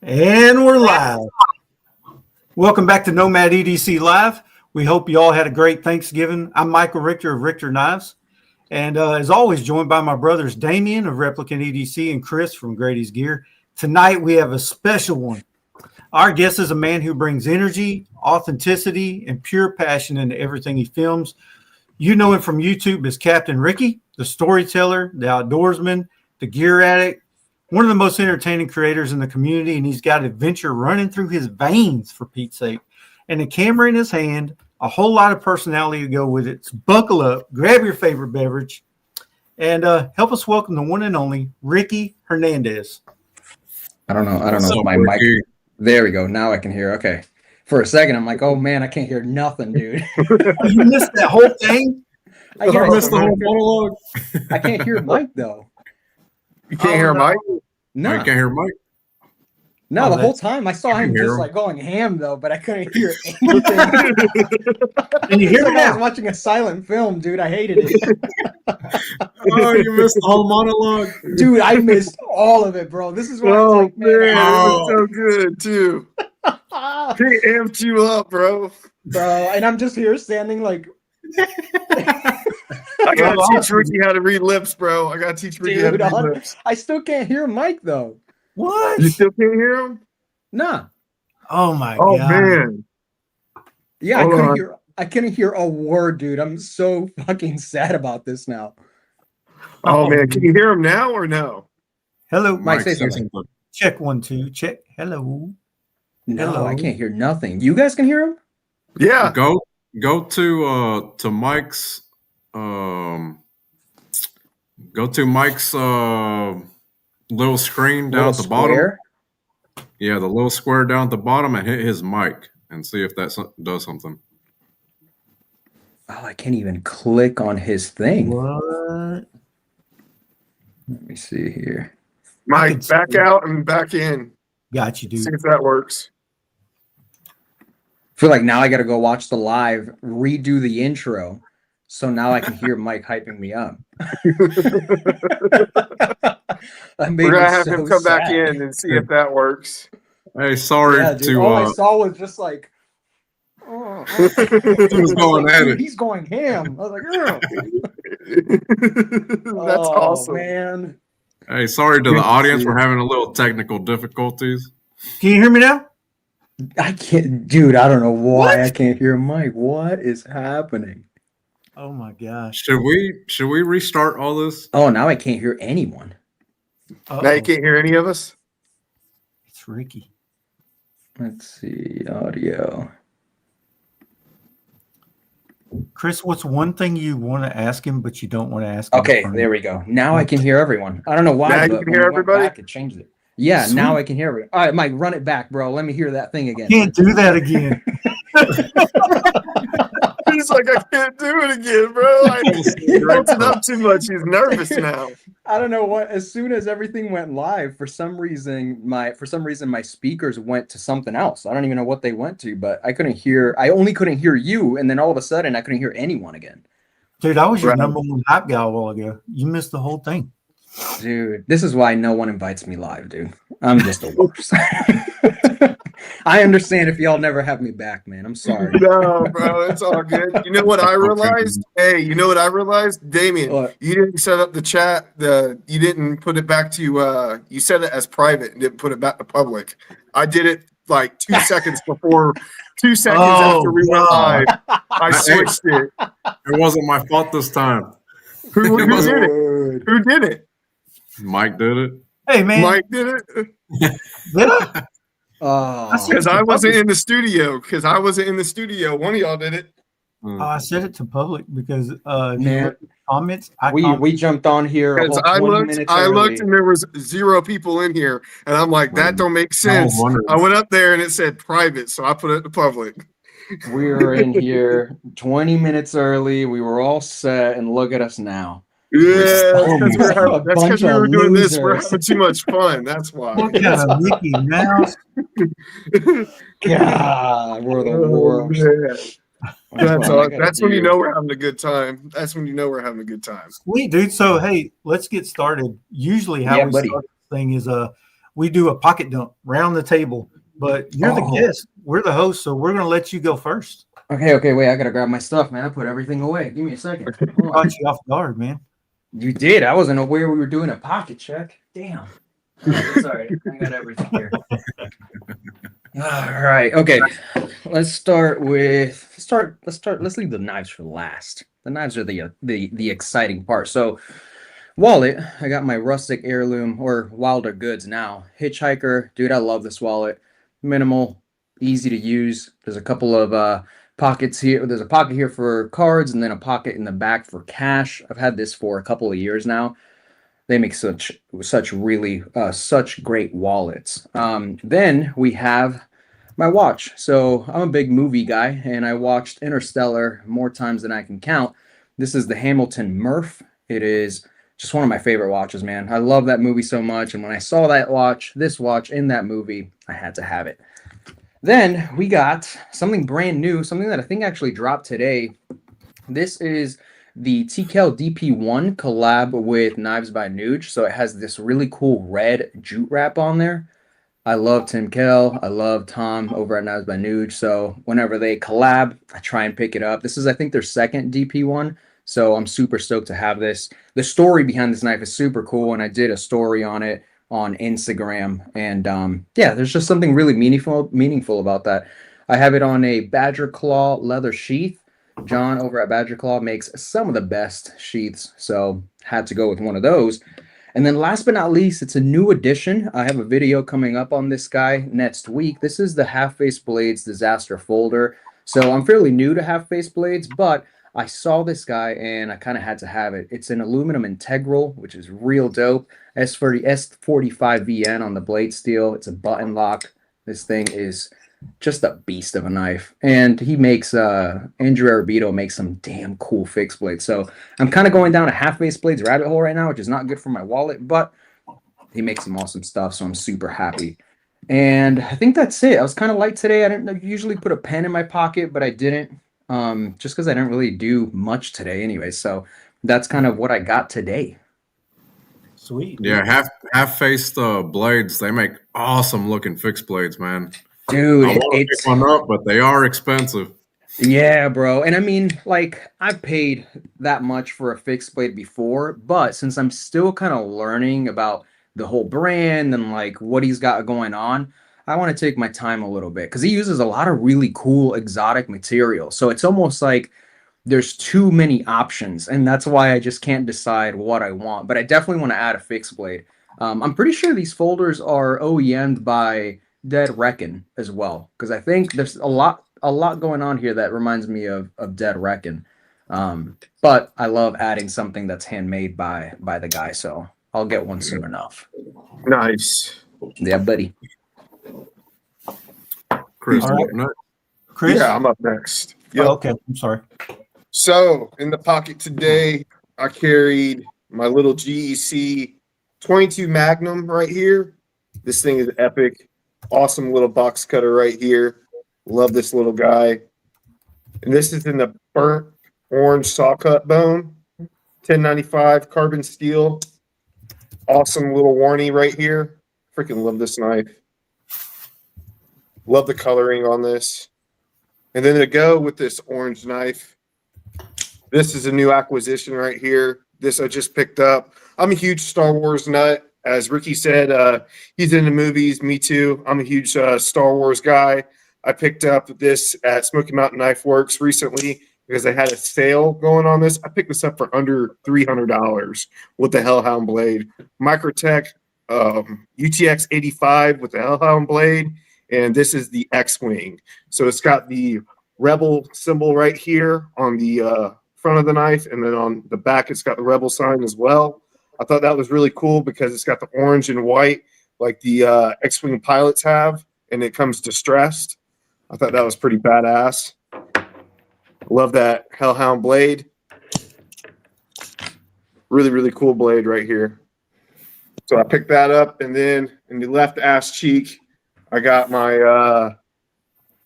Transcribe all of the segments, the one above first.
And we're live. Welcome back to Nomad Edc Live. We hope you all had a great Thanksgiving. I'm Michael Richter of Richter Knives. And as always, joined by my brothers Damien of Replicant EDC and Chris from Grady's Gear. Tonight we have a special one. Our guest is a man who brings energy, authenticity, and pure passion into everything he films. You know him from YouTube as Captain Rikki, the storyteller, the outdoorsman, the gear addict, one of the most entertaining creators in the community, and he's got adventure running through his veins, for Pete's sake, and a camera in his hand, a whole lot of personality to go with it. So buckle up, grab your favorite beverage, and help us welcome the one and only Rikki Hernandez. I don't know if my mic. There we go. Now I can hear. Okay. For a second, I'm like, oh man, I can't hear nothing, dude. You missed that whole thing? I missed the whole monologue. I can't hear Mike though. You can't hear Mike? No. You can't hear Mike? No, the whole time I saw him just like going ham though, but I couldn't hear anything. And you hear like me I now? was watching a silent film, dude. I hated it. Oh, you missed the whole monologue. Dude, I missed all of it, bro. This is why I was like, man, it was so good too. He amped you up, bro. And I'm just here standing like I gotta teach Rikki how to read lips, bro. I gotta teach Rikki how to read lips. I still can't hear Mike though. What? You still can't hear him? Nah. Oh my Oh God. man. Yeah, I couldn't hear a word, dude. I'm so fucking sad about this now. Oh man, can you hear him now or no? Hello, Mike, say something. Check 1 2. Check. Hello. No, Hello. I can't hear nothing. You guys can hear him? Yeah. Go to Mike's go to Mike's little screen down at the bottom. Yeah, the little square down at the bottom, and hit his mic and see if that does something. Oh, I can't even click on his thing. What? Let me see here. Mike, back out and back in. Got you, dude. See if that works. I feel like now I got to go watch the live, redo the intro, so now I can hear Mike hyping me up. We're gonna have him come back in and see if that works. Hey, sorry to. All I saw was just like, oh, he was going at it. He's going ham. I was like, That's awesome, man. Hey, sorry to the audience. We're having a little technical difficulties. Can you hear me now? I can't, dude. I don't know why I can't hear Mike. What is happening? Oh my gosh. Should we restart all this? Oh, now I can't hear anyone. Now you can't hear any of us? It's Rikki. Let's see, audio. Chris, what's one thing you want to ask him, but you don't want to ask him? Okay, there we go. Now I can hear everyone. I don't know why. Now you but can hear everybody? I could change it. Yeah, Sweet. now I can hear everyone. All right, Mike, run it back, bro. Let me hear that thing again. Can't do that again. He's like, I can't do it again, bro. He writes it up too much. He's nervous now. I don't know what. As soon as everything went live, for some reason my speakers went to something else. I don't even know what they went to, but I couldn't hear. I only couldn't hear you, and then all of a sudden I couldn't hear anyone again. Dude, I was your number one hype guy a while ago. You missed the whole thing. Dude, this is why no one invites me live, dude. I'm just the worst. I understand if y'all never have me back, man. I'm sorry. No, bro, it's all good. You know what I realized? Hey, you know what I realized? Damien, What? you didn't set up the chat. You didn't put it back to you set it as private and didn't put it back to public. I did it like 2 seconds before 2 seconds after we went live. I switched it. It wasn't my fault this time. Who did it? Who did it? Mike did it. Hey, man. Mike did it? Did I? Oh, Because I wasn't in the studio. One of y'all did it. I said it to public because man, comments. we jumped on here. Because I looked and there was 0 people in here, and I'm like, that don't make sense. I went up there and it said private, so I put it to public. We were in here 20 minutes early. We were all set, and look at us now. Yeah, that's because we were doing this. We're losers. having too much fun. That's why. What kind of Mickey Mouse? God, we're the worst. That's when you know we're having a good time. That's when you know we're having a good time. Sweet, dude. So, hey, let's get started. Usually how we buddy. start this thing is we do a pocket dump round the table. But you're the guest. We're the host, so we're going to let you go first. Okay, wait. I got to grab my stuff, man. I put everything away. Give me a second. Caught you off guard, man. You did. I wasn't aware we were doing a pocket check. Damn. Sorry. I got everything here. All right. Okay. Let's leave the knives for last. The knives are the exciting part. So, wallet, I got my rustic heirloom or Wilder Goods now. Hitchhiker, dude, I love this wallet. Minimal, easy to use. There's a couple of pockets here. There's a pocket here for cards and then a pocket in the back for cash. I've had this for a couple of years now. They make such great wallets. Then we have my watch. So I'm a big movie guy, and I watched Interstellar more times than I can count. This is the Hamilton Murph. It is just one of my favorite watches, man. I love that movie so much, and when I saw this watch in that movie, I had to have it. Then we got something brand new, something that I think actually dropped today. This is the TKL DP1 collab with Knives by Nuge. So it has this really cool red jute wrap on there. I love Tim Kell. I love Tom over at Knives by Nuge. So whenever they collab, I try and pick it up. This is, I think, their second DP1. So I'm super stoked to have this. The story behind this knife is super cool, and I did a story on it on Instagram. And yeah, there's just something really meaningful about that. I have it on a Badger Claw leather sheath. John over at Badger Claw makes some of the best sheaths, so had to go with one of those. And then last but not least, it's a new addition. I have a video coming up on this guy next week. This is the Half Face Blades Disaster Folder. So I'm fairly new to Half Face Blades, but I saw this guy and I kind of had to have it. It's an aluminum integral, which is real dope. S45VN on the blade steel. It's a button lock. This thing is just a beast of a knife. And he makes, Andrew Arabito makes some damn cool fixed blades. So I'm kind of going down a Half Face Blades rabbit hole right now, which is not good for my wallet, but he makes some awesome stuff. So I'm super happy. And I think that's it. I was kind of light today. I didn't usually put a pen in my pocket, but I didn't. Just because I didn't really do much today anyway. So that's kind of what I got today. Sweet. Yeah, half-faced blades, they make awesome looking fixed blades, man. Dude, I want to pick one up, but they are expensive. Yeah, bro. And I mean, like, I've paid that much for a fixed blade before, but since I'm still kind of learning about the whole brand and like what he's got going on, I want to take my time a little bit because he uses a lot of really cool exotic material. So it's almost like there's too many options, and that's why I just can't decide what I want. But I definitely want to add a fixed blade. I'm pretty sure these folders are OEM'd by Dead Reckon as well, because I think there's a lot going on here that reminds me of Dead Reckon. But I love adding something that's handmade by the guy, so I'll get one soon enough. Nice. Yeah, buddy. Chris, All right. no. Chris? Yeah, I'm up next. Yep. Oh, okay. I'm sorry. So in the pocket today, I carried my little GEC 22 Magnum right here. This thing is epic. Awesome little box cutter right here. Love this little guy. And this is in the burnt orange saw cut bone. 1095 carbon steel. Awesome little warnie right here. Freaking love this knife. Love the coloring on this. And then to go with this orange knife, this is a new acquisition right here. This I just picked up. I'm a huge Star Wars nut. As Rikki said, he's into movies. Me too. I'm a huge Star Wars guy. I picked up this at Smoky Mountain Knife Works recently because they had a sale going on this. I picked this up for under $300 with the Hellhound blade. Microtech UTX 85 with the Hellhound blade. And this is the X-Wing. So it's got the Rebel symbol right here on the front of the knife. And then on the back, it's got the Rebel sign as well. I thought that was really cool because it's got the orange and white like the X-Wing pilots have. And it comes distressed. I thought that was pretty badass. Love that Hellhound blade. Really, really cool blade right here. So I picked that up. And then in the left ass cheek, I got my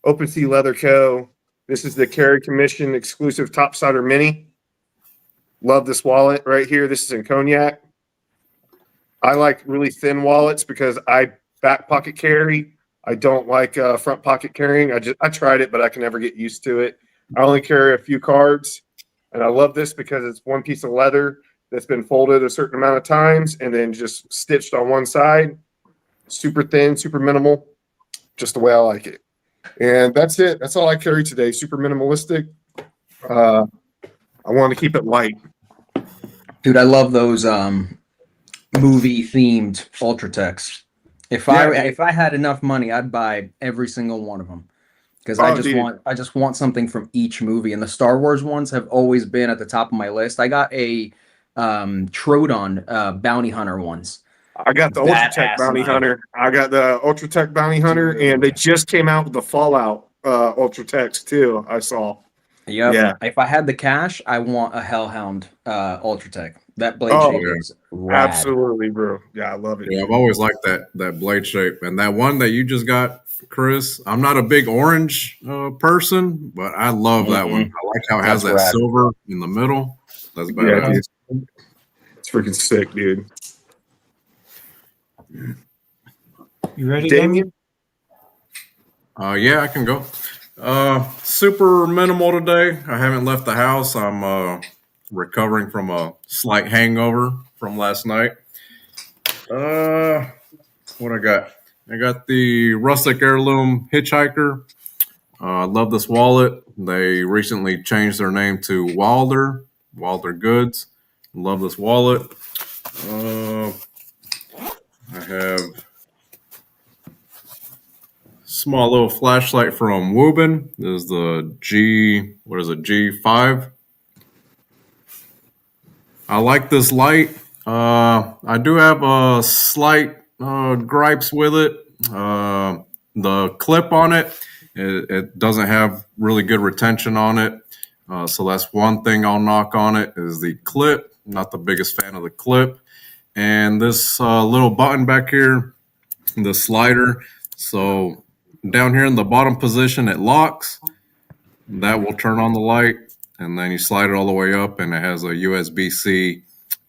Open Sea Leather Co. This is the Carry Commission exclusive Topsider Mini. Love this wallet right here. This is in Cognac. I like really thin wallets because I back pocket carry. I don't like front pocket carrying. I tried it, but I can never get used to it. I only carry a few cards, and I love this because it's one piece of leather that's been folded a certain amount of times and then just stitched on one side. Super thin, super minimal, just the way I like it. And that's it. That's all I carry today. Super minimalistic. I want to keep it light. Dude, I love those movie themed Ultratechs. If I had enough money, I'd buy every single one of them. Because I just want something from each movie, and the Star Wars ones have always been at the top of my list. I got a Troodon bounty hunter ones. I got the Ultratech bounty hunter. I got the Ultratech bounty hunter, and they just came out with the Fallout Ultratechs too. I saw. Yep. Yeah. If I had the cash, I want a Hellhound Ultratech. That blade shape is rad. Absolutely, bro. Yeah, I love it. Yeah, I've always liked that blade shape, and that one that you just got, Chris. I'm not a big orange person, but I love that one. I like how it has that silver in the middle. That's badass. Yeah, it's freaking sick, dude. You ready, Damien? Yeah, I can go. Super minimal today. I haven't left the house. I'm recovering from a slight hangover from last night. What I got? I got the rustic heirloom hitchhiker. I love this wallet. They recently changed their name to Wilder Goods. Love this wallet. I have small little flashlight from Woobin. This is the G5. I like this light. I do have a slight gripes with it. The clip on it doesn't have really good retention on it. So that's one thing I'll knock on it is the clip. Not the biggest fan of the clip. And this little button back here, the slider. So down here in the bottom position, it locks. That will turn on the light. And then you slide it all the way up, and it has a USB-C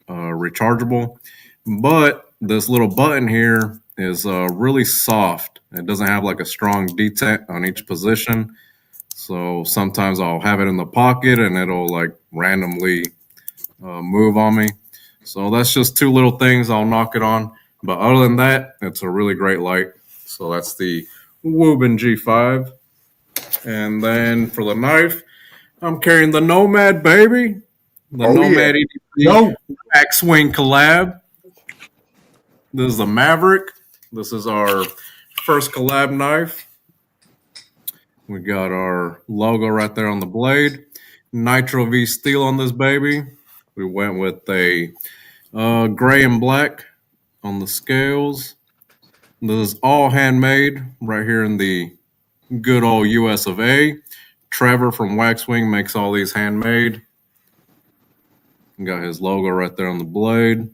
rechargeable. But this little button here is really soft. It doesn't have like a strong detent on each position. So sometimes I'll have it in the pocket, and it'll like randomly move on me. So that's just two little things I'll knock it on. But other than that, it's a really great light. So that's the Woobin G5. And then for the knife, I'm carrying the Nomad, baby. The Nomad Edc Wax Swing collab. This is the Maverick. This is our first collab knife. We got our logo right there on the blade. Nitro V steel on this baby. We went with a gray and black on the scales. This is all handmade right here in the good old US of A. Trevor from Waxwing makes all these handmade. Got his logo right there on the blade.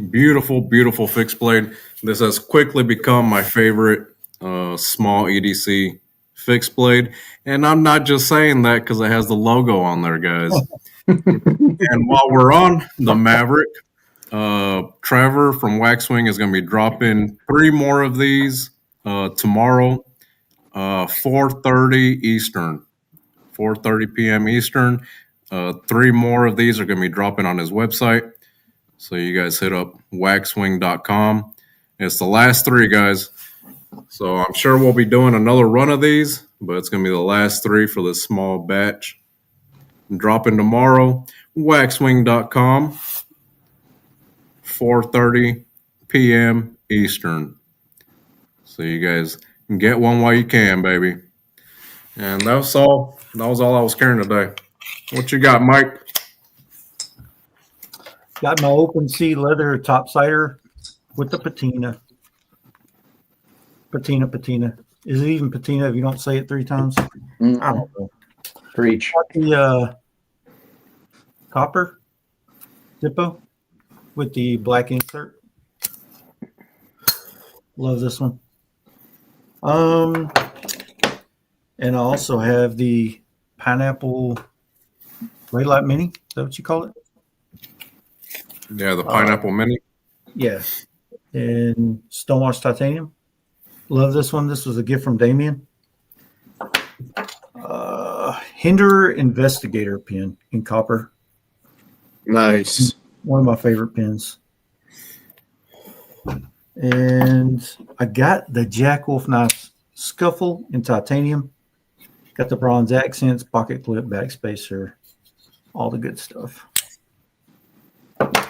Beautiful, beautiful fixed blade. This has quickly become my favorite small EDC fixed blade. And I'm not just saying that because it has the logo on there, guys. And while we're on the Maverick, Trevor from Waxwing is going to be dropping 3 more of these tomorrow, 4:30 Eastern, 4:30 p.m. Eastern. 3 more of these are going to be dropping on his website. So you guys hit up waxwing.com. It's the last 3, guys. So I'm sure we'll be doing another run of these, but it's going to be the last 3 for this small batch. Dropping tomorrow, waxwing.com, 4:30 p.m. Eastern. So you guys can get one while you can, baby. And that's all. That was all I was carrying today. What you got, Mike? Got my open sea leather topsider with the patina. Patina. Is it even patina if you don't say it 3 times? I don't know. Preach. Got the copper Zippo with the black insert. Love this one. And I also have the pineapple Ray Light Mini. Is that what you call it? Yeah, the pineapple mini. Yeah. in Stonewash Titanium. Love this one. This was a gift from Damien. Hinder Investigator pen in copper. Nice. One of my favorite pens. And I got the Jack Wolf knife Scuffle in titanium. Got the bronze accents, pocket clip, backspacer, all the good stuff.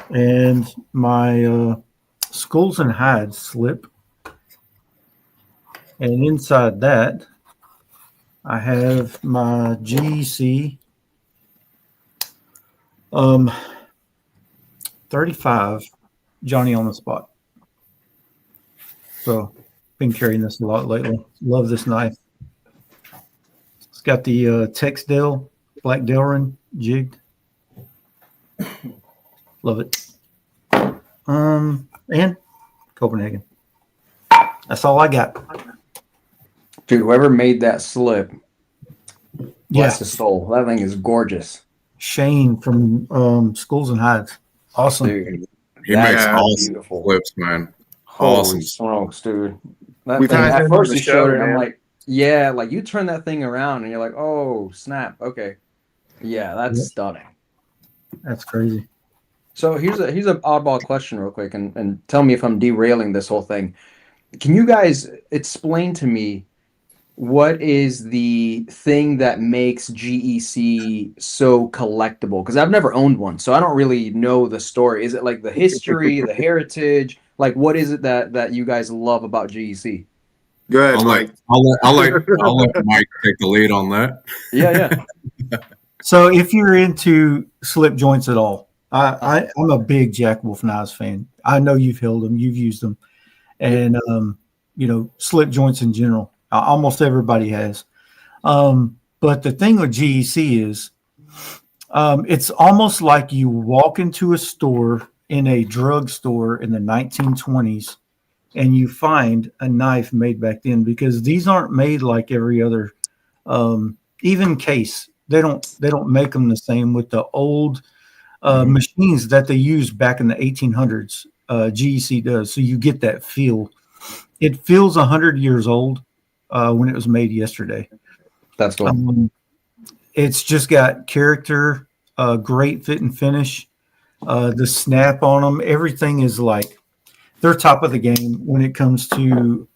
And my Skulls and Hides slip. And inside that, I have my GEC 35 Johnny on the Spot. So, been carrying this a lot lately. Love this knife. It's got the Texdale Black Delrin jigged. Love it. And Copenhagen. That's all I got. Dude, whoever made that slip, bless his soul. That thing is gorgeous. Shane from Skulls and Hides. Awesome. Dude, He makes awesome beautiful. flips, man. Holy Awesome. smokes, dude. That We've thing, had at him on first the you show, showed it, I'm man. like, yeah, like you turn that thing around and you're like, oh, snap. Okay. Yeah, that's Yep. stunning. That's crazy. So here's an oddball question real quick, and tell me if I'm derailing this whole thing. Can you guys explain to me what is the thing that makes GEC so collectible? Because I've never owned one, so I don't really know the story. Is it like the history, the heritage? Like, what is it that you guys love about GEC? Go ahead, I'll Mike. let Mike take the lead on that. Yeah. So if you're into slip joints at all, I'm a big Jack Wolf knives fan. I know you've held them, you've used them, and slip joints in general. Almost everybody has. But the thing with GEC is, it's almost like you walk into a store in a drugstore in the 1920s, and you find a knife made back then, because these aren't made like every other, even case. They don't make them the same with the old machines that they used back in the 1800s. GEC does, so you get that feel. It feels 100 years old when it was made yesterday. That's cool. It's just got character, great fit and finish. The snap on them, everything is like they're top of the game when it comes to.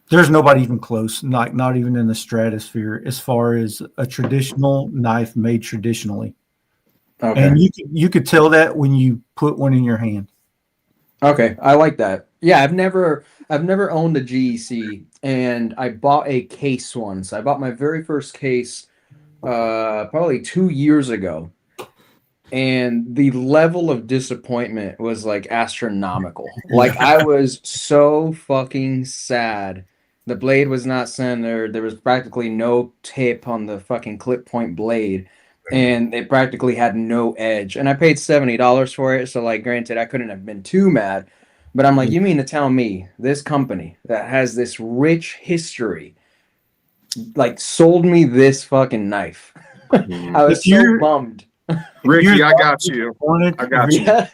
There's nobody even close, not even in the stratosphere, as far as a traditional knife made traditionally. Okay. And you could tell that when you put one in your hand. Okay, I like that. Yeah, I've never owned a GEC, and I bought a case once. I bought my very first case probably 2 years ago, and the level of disappointment was like astronomical. Like I was so fucking sad. The blade was not centered. There was practically no tip on the fucking clip point blade, and it practically had no edge. And I paid $70 for it, so like, granted, I couldn't have been too mad. But I'm like, you mean to tell me this company that has this rich history, like, sold me this fucking knife? I was so bummed. Rikki, I got you. I got you. Yeah.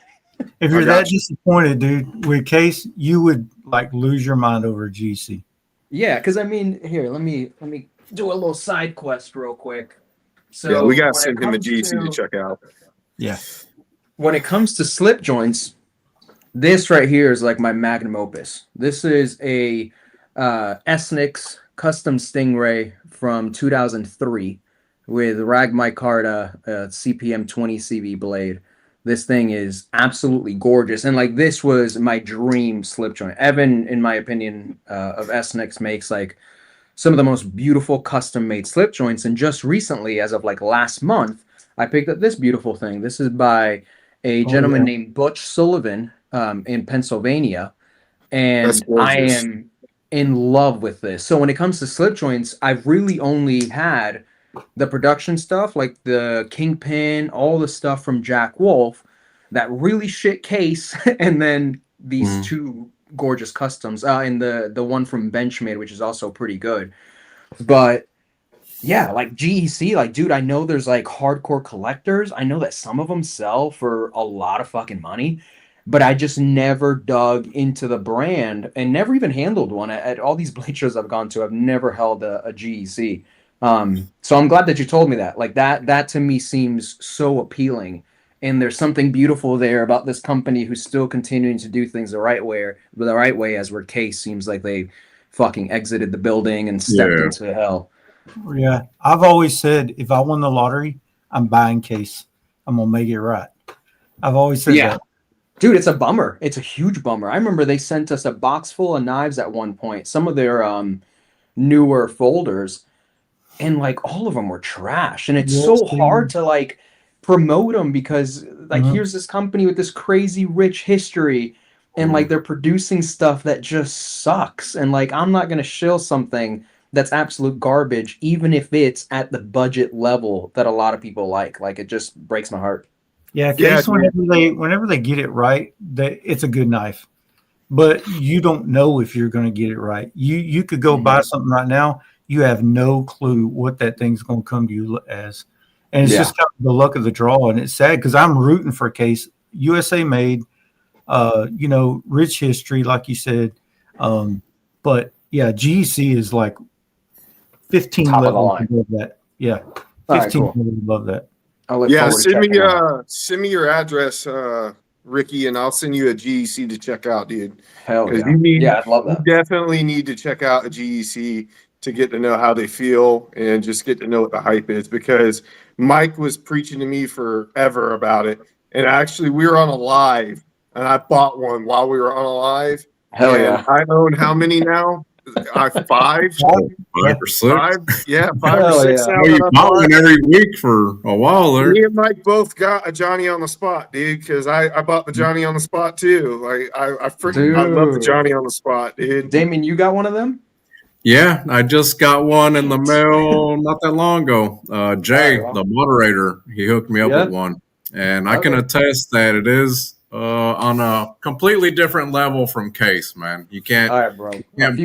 If you're that disappointed, dude, with case, you would like lose your mind over GC. Yeah, because I mean, here, let me do a little side quest real quick. So Yeah, we gotta send him a GC to check out. Yeah. When it comes to slip joints, this right here is like my magnum opus. This is a Esnix custom Stingray from 2003 with Rag Micarta CPM 20 CV blade. This thing is absolutely gorgeous, and like this was my dream slip joint. Evan, in my opinion, of Esnix makes like some of the most beautiful custom made slip joints, and just recently, as of like last month, I picked up this beautiful thing. This is by a gentleman named Butch Sullivan in Pennsylvania, and I am in love with this. So when it comes to slip joints, I've really only had the production stuff, like the Kingpin, all the stuff from Jack Wolf, that really shit case, and then these two gorgeous customs, and the one from Benchmade, which is also pretty good. But yeah, like GEC, like, dude, I know there's like hardcore collectors. I know that some of them sell for a lot of fucking money. but I just never dug into the brand and never even handled one. At all these blade shows I've gone to, I've never held a GEC. So I'm glad that you told me that. Like that to me seems so appealing. And there's something beautiful there about this company who's still continuing to do things the right way, as where Case seems like they fucking exited the building and stepped into hell. Yeah, I've always said if I won the lottery, I'm buying Case. I'm gonna make it right. I've always said that. Dude, it's a bummer. It's a huge bummer. I remember they sent us a box full of knives at one point. Some of their newer folders, and like all of them were trash. And it's so hard to like promote them because like here's this company with this crazy rich history, and like they're producing stuff that just sucks. And like I'm not gonna shill something that's absolute garbage, even if it's at the budget level that a lot of people like. Like it just breaks my heart. Yeah, Case, whenever they get it right, it's a good knife. But you don't know if you're going to get it right. You could go buy something right now. You have no clue what that thing's going to come to you as. And it's just kind of the luck of the draw. And it's sad because I'm rooting for Case. USA made, rich history, like you said. But, yeah, GEC is like 15 levels above that. Yeah, 15 levels above that. Send me your address, Ricky, and I'll send you a GEC to check out, dude. Hell yeah. I'd love that. You definitely need to check out a GEC to get to know how they feel and just get to know what the hype is, because Mike was preaching to me forever about it. And actually, we were on a live, and I bought one while we were on a live. Hell yeah. I own how many now? 5? 5 or 6. Yeah, 5 or 6. Well, you bought one every week for a while there. Me and Mike both got a Johnny on the spot, dude, because I bought the Johnny on the spot too. Like I love the Johnny on the spot, dude. Damien, you got one of them? Yeah, I just got one in the mail not that long ago. Jay, the moderator, he hooked me up with one, and I can attest that it is on a completely different level from Case, man. You can't. All right, bro. A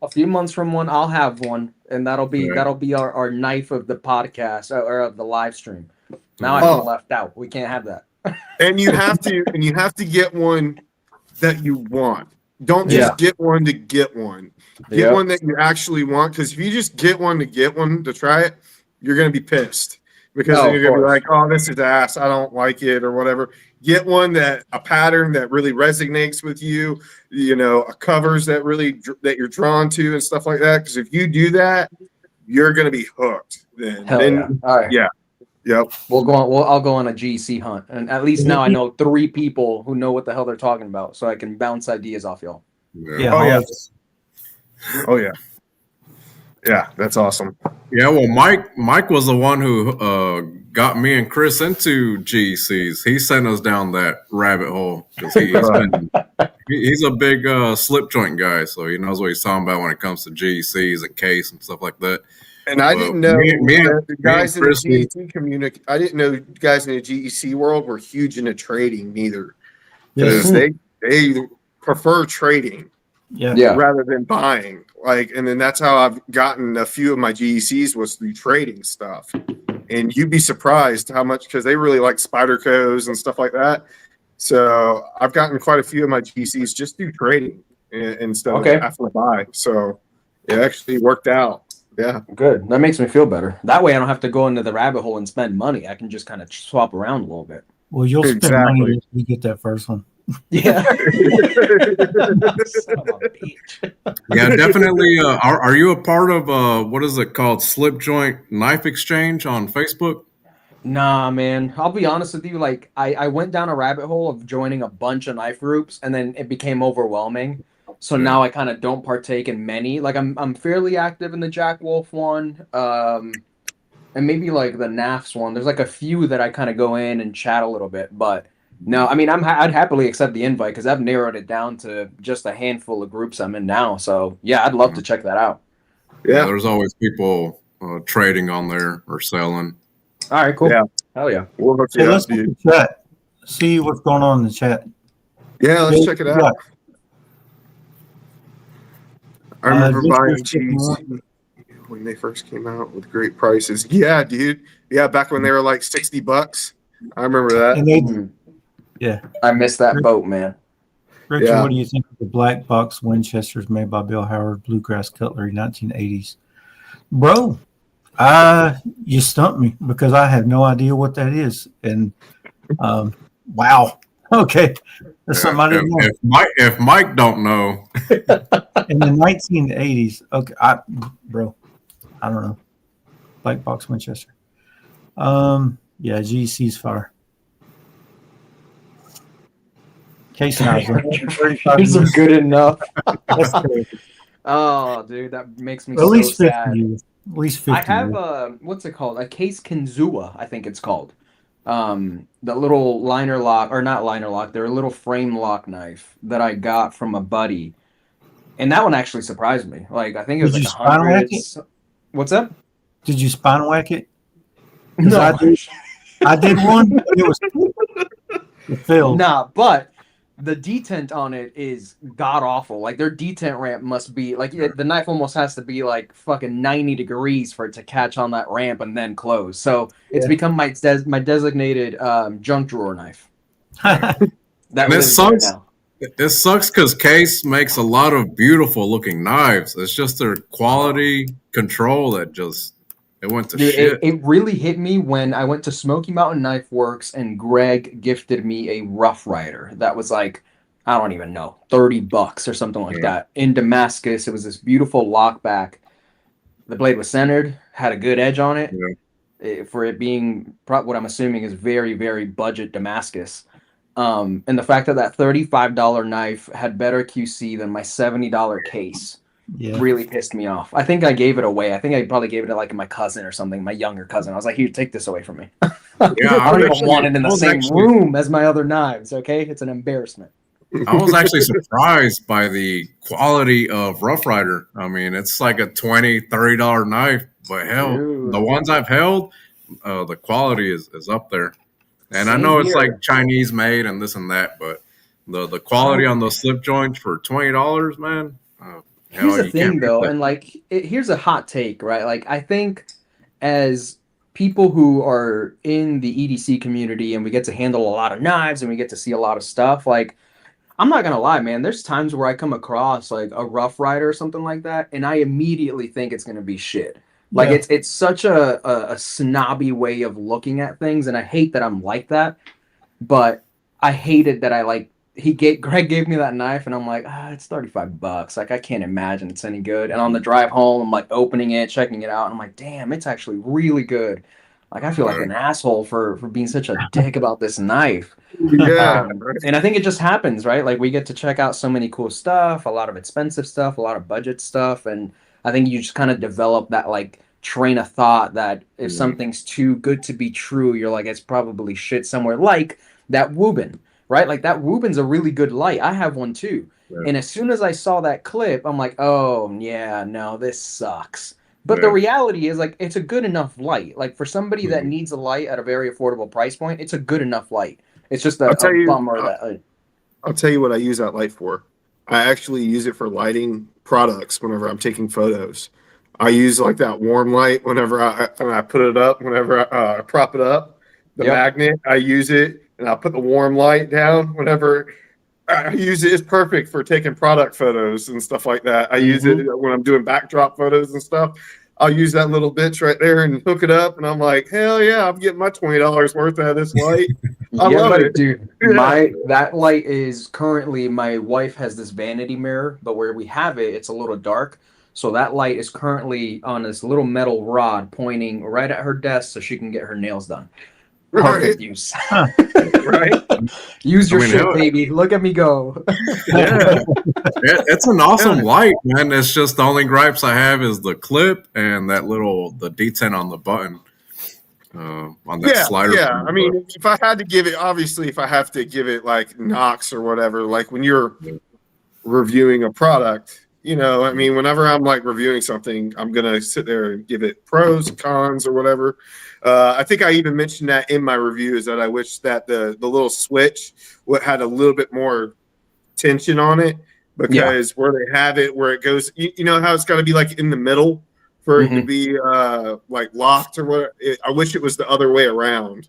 few months from one, I'll have one, and that'll be our knife of the podcast or of the live stream. Now I feel left out. We can't have that. And you have to get one that you want. Don't just get one to get one. Get one that you actually want, because if you just get one to try it, you're gonna be pissed. Because then you're going to be like, oh, this is ass. I don't like it or whatever. Get one a pattern that really resonates with you, covers that you're drawn to and stuff like that. Because if you do that, you're going to be hooked. Then all right. Yeah. Yep. I'll go on a GC hunt. And at least now I know 3 people who know what the hell they're talking about, so I can bounce ideas off y'all. Yeah. Oh, yeah. Yeah, that's awesome. Yeah, well, Mike was the one who got me and Chris into GECs. He sent us down that rabbit hole because he's a big slip joint guy, so he knows what he's talking about when it comes to GECs and Case and stuff like that. And I didn't know the guys in the GEC community. I didn't know guys in the GEC world were huge into trading neither, because they prefer trading. Rather than buying. And then that's how I've gotten a few of my GECs was through trading stuff. And you'd be surprised how much, because they really like Spyderco's and stuff like that. So I've gotten quite a few of my GECs just through trading instead of having to buy. So it actually worked out. Yeah. Good. That makes me feel better. That way I don't have to go into the rabbit hole and spend money. I can just kind of swap around a little bit. Well, you'll spend money if you get that first one. Yeah. Yeah, definitely. Are you a part of what is it called, Slip Joint Knife Exchange on Facebook? Nah, man. I'll be honest with you. Like, I went down a rabbit hole of joining a bunch of knife groups, and then it became overwhelming. So now I kind of don't partake in many. Like, I'm fairly active in the Jack Wolf one, and maybe like the NAFS one. There's like a few that I kind of go in and chat a little bit, but. No, I mean, I'd happily accept the invite because I've narrowed it down to just a handful of groups I'm in now. So, yeah, I'd love to check that out. Yeah, there's always people trading on there or selling. All right, cool. Yeah. Hell yeah. So let's look at the chat. See what's going on in the chat. Yeah, let's check it out. I remember buying cheese when they first came out with great prices. Yeah, dude. Yeah, back when they were like $60. I remember that. Yeah. I missed that boat, man. Richard, Yeah. what do you think of the black box Winchesters made by Bill Howard, Bluegrass Cutlery, 1980s? Bro, you stumped me because I have no idea what that is. And wow. Okay. That's something I didn't know. If Mike don't know, In the 1980s. Okay. Bro, I don't know. Black box Winchester. Yeah, GC's fire. Case knives. These are good enough. That's crazy. Oh, dude, that makes me At so least 50 sad. years. At least 50 I have years. what's it called? A case Kinzua, I think it's called. The little liner lock, or not liner lock, they're a little frame lock knife that I got from a buddy. And that one actually surprised me. Like, I think it was Did like you spine whack 100. it? What's up? Did you spine whack it? 'Cause No. I did one. And it was it failed. Nah, but the detent on it is god awful. Like their detent ramp must be like the knife almost has to be like fucking 90 degrees for it to catch on that ramp and then close. So it's become my designated junk drawer knife. That this lives there sucks. now. It sucks because Case makes a lot of beautiful looking knives. It's just their quality control that just it went to Dude, shit. it really hit me when I went to Smoky Mountain Knife Works and Greg gifted me a Rough Rider that was like, I don't even know, $30 or something like that. In Damascus, it was this beautiful lockback. The blade was centered, had a good edge on it, for it being what I'm assuming is very, very budget Damascus. And the fact that that $35 knife had better QC than my $70 case really pissed me off. I think I gave it away. I think I probably gave it to like my cousin or something, my younger cousin. I was like, here, take this away from me. I don't even want it in the same room as my other knives, okay? It's an embarrassment. I was actually surprised by the quality of Rough Rider. I mean, it's like a $20, $30 knife, but hell, Dude. The ones I've held, the quality is up there. And I Same know it's here. like Chinese made and this and that, but the quality on those slip joints for $20, man. Here's the thing, though, and like, here's a hot take, right? Like, I think as people who are in the EDC community and we get to handle a lot of knives and we get to see a lot of stuff, like, I'm not gonna lie, man. There's times where I come across like a Rough Rider or something like that, and I immediately think it's gonna be shit. Like it's such a snobby way of looking at things, and I hate that I'm like that. But I hated that Greg gave me that knife, and I'm like, it's $35. Like I can't imagine it's any good. And on the drive home, I'm like opening it, checking it out, and I'm like, damn, it's actually really good. Like I feel like an asshole for being such a dick about this knife. Yeah. And I think it just happens, right? Like we get to check out so many cool stuff, a lot of expensive stuff, a lot of budget stuff, and I think you just kind of develop that like train of thought that if something's too good to be true, you're like, it's probably shit somewhere. Like that Wubin, right? Like that Wubin's a really good light. I have one too. And as soon as I saw that clip, I'm like, oh yeah, no, this sucks. But the reality is like, it's a good enough light. Like for somebody that needs a light at a very affordable price point, it's a good enough light. It's just a bummer that. I'll tell you what I use that light for. I actually use it for lighting products whenever I'm taking photos. I use like that warm light whenever I put it up, whenever I prop it up. The magnet, I use it, and I put the warm light down whenever I use it. It's perfect for taking product photos and stuff like that. I use it when I'm doing backdrop photos and stuff. I'll use that little bitch right there and hook it up, and I'm like, hell yeah, I'm getting my $20 worth out of this light. I love it, dude. That light is currently, my wife has this vanity mirror, but where we have it, it's a little dark. So that light is currently on this little metal rod pointing right at her desk so she can get her nails done. Perfect use. Right? Use your shit, baby. Look at me go. It's an awesome light, man. It's just the only gripes I have is the clip and the detent on the button. On that slider. Yeah. I mean, if I had to give it, obviously, if I have to give it like knocks or whatever, like when you're reviewing a product, you know, I mean, whenever I'm like reviewing something, I'm going to sit there and give it pros, cons, or whatever. I think I even mentioned that in my review is that I wish that the little switch had a little bit more tension on it, because where they have it, where it goes, you know how it's got to be like in the middle for it to be like locked or whatever. I wish it was the other way around.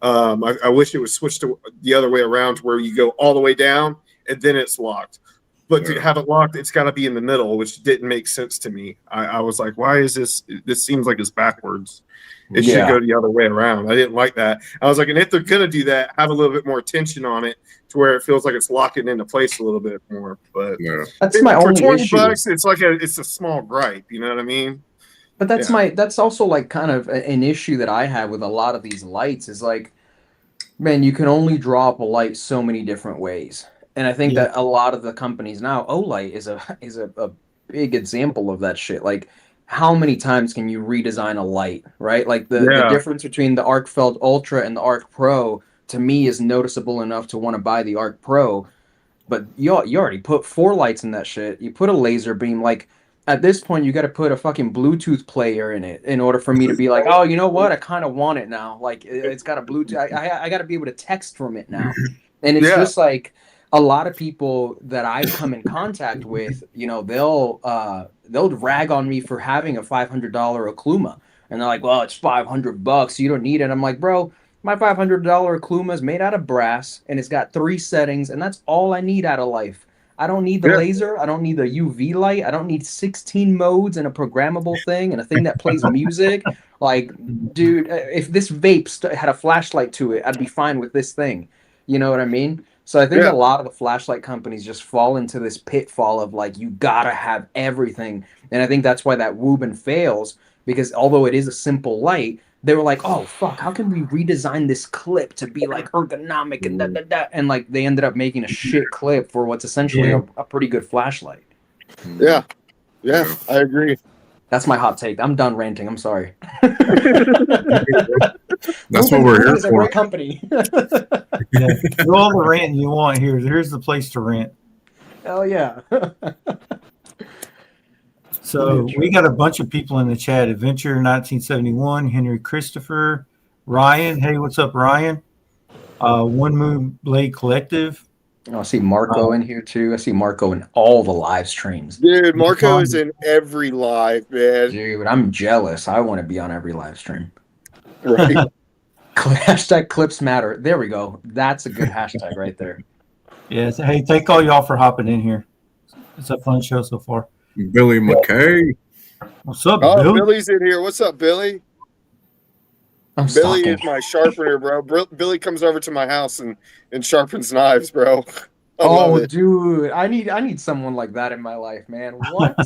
I wish it was switched to the other way around, where you go all the way down and then it's locked. But to have it locked, it's got to be in the middle, which didn't make sense to me. I was like, why is this? This seems like it's backwards. It should go the other way around. I didn't like that. I was like, and if they're going to do that, have a little bit more tension on it to where it feels like it's locking into place a little bit more. But that's my only issue. For $20, it's a small gripe. You know what I mean? But that's also like kind of an issue that I have with a lot of these lights is like, man, you can only draw up a light so many different ways. And I think that a lot of the companies now, Olight is a big example of that shit. Like, how many times can you redesign a light, right? Like the difference between the ArcFeld Ultra and the Arc Pro to me is noticeable enough to want to buy the Arc Pro. But you already put 4 lights in that shit. You put a laser beam. Like, at this point, you got to put a fucking Bluetooth player in it in order for me to be like, oh, you know what? I kind of want it now. Like, it's got a Bluetooth. I got to be able to text from it now. And it's just like, a lot of people that I come in contact with, you know, they'll rag on me for having a $500 Okluma, and they're like, "Well, it's $500. You don't need it." I'm like, "Bro, my $500 Okluma is made out of brass, and it's got 3 settings, and that's all I need out of life. I don't need the laser. I don't need the UV light. I don't need 16 modes and a programmable thing and a thing that plays music. Like, dude, if this vape had a flashlight to it, I'd be fine with this thing. You know what I mean?" So I think a lot of the flashlight companies just fall into this pitfall of like, you gotta have everything. And I think that's why that Woobin fails, because although it is a simple light, they were like, oh fuck, how can we redesign this clip to be like ergonomic and da. And like they ended up making a shit clip for what's essentially a pretty good flashlight. Yeah, I agree. That's my hot take. I'm done ranting. I'm sorry. That's what we're here for. A great company. Do all the ranting you want here. Here's the place to rant. Hell yeah. So we got a bunch of people in the chat. Adventure 1971, Henry Christopher, Ryan. Hey, what's up, Ryan? One Moon Blade Collective. Oh, I see Marco in here too. I see Marco in all the live streams. Dude, Marco is in every live, man. Dude, I'm jealous. I want to be on every live stream. Right. Hashtag clips matter. There we go. That's a good hashtag right there. Yes. Hey, thank all y'all for hopping in here. It's a fun show so far. Billy McKay. What's up, Oh, Billy? Billy's in here. What's up, Billy? Billy is my sharpener, bro. Billy comes over to my house and sharpens knives, bro. Oh, dude, I need someone like that in my life, man. What?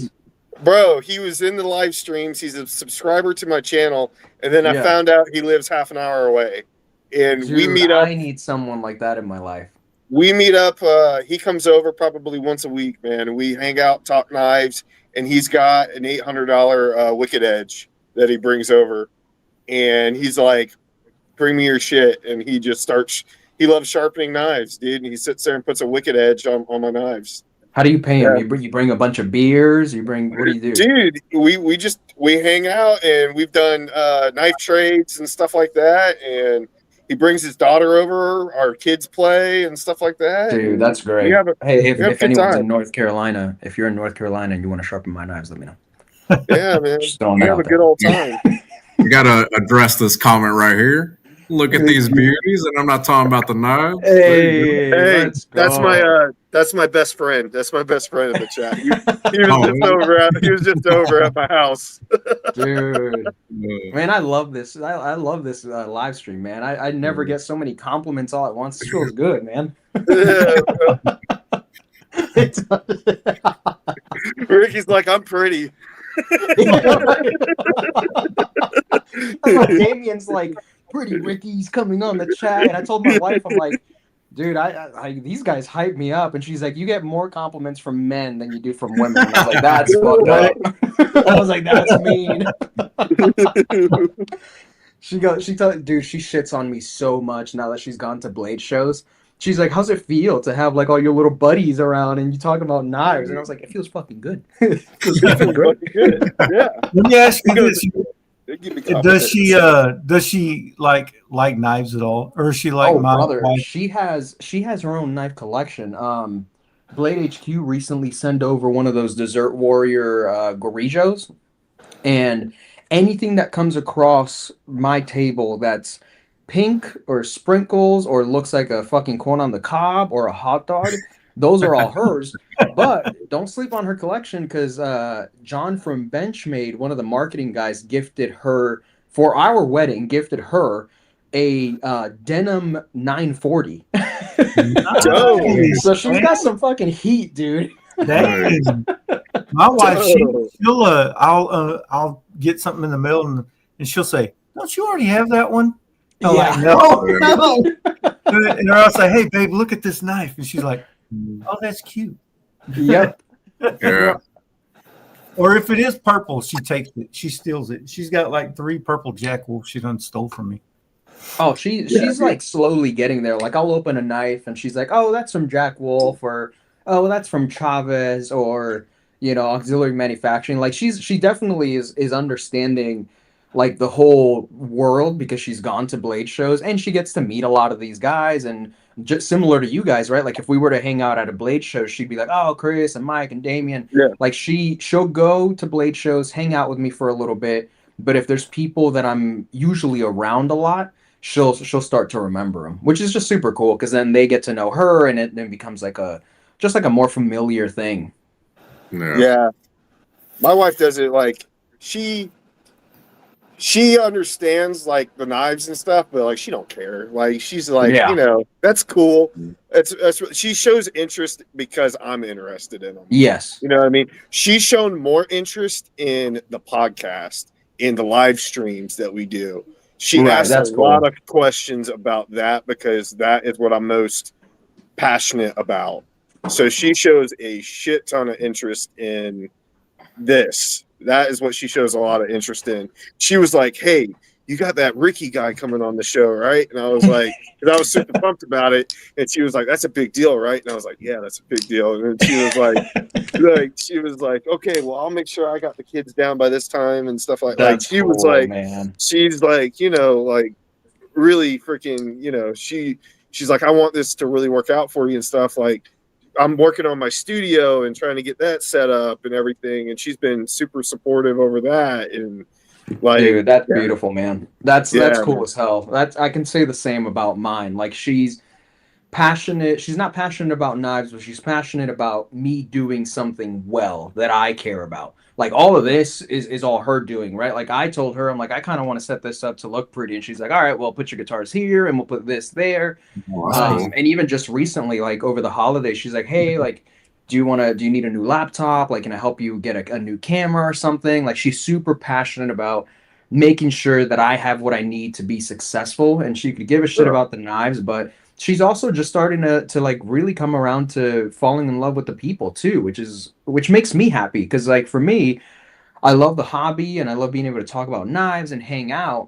Bro, he was in the live streams. He's a subscriber to my channel, and then I found out he lives half an hour away. And dude, we meet up. I need someone like that in my life. We meet up. He comes over probably once a week, man. And we hang out, talk knives, and he's got an $800 Wicked Edge that he brings over. And he's like, bring me your shit. And he just starts, he loves sharpening knives, dude. And he sits there and puts a Wicked Edge on my knives. How do you pay him? You bring a bunch of beers? What do you do? Dude, we hang out and we've done knife trades and stuff like that. And he brings his daughter over, our kids play and stuff like that. Dude, that's great. Hey, if anyone's in North Carolina, if you're in North Carolina and you want to sharpen my knives, let me know. Yeah, man. We have a good old time. You gotta address this comment right here. Look at these beauties, and I'm not talking about the knives. Hey, that's my best friend. That's my best friend in the chat. He was just over at my house. Dude, man, I love this. I love this live stream, man. I never get so many compliments all at once. It feels good, man. Ricky's like, I'm pretty. Damien's like, pretty Ricky's coming on the chat, and I told my wife, I'm like, dude, I these guys hype me up, and she's like, you get more compliments from men than you do from women. And I was like, that's fucked up. I was like, that's mean. She shits on me so much now that she's gone to Blade shows. She's like, how's it feel to have like all your little buddies around and you talk about knives? And I was like, it feels fucking good. It feels fucking good. Yeah. Let me ask you this. Does she like knives at all, or is she like my brother? She has her own knife collection. Blade HQ recently sent over one of those Desert Warrior Gorijos, and anything that comes across my table that's pink or sprinkles or looks like a fucking corn on the cob or a hot dog, those are all hers. But don't sleep on her collection because John from Benchmade, one of the marketing guys, gifted her for our wedding, gifted her a denim 940. Nice. So she's got some fucking heat, dude. Dang. My wife, she'll I'll get something in the mail and she'll say, "Don't you already have that one?" I'm like, no. And I'll say, "Hey, babe, look at this knife," and she's like, "Oh, that's cute." Yep. Yeah. Or if it is purple, she takes it. She steals it. She's got like 3 purple Jack Wolf she done stole from me. Oh, she's like slowly getting there. Like I'll open a knife and she's like, "Oh, that's from Jack Wolf," or "Oh, that's from Chavez," or auxiliary manufacturing. Like she definitely is understanding like the whole world because she's gone to Blade shows and she gets to meet a lot of these guys and just similar to you guys, right? Like if we were to hang out at a Blade show, she'd be like, "Oh, Chris and Mike and Damien." Yeah. Like she'll go to Blade shows, hang out with me for a little bit, but if there's people that I'm usually around a lot, she'll start to remember them, which is just super cool because then they get to know her and it then becomes like a more familiar thing. Yeah. My wife does it like she understands like the knives and stuff, but like she don't care. Like she's like, that's cool. That's she shows interest because I'm interested in them. Yes. You know what I mean? She's shown more interest in the podcast, in the live streams that we do. She asks a lot of questions about that because that is what I'm most passionate about. So she shows a shit ton of interest in this. That is what she shows a lot of interest in. She was like, "Hey, you got that Rikki guy coming on the show, right?" And I was like, because I was super pumped about it. And she was like, "That's a big deal, right?" And I was like, "Yeah, that's a big deal." And then she was like, "Okay, well, I'll make sure I got the kids down by this time and stuff like that." Like, she was like, man. She's like, like really freaking, she's like, "I want this to really work out for you and stuff." Like, I'm working on my studio and trying to get that set up and everything. And she's been super supportive over that. And like, dude, that's beautiful, man. That's cool as hell. I can say the same about mine. Like she's passionate. She's not passionate about knives, but she's passionate about me doing something well that I care about. Like all of this is all her doing, right? Like I told her, I'm like, I kind of want to set this up to look pretty. And she's like, "All right, well, put your guitars here and we'll put this there." Wow. And even just recently, like over the holidays, she's like, "Hey, like, do you need a new laptop? Like, can I help you get a new camera or something?" Like she's super passionate about making sure that I have what I need to be successful. And she could give a shit about the knives, but she's also just starting to like really come around to falling in love with the people too, which makes me happy. Cause like for me, I love the hobby and I love being able to talk about knives and hang out,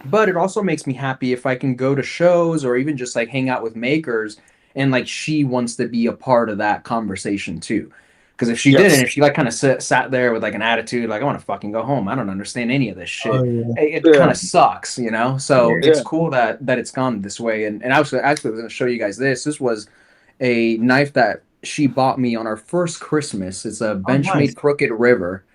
but it also makes me happy if I can go to shows or even just like hang out with makers and like she wants to be a part of that conversation too. Because if she didn't, if she like kind of sat there with like an attitude, like I want to fucking go home, I don't understand any of this shit. It kind of sucks, So it's cool that it's gone this way. And I was actually going to show you guys this. This was a knife that she bought me on our first Christmas. It's a Benchmade Crooked River.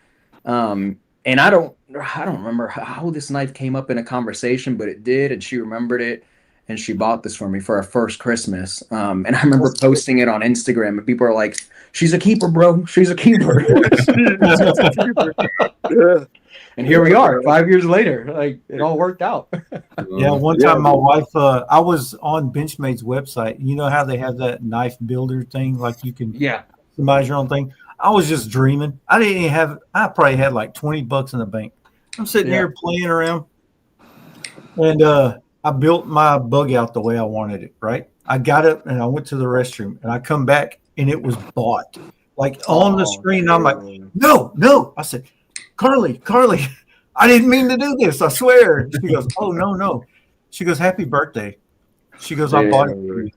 And I don't remember how this knife came up in a conversation, but it did, and she remembered it. And she bought this for me for our first Christmas. And I remember posting it on Instagram, and people are like, "She's a keeper, bro. She's a keeper." And here we are, 5 years later. Like it all worked out. Yeah, one time my wife, I was on Benchmade's website. You know how they have that knife builder thing, like you can customize your own thing. I was just dreaming. I didn't even have. I probably had like $20 in the bank. I'm sitting here playing around, and I built my bug out the way I wanted it, right? I got up and I went to the restroom and I come back and it was bought. Like on the screen, I'm like, no. I said, Carly, I didn't mean to do this. I swear. She goes, "Oh, no." She goes, "Happy birthday." She goes, "I bought it for you."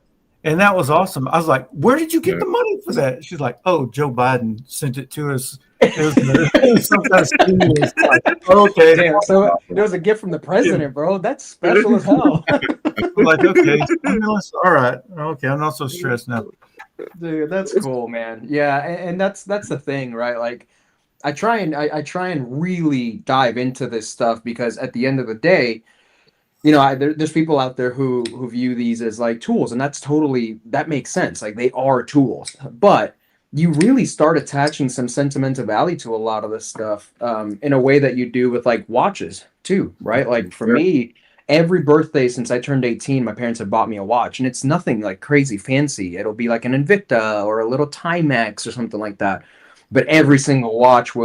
And that was awesome. I was like, "Where did you get the money for that?" She's like, "Oh, Joe Biden sent it to us. It was some kind of stimulus." Like, okay. Damn, so it was a gift from the president, bro. That's special as hell. I'm like, okay, all right. Okay, I'm not so stressed now. Dude, that's cool, man. Yeah, and that's the thing, right? Like I try and really dive into this stuff because at the end of the day, you know, there's people out there who view these as like tools, and that makes sense. Like they are tools, but you really start attaching some sentimental value to a lot of this stuff in a way that you do with like watches too, right? Like for me, every birthday since I turned 18, my parents have bought me a watch, and it's nothing like crazy fancy. It'll be like an Invicta or a little Timex or something like that. But every single watch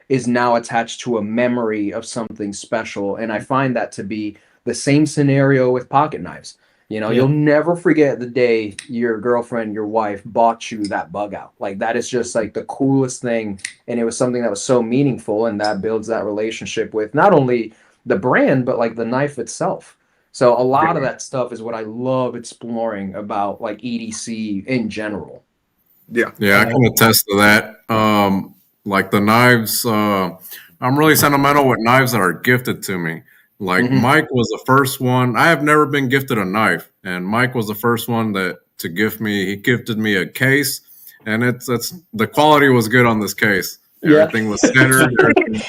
is now attached to a memory of something special, and I find that to be the same scenario with pocket knives. You know, you'll never forget the day your girlfriend, your wife bought you that bug out. Like that is just like the coolest thing. And it was something that was so meaningful, and that builds that relationship with not only the brand, but like the knife itself. So a lot of that stuff is what I love exploring about like EDC in general. Yeah, I can attest to that. Like the knives, I'm really sentimental with knives that are gifted to me. Like Mike was the first one. I have never been gifted a knife, and Mike was the first one to gift me. He gifted me a case, and it's the quality was good on this case. Everything was centered.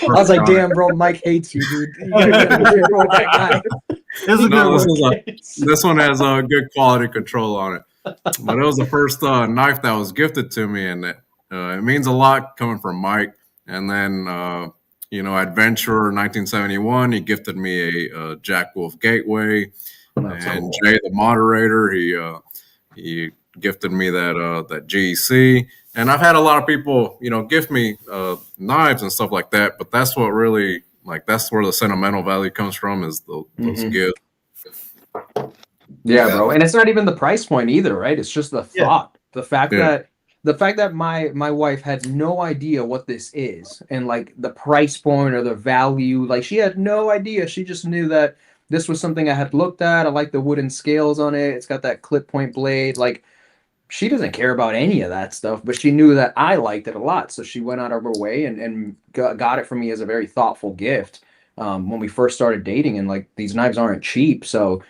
I was like, damn, bro, Mike hates you, dude. You that guy. This one has a good quality control on it. But it was the first knife that was gifted to me, and it means a lot coming from Mike. And then, Adventurer 1971, he gifted me a Jack Wolf Gateway. And Jay, the moderator, he gifted me that GEC. And I've had a lot of people, gift me knives and stuff like that. But that's what really, that's where the sentimental value comes from, is those gifts. Yeah, bro. And it's not even the price point either, right? It's just the thought. The fact that my wife had no idea what this is, and like the price point or the value, like she had no idea. She just knew that this was something I had looked at. I like the wooden scales on it. It's got that clip point blade. Like she doesn't care about any of that stuff, but she knew that I liked it a lot. So she went out of her way and got it for me as a very thoughtful gift when we first started dating. And like these knives aren't cheap. So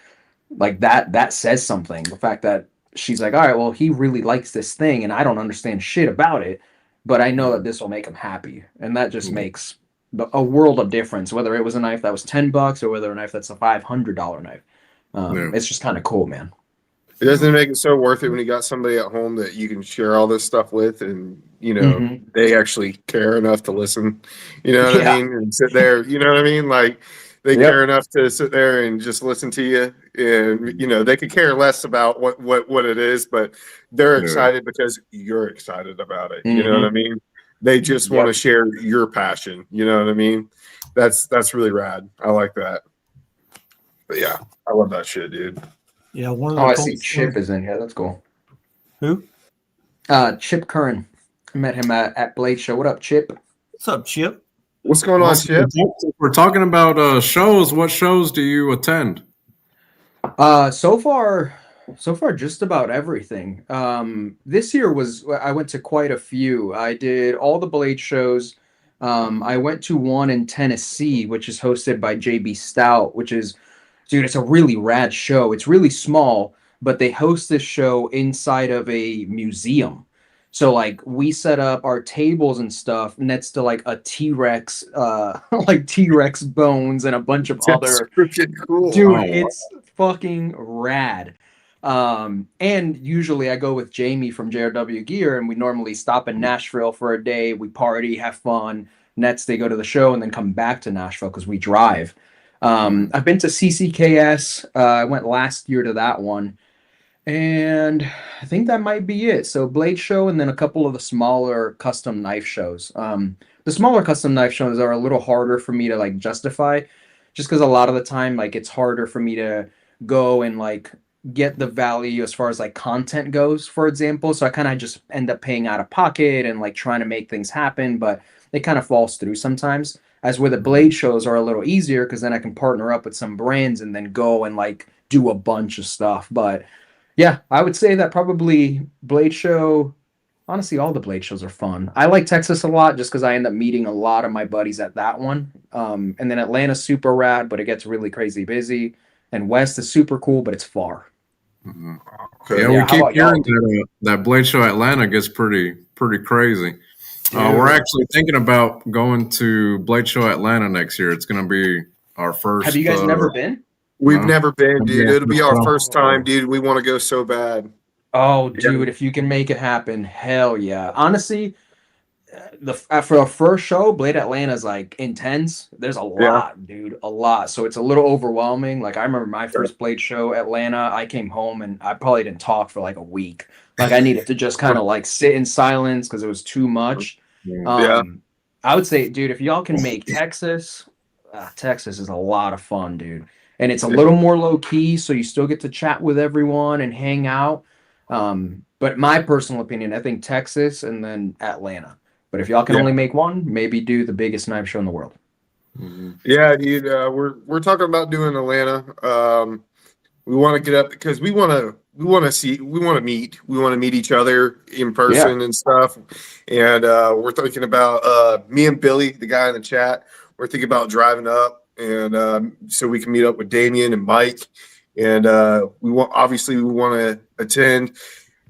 like that says something. The fact that she's like, all right, well, he really likes this thing and I don't understand shit about it, but I know that this will make him happy. And that just makes a world of difference, whether it was a knife that was $10 or whether a knife that's a $500 knife. It's just kind of cool, man. It doesn't make it so worth it when you got somebody at home that you can share all this stuff with, and they actually care enough to listen. You know what I mean? And sit there. You know what I mean? Like they care enough to sit there and just listen to you. And they could care less about what it is, but they're excited because you're excited about it. You know what I mean? They just want to share your passion. You know what I mean? That's really rad. I like that. But yeah, I love that shit, dude. Yeah, one of the I see Chip is in here. That's cool. Who? Chip Curran. I met him at Blade Show. What up, Chip? What's up, Chip? What's going on, Chip? We're talking about shows. What shows do you attend? So far, just about everything. This year I went to quite a few. I did all the Blade shows. I went to one in Tennessee, which is hosted by JB Stout, which is, dude, it's a really rad show. It's really small, but they host this show inside of a museum. So like we set up our tables and stuff next to like a T-Rex, like T-Rex bones and a bunch of other. Freaking cool. Dude, it's fucking rad. And usually I go with Jamie from JRW Gear, and we normally stop in Nashville for a day. We party, have fun. Next day go to the show and then come back to Nashville because we drive. I've been to CCKS. I went last year to that one. And I think that might be it. So Blade Show and then a couple of the smaller custom knife shows. The smaller custom knife shows are a little harder for me to like justify, just because a lot of the time like it's harder for me to go and like get the value as far as like content goes, for example. So I kind of just end up paying out of pocket and like trying to make things happen, but it kind of falls through sometimes. As with the Blade shows are a little easier because then I can partner up with some brands and then go and like do a bunch of stuff. But yeah, I would say that probably Blade Show, honestly, all the Blade shows are fun. I like Texas a lot just because I end up meeting a lot of my buddies at that one. And then Atlanta's super rad, but it gets really crazy busy. And West is super cool, but it's far. Mm-hmm. Okay. Yeah, we keep hearing that Blade Show Atlanta gets pretty crazy. We're actually thinking about going to Blade Show Atlanta next year. It's going to be our first. Have you guys never been? We've No. never been, dude. It'll be our No. first time, dude. We want to go so bad. Oh, dude, if you can make it happen, hell yeah. Honestly, for a first show, Blade Atlanta is like intense. There's a lot, dude, a lot. So it's a little overwhelming. Like I remember my first Blade show, Atlanta. I came home and I probably didn't talk for like a week. Like I needed to just kind of like sit in silence because it was too much. I would say, dude, if y'all can make Texas, Texas is a lot of fun, dude. And it's a little more low key, so you still get to chat with everyone and hang out. But my personal opinion, I think Texas and then Atlanta. But if y'all can only make one, maybe do the biggest knife show in the world. Yeah, dude. We're talking about doing Atlanta. We want to get up because we want to meet each other in person and stuff. And we're thinking about me and Billy, the guy in the chat. We're thinking about driving up and so we can meet up with Damien and Mike. And we want to attend,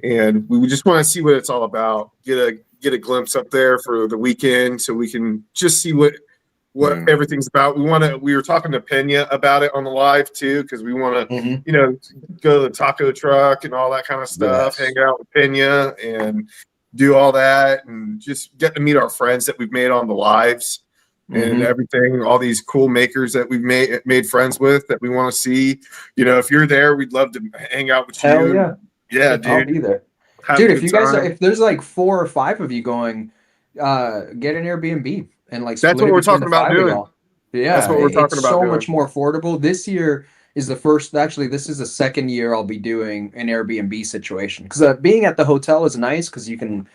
and we just want to see what it's all about. Get a glimpse up there for the weekend, so we can just see what everything's about. We were talking to Pena about it on the live too, because we want to go to the taco truck and all that kind of stuff, hang out with Pena and do all that, and just get to meet our friends that we've made on the lives. And everything, all these cool makers that we've made friends with that we want to see. If you're there, we'd love to hang out with you. Hell yeah, dude. I'll be there. Dude, if you guys if there's like 4 or 5 of you going, get an Airbnb and like that's what we're talking about doing. Yeah, that's what we're talking about. So much more affordable. This year is the first. Actually, this is the second year I'll be doing an Airbnb situation because being at the hotel is nice because you can,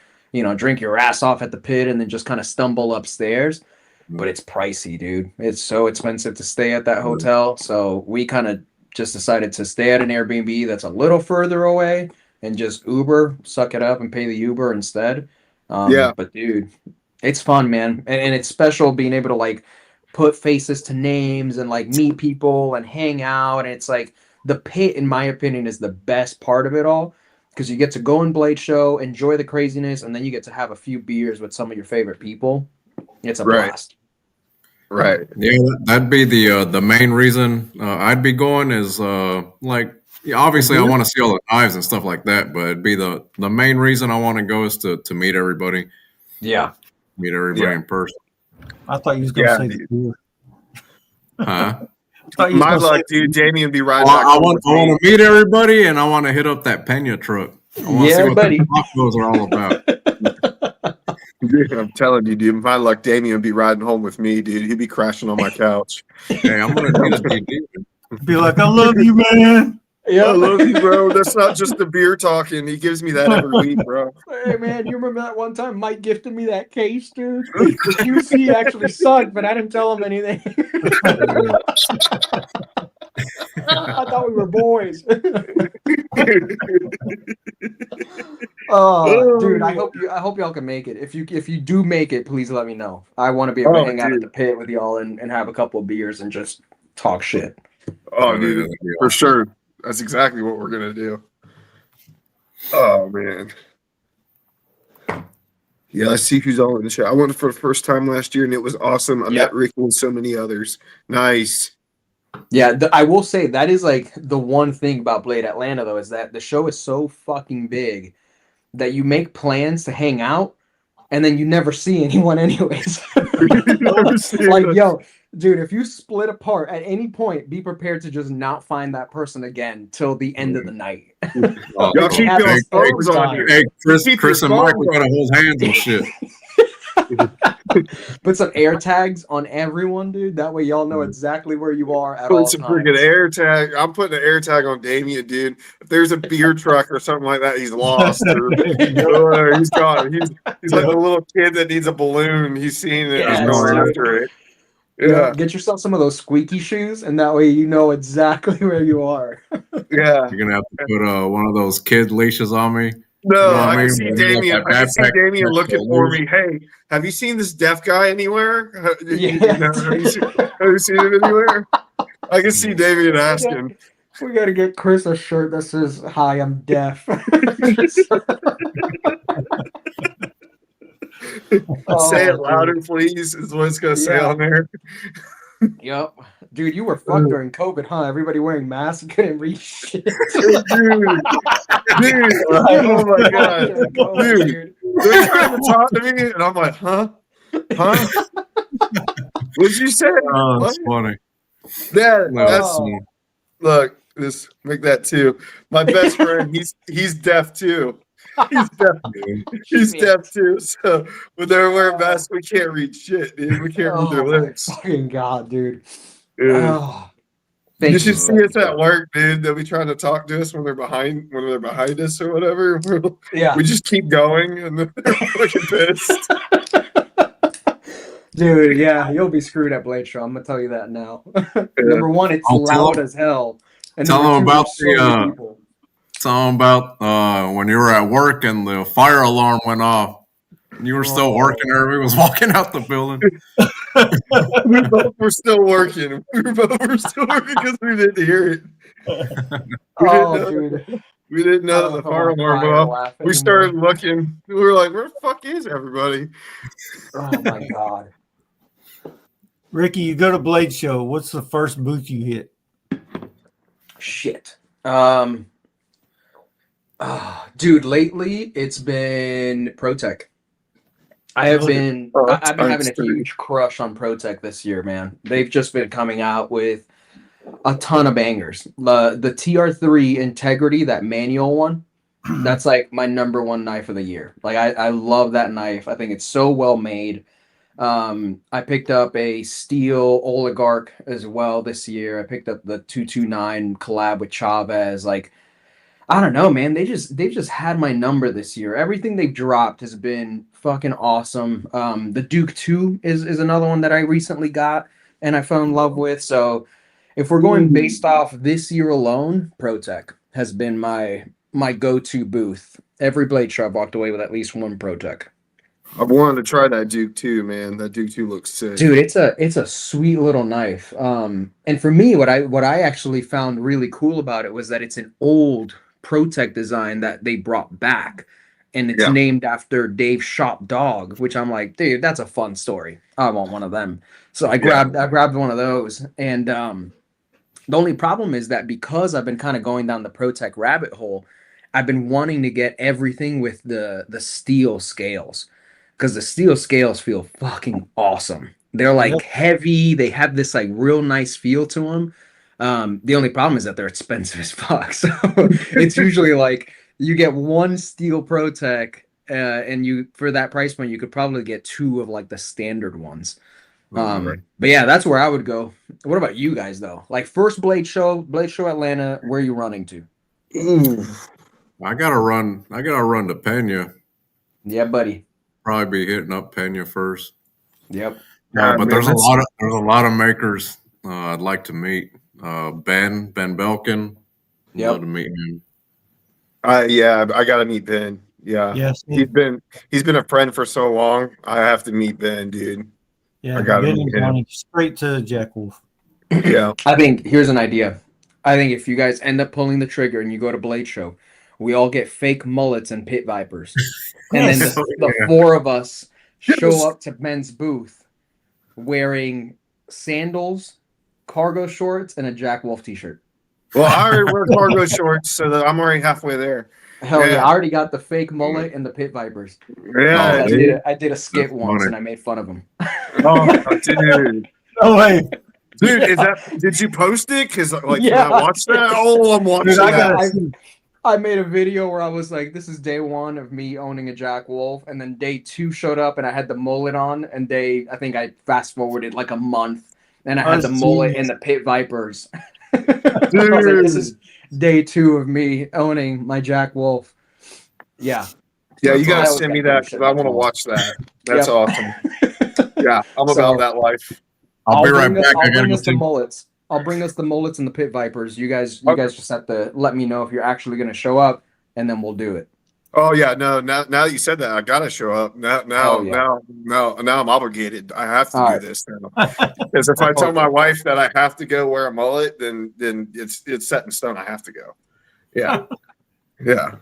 drink your ass off at the pit and then just kind of stumble upstairs. But it's pricey, dude. It's so expensive to stay at that hotel. So we kind of just decided to stay at an Airbnb that's a little further away and just Uber, suck it up and pay the Uber instead. But dude, it's fun, man. And it's special being able to like put faces to names and like meet people and hang out. And it's like the pit, in my opinion, is the best part of it all because you get to go and Blade show, enjoy the craziness, and then you get to have a few beers with some of your favorite people. It's a blast. Right. Yeah, that'd be the main reason I'd be going is obviously I want to see all the knives and stuff like that, but it'd be the main reason I want to go is to meet everybody. Yeah. Meet everybody in person. I thought you was going to say the beer. Huh? My luck, dude. Damien would be riding. I want to meet everybody, and I want to hit up that Pena truck. I want to see what the tacos are all about. Dude, I'm telling you, dude. My luck, Damien would be riding home with me, dude. He'd be crashing on my couch. Hey, I'm gonna need a be like, I love you, man. Yeah, I love you, bro. That's not just the beer talking. He gives me that every week, bro. Hey, man, you remember that one time Mike gifted me that case, dude? The QC actually sucked, but I didn't tell him anything. I thought we were boys. Oh, dude, I hope y'all can make it. If you do make it, please let me know. I want to be able to hang out at the pit with y'all and have a couple of beers and just talk shit. Oh, dude, for sure. That's exactly what we're gonna do. Oh man. Yeah, let's see who's all in the chat. I went for the first time last year and it was awesome. I met Rikki and so many others. Nice. Yeah, I will say that is like the one thing about Blade Atlanta though is that the show is so fucking big that you make plans to hang out and then you never see anyone anyways. Like, yo, dude, if you split apart at any point, be prepared to just not find that person again till the end of the night. Y'all keep your phones on you. Hey, Chris and Mike, we gotta hold hands and shit. Put some air tags on everyone, dude. That way y'all know exactly where you are at all times. Put some freaking air tag. I'm putting an air tag on Damien, dude. If there's a beer truck or something like that, he's lost. Or he's gone. He's like the little kid that needs a balloon. He's seeing it. He's going after it. Yeah. Get yourself some of those squeaky shoes, and that way you know exactly where you are. Yeah. You're gonna have to put one of those kid leashes on me. No, I can see Damien. I can see Damien looking for me. Hey, have you seen this deaf guy anywhere? Have you seen him anywhere? I can see Damien asking. We gotta get Chris a shirt that says, "Hi, I'm deaf." Say it louder, please, is what it's gonna say on there. Yep. Dude, you were fucked during COVID, huh? Everybody wearing masks, couldn't read shit. Dude, oh my god, dude, they're trying to talk to me, and I'm like, huh? What'd you say? Oh, that's funny. That's look. Just make that too. My best friend, he's deaf too. He's deaf too. So when they're wearing masks, we can't read shit, dude. We can't read their lips. Fucking god, dude. Oh. You should see us at work, dude. They'll be trying to talk to us when they're behind us or whatever. We just keep going, and they're fucking pissed. Dude, yeah, you'll be screwed at Blade Show. I'm gonna tell you that now. Number one, it's loud as hell. And tell them about tell them about when you were at work and the fire alarm went off. You were still working. Everybody was walking out the building. We both were still working. Because we didn't hear it. We didn't know the fire alarm went off. We started looking. We were like, "Where the fuck is everybody?" Oh my god. Rikki, you go to Blade Show. What's the first booth you hit? Shit. Dude, lately it's been ProTech. I've been having a huge crush on ProTech this year, man. They've just been coming out with a ton of bangers. The TR3 Integrity, that manual one, that's like my number one knife of the year. Like I love that knife. I think it's so well made. I picked up a steel Oligarch as well this year. I picked up the 229 collab with Chavez. Like, I don't know, man. They've just had my number this year. Everything they've dropped has been fucking awesome. The Duke 2 is another one that I recently got and I fell in love with. So if we're going based off this year alone, ProTech has been my go-to booth. Every Blade Show I've walked away with at least one ProTech. I've wanted to try that Duke 2, man. That Duke 2 looks sick. Dude, it's a sweet little knife. And for me, what I actually found really cool about it was that it's an old ProTech design that they brought back. And it's named after Dave's shop dog, which I'm like, dude, that's a fun story. I want one of them. So I grabbed one of those. And the only problem is that because I've been kind of going down the ProTech rabbit hole, I've been wanting to get everything with the steel scales. Because the steel scales feel fucking awesome. They're like heavy. They have this like real nice feel to them. The only problem is that they're expensive as fuck. So it's usually like you get one steel ProTech, and you for that price point you could probably get two of like the standard ones. But yeah, that's where I would go. What about you guys though? Like first Blade Show Atlanta. Where are you running to? I gotta run to Pena. Yeah, buddy. Probably be hitting up Pena first. Yep. But there's a lot of makers I'd like to meet. Ben Belkin. Yep. Love to meet him. I gotta meet Ben. Yeah. Yes. He's been a friend for so long. I have to meet Ben, dude. Yeah. I gotta meet him. Straight to Jack Wolf. Yeah. I think here's an idea. I think if you guys end up pulling the trigger and you go to Blade Show, we all get fake mullets and pit vipers. And then the four of us show up to Ben's booth wearing sandals, cargo shorts, and a Jack Wolf t-shirt. Well, I already wear cargo shorts, so that I'm already halfway there. Hell yeah. I already got the fake mullet and the pit vipers. Yeah, I did a skit once and I made fun of him. Oh, dude. Oh, hey. Dude, did you post it? Because I watched that. Oh, I'm watching that. I made a video where I was like, this is day one of me owning a Jack Wolf, and then day two showed up and I had the mullet on, and I think I fast forwarded like a month and I had the mullet and the pit vipers. I was like, this is day two of me owning my Jack Wolf. Yeah. Yeah, you gotta send me that because I want to watch that. That's awesome. Yeah, I'm about that life. I'll be right back. I'll bring us the mullets. I'll bring us the mullets and the pit vipers. You guys just have to let me know if you're actually going to show up, and then we'll do it. Oh yeah, no. Now that you said that, I gotta show up. Now I'm obligated. I have to do this now. Because if I tell my wife that I have to go wear a mullet, then it's set in stone. I have to go. Yeah, yeah.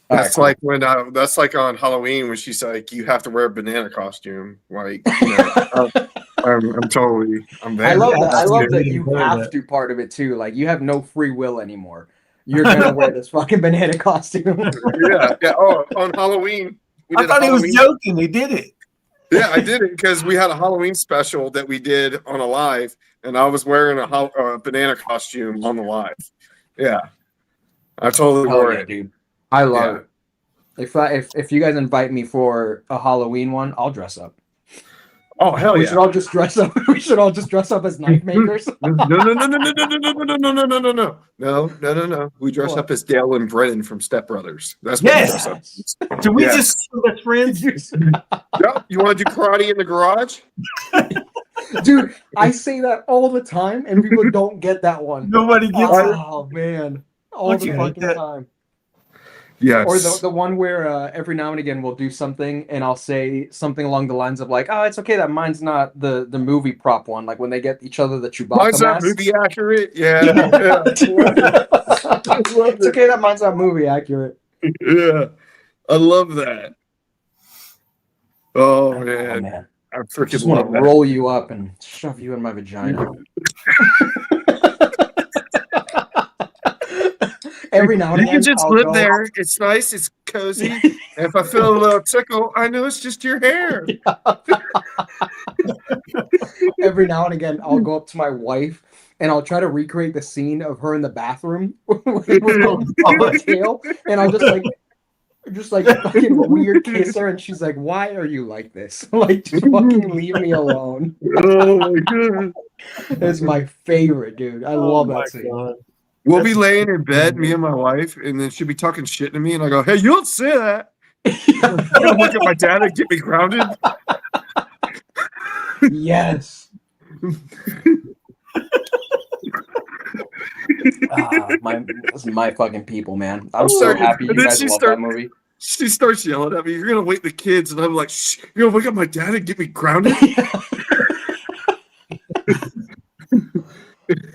That's like when that's like on Halloween when she's like, you have to wear a banana costume. Like, I'm there. I love that. I That's love good. that you Enjoy have that. to part of it too. Like you have no free will anymore. You're gonna wear this fucking banana costume. Yeah. Oh, on Halloween. I thought he was joking. He did it. Yeah, I did it because we had a Halloween special that we did on a live, and I was wearing a banana costume on the live. Yeah, I totally wore it, dude. I love it. If you guys invite me for a Halloween one, I'll dress up. Oh hell we yeah! should all just dress up. We should all just dress up as knife makers. No. We dress up as Dale and Brennan from Step Brothers. That's what we dress up. Can we just be friends? Yeah, you want to do karate in the garage? Dude, I say that all the time, and people don't get that one. Nobody gets it. Oh man, all Don't the you hate fucking that? time. Yes. Or the one where every now and again we'll do something and I'll say something along the lines of like, oh, it's okay that mine's not the movie prop one. Like when they get each other the Chewbacca Mine's not mask. movie accurate. Yeah. It's okay that mine's not movie accurate. Yeah. I love that. Oh Oh, man. man. I I freaking just want love to that. roll you up and shove you in my vagina. Every now and You again, can just I'll live go- there. It's nice. It's cozy. And if I feel a little tickle, I know it's just your hair. Every now and again, I'll go up to my wife and I'll try to recreate the scene of her in the bathroom with the tail, and I'll just like fucking weird kiss her, and she's like, "Why are you like this? Like, just fucking leave me alone." Oh my god. It's my favorite, dude. I love that scene. God. We'll be laying in bed, me and my wife, and then she'll be talking shit to me, and I go, "Hey, you don't say that." You don't look at my dad and get me grounded. Yes. This is my fucking people, man. I'm so sorry. happy you And then guys she love start- that movie. She starts yelling at me, "You're gonna wake the kids," and I'm like, "Shh, you're gonna wake up my dad and get me grounded."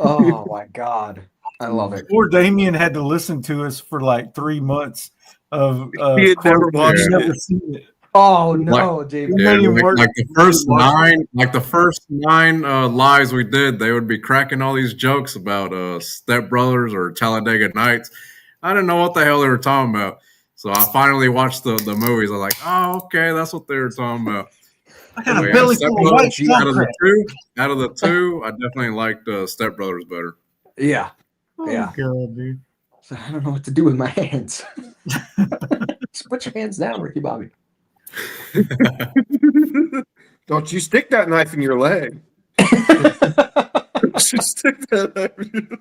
Oh my god, I love it. Poor Damien had to listen to us for like 3 months of He had never watched he'd never it. seen it. Oh no, David. Yeah, Million words. like the first nine lives we did, they would be cracking all these jokes about Step Brothers or Talladega Nights. I didn't know what the hell they were talking about. So I finally watched the movies. I was like, oh, okay, that's what they were talking about. I got a Yeah, belly Step full of Brothers, white out of chocolate. the two, I definitely liked Step Brothers better. Yeah. Oh, Yeah. God, dude. So I don't know what to do with my hands. Just put your hands down, Ricky Bobby. Don't you stick that knife in your leg. Don't you stick that knife in your leg.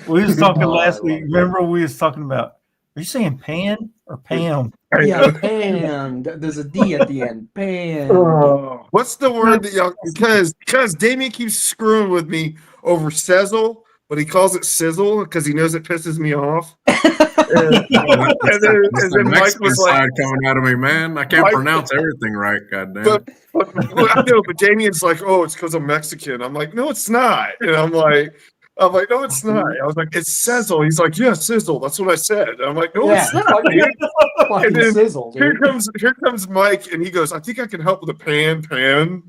We was talking Oh, last I week. love it. Remember we was talking about, are you saying pan or Pam? Yeah, pan. There's a D at the end. Pan. Oh, what's the word that y'all? Because Damien keeps screwing with me over sizzle, but he calls it sizzle because he knows it pisses me off. And then Mike Mexican was like, side coming out of me, man. I can't Mike- pronounce everything right. Goddamn. but I know, but Damien's like, oh, it's because I'm Mexican. I'm like, no, it's not. And I'm like, no, it's not. I was like, it's sizzle. He's like, yeah, sizzle. That's what I said. And I'm like, no, Yeah, it's not. Dude. fucking And then sizzle, Here dude. comes Mike, and he goes, I think I can help with the pan dilemma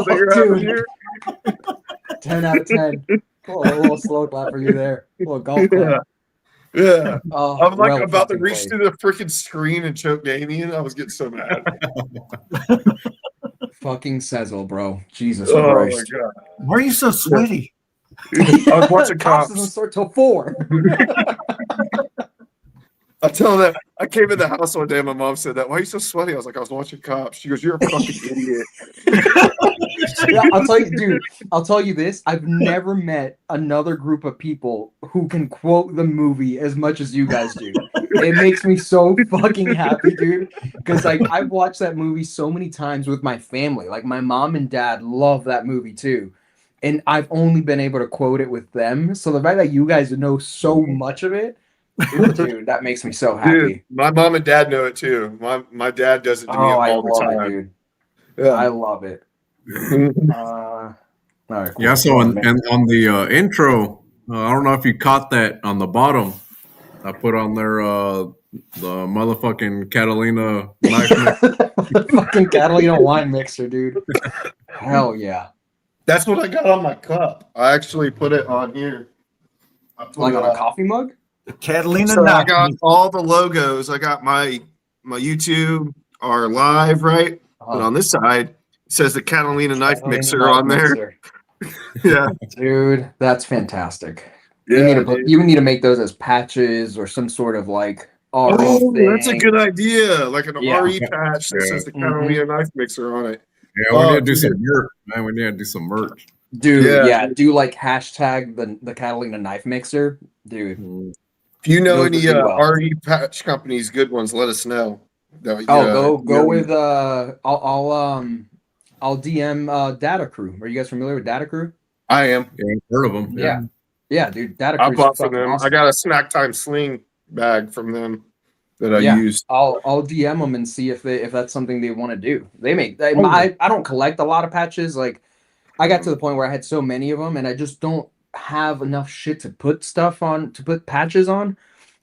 that you're having Dude. here. 10 out of 10. A little slow clap for you there. A little golf clap. Yeah. Oh, I'm like well about to fucking reach played. through the freaking screen and choke Damien. I was getting so mad. Fucking sizzle, bro. Jesus Oh my Christ. god. Why are you so sweaty? I was watching Cops doesn't cops. start till 4. I tell that I came in the house one day and my mom said that. Why are you so sweaty? I was like, I was watching cops. She goes, you're a fucking idiot. Yeah, I'll tell you, dude. I'll tell you this. I've never met another group of people who can quote the movie as much as you guys do. It makes me so fucking happy, dude. Because like I've watched that movie so many times with my family. Like my mom and dad love that movie too, and I've only been able to quote it with them. So the fact that you guys know so much of it, dude, that makes me so happy. Dude, my mom and dad know it too. My dad does it to me I all the love it, time. dude. Yeah. I love it. All right, cool. Yeah, so on the intro, I don't know if you caught that on the bottom. I put on there the motherfucking Catalina knife mix. Fucking Catalina wine mixer, dude. Hell yeah. That's what I got on my cup. I actually put it on here. Like on a coffee mug? The Catalina So I knife got mixer. all the logos. I got my YouTube, our live, right? But on this side, it says the Catalina knife mixer on there. Yeah. Dude, that's fantastic. Yeah, You need to make those as patches or some sort of like RE oh, that's a thing. good idea. Like an Yeah. RE patch that says the Catalina knife mixer on it. Yeah, we need to do some merch, man. We need to do some merch. Dude, yeah, do like hashtag the Catalina knife mixer, dude. If you know Those any would do well. RE patch companies, good ones, let us know. Go with I'll DM Data Crew. Are you guys familiar with Data Crew? I am. Yeah, I've heard of them. Yeah, dude. Data I Crew. bought from them. Awesome. I got a snack time sling bag from them that I used. I'll DM them and see if that's something they want to do. I don't collect a lot of patches. Like I got to the point where I had so many of them, and I just don't have enough shit to put patches on.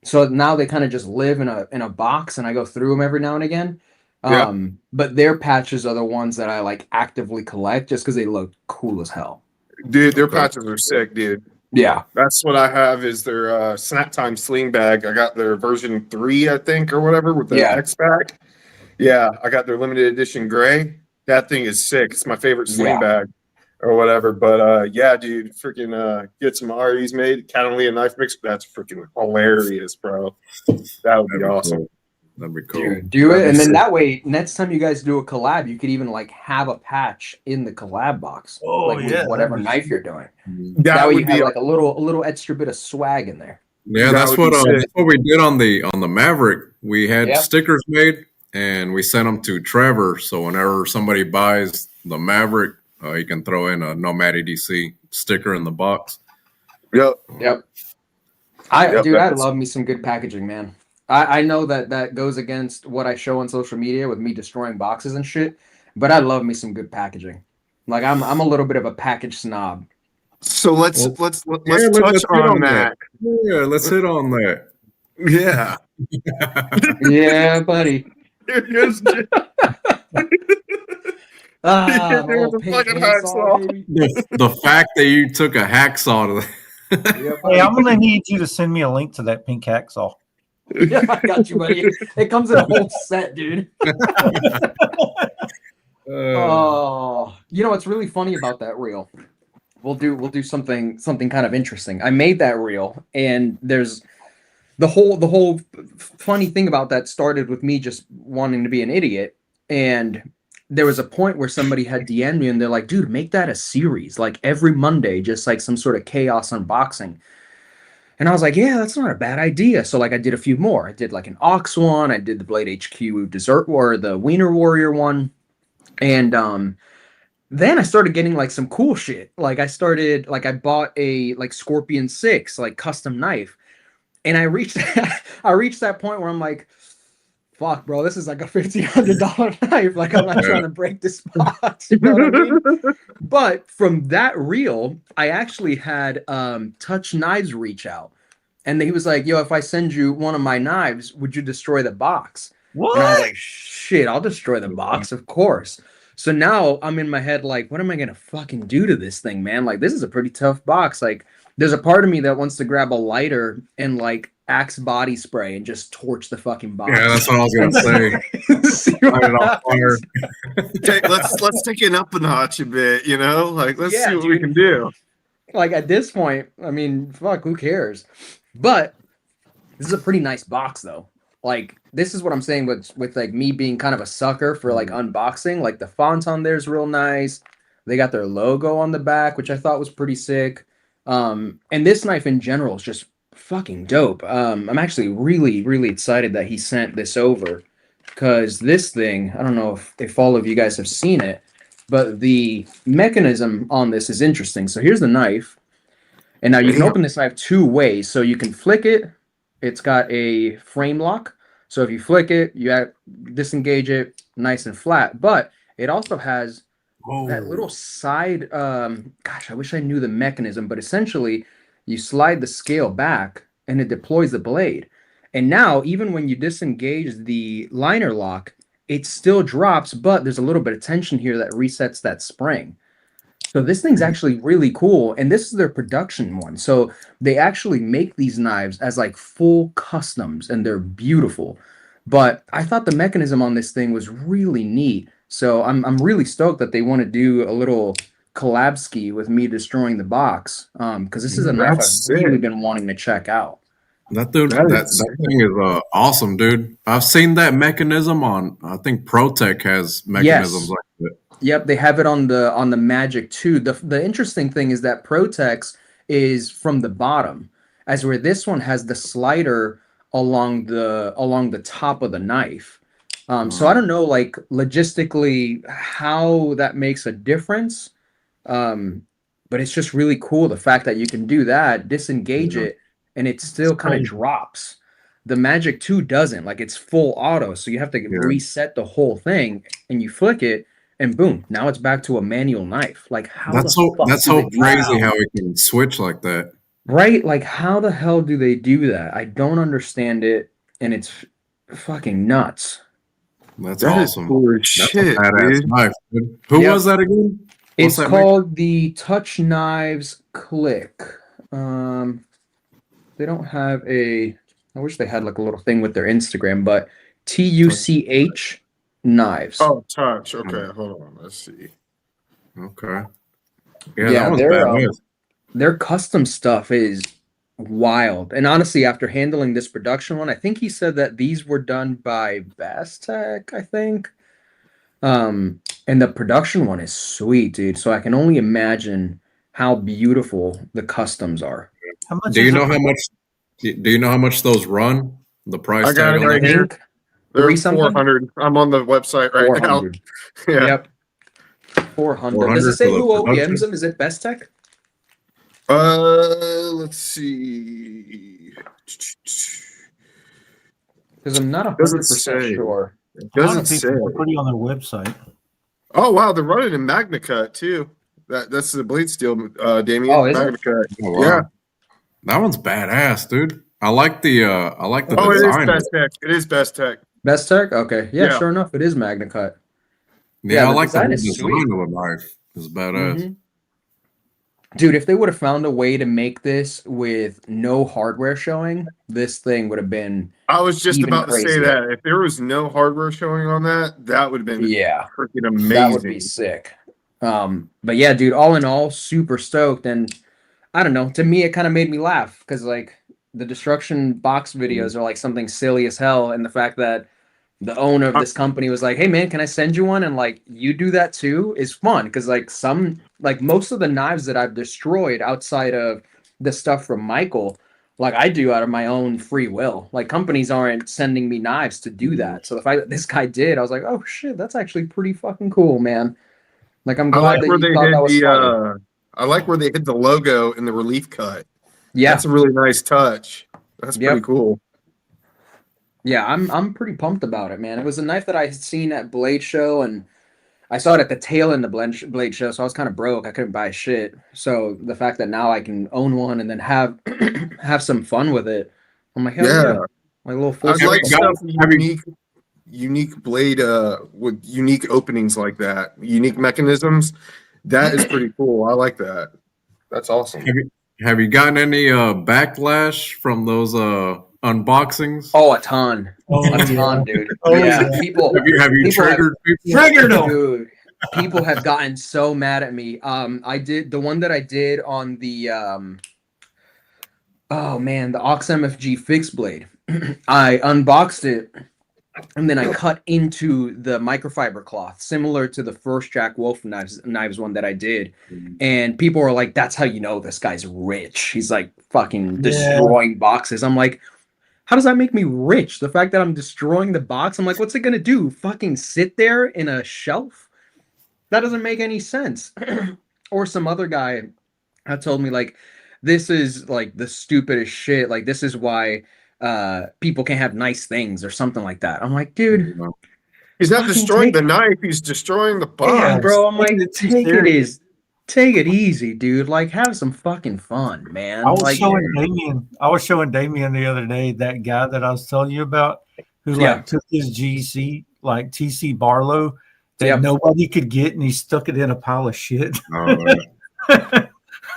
So now they kind of just live in a box, and I go through them every now and again. But their patches are the ones that I like actively collect just because they look cool as hell. Dude, their patches are sick, dude. Yeah. That's what I have is their snack time sling bag. I got their version 3, I think, or whatever, with the X pack. Yeah, I got their limited edition gray. That thing is sick. It's my favorite sling bag or whatever. But yeah, dude, freaking get some REs made. Catalina knife mix. That's freaking hilarious, bro. That would be awesome. Cool. That'd be cool. Dude, do it, and then that way, next time you guys do a collab, you could even like have a patch in the collab box. Oh like, with whatever knife you're doing. That way would you be have like a little extra bit of swag in there. Yeah, that's what we did on the Maverick. We had stickers made and we sent them to Trevor. So whenever somebody buys the Maverick, you can throw in a Nomad EDC sticker in the box. Yep. I love me some good packaging, man. I know that goes against what I show on social media with me destroying boxes and shit, but I love me some good packaging. Like I'm a little bit of a package snob. So let's touch on that. Yeah, let's hit on that. Yeah. Yeah, buddy. The fact that you took a hacksaw to Hey, I'm gonna need you to send me a link to that pink hacksaw. Yeah, I got you, buddy. It comes in a whole set, dude. Oh, you know what's really funny about that reel? We'll do something kind of interesting. I made that reel, and there's the whole funny thing about that started with me just wanting to be an idiot, and there was a point where somebody had DM'd me, and they're like, "Dude, make that a series, like every Monday, just like some sort of chaos unboxing." And I was like, yeah, that's not a bad idea. So like I did a few more. I did like an Ox one. I did the Blade HQ Dessert War, the Wiener Warrior one. And then I started getting like some cool shit. Like I bought a like Scorpion 6, like custom knife. And I reached that point where I'm like, fuck, bro, this is like a $1,500 knife. Like I'm not trying to break this box. You know what I mean? But from that reel, I actually had Touch Knives reach out. And he was like, yo, if I send you one of my knives, would you destroy the box? What? And I was like, shit, I'll destroy the box, of course. So now I'm in my head like, what am I going to fucking do to this thing, man? Like, this is a pretty tough box. Like, there's a part of me that wants to grab a lighter and like Axe body spray and just torch the fucking box. Yeah, that's what I was gonna say. Let's take it up a notch a bit, you know? Like let's see what we can do. Like at this point, I mean, fuck, who cares? But this is a pretty nice box though. Like this is what I'm saying with like me being kind of a sucker for like unboxing. Like the font on there is real nice. They got their logo on the back, which I thought was pretty sick. And this knife in general is just fucking dope. I'm actually really excited that he sent this over because this thing, I don't know if all of you guys have seen it, but the mechanism on this is interesting. So here's the knife, and now you can open this knife 2 ways. So you can flick it. It's got a frame lock. So if you flick it, you disengage it nice and flat, but it also has that little side, gosh, I wish I knew the mechanism, but essentially you slide the scale back and it deploys the blade. And now, even when you disengage the liner lock, it still drops, but there's a little bit of tension here that resets that spring. So this thing's actually really cool, and this is their production one. So they actually make these knives as like full customs, and they're beautiful. But I thought the mechanism on this thing was really neat. So I'm really stoked that they want to do a little collab ski with me destroying the box. Because this is a knife That's I've really sick. been wanting to check out. That dude, That that is thing is awesome, dude. I've seen that mechanism on. I think ProTech has mechanisms Yes. like that. Yep, they have it on the Magic too. The interesting thing is that Protex is from the bottom, as where this one has the slider along the top of the knife. So I don't know, like logistically, how that makes a difference. But it's just really cool the fact that you can do that, disengage it, and it still kind of drops. The Magic 2 doesn't, like it's full auto, so you have to reset the whole thing, and you flick it, and boom, now it's back to a manual knife. Like how That's so crazy how it can switch like that. Right? Like how the hell do they do that? I don't understand it, and it's fucking nuts. That's That is awesome. cool as That's shit, a badass dude. knife, dude. Who was that again? It's that called the Touch Knives Click. They don't have a. I wish they had like a little thing with their Instagram, but TUCH Knives. Oh, touch. Okay, hold on. Let's see. Okay. Yeah, that one's badass. Their custom stuff is wild. And honestly, after handling this production one, I think he said that these were done by Bastec, I think. And the production one is sweet, dude. So I can only imagine how beautiful the customs are. How much Do you know how much? Do you know how much those run? The price I got tag it on right that? here. They're 3-something? 400. I'm on the website right 400. now. Yeah. Yep. 400. Does it 400 say for who the production? OEMs them? Is it Bestech? Let's see. Because I'm not Doesn't 100% say. sure. It A lot doesn't of say. people are putting on their website. Oh wow, they're running in Magna Cut too. That's the blade steel, Damien. Oh, is it? Magna Cut. Oh, wow. Yeah. That one's badass, dude. I like the Oh, it is design. Best Tech. It is Best Tech. Bestech? Okay. Yeah, Yeah. sure enough, it is Magna Cut. Yeah, I the like the design whole is design of a knife. It's badass. Mhm. Dude, if they would have found a way to make this with no hardware showing, this thing would have been I was just even about to say crazier. that. If there was no hardware showing on that, that would have been freaking amazing. That would be sick. But yeah, dude, all in all, super stoked. And I don't know, to me, it kind of made me laugh because like the destruction box videos are like something silly as hell. And the fact that the owner of this company was like, hey man, can I send you one? And like, you do that too is fun. Cause like most of the knives that I've destroyed outside of the stuff from Michael, like I do out of my own free will. Like companies aren't sending me knives to do that. So the fact that this guy did, I was like, oh shit, that's actually pretty fucking cool, man. Like I'm glad that you thought that was funny. I like where they hid the logo in the relief cut. Yeah. That's a really nice touch. That's pretty cool. Yeah, I'm pretty pumped about it, man. It was a knife that I had seen at Blade Show, and I saw it at the tail end of Blade Show, so I was kind of broke. I couldn't buy shit. So the fact that now I can own one and then have have some fun with it, I'm like, hell yeah. My little full I like circle. stuff unique blade with unique openings like that, unique mechanisms. That is pretty cool. I like that. That's awesome. Have you gotten any backlash from those unboxings? Oh, a ton. Oh, A ton, dude. Oh, yeah. yeah. People Have you triggered people? Triggered them. Dude, people have gotten so mad at me. I did the one that I did on the oh man, the Ox MFG fixed blade. I unboxed it and then I cut into the microfiber cloth, similar to the first Jack Wolf knives one that I did. And people were like, that's how you know this guy's rich. He's like fucking destroying boxes. I'm like, how does that make me rich? The fact that I'm destroying the box, I'm like, what's it gonna do? Fucking sit there in a shelf? That doesn't make any sense. Or some other guy had told me like, this is like the stupidest shit. Like this is why people can't have nice things or something like that. I'm like, dude, he's not destroying the knife, he's destroying the box. Yeah, bro. I'm like, take it easy, dude. Like, have some fucking fun, man. I was like, showing Damien the other day that guy that I was telling you about who like took his GC like TC Barlow that nobody could get and he stuck it in a pile of shit. Oh, Yeah,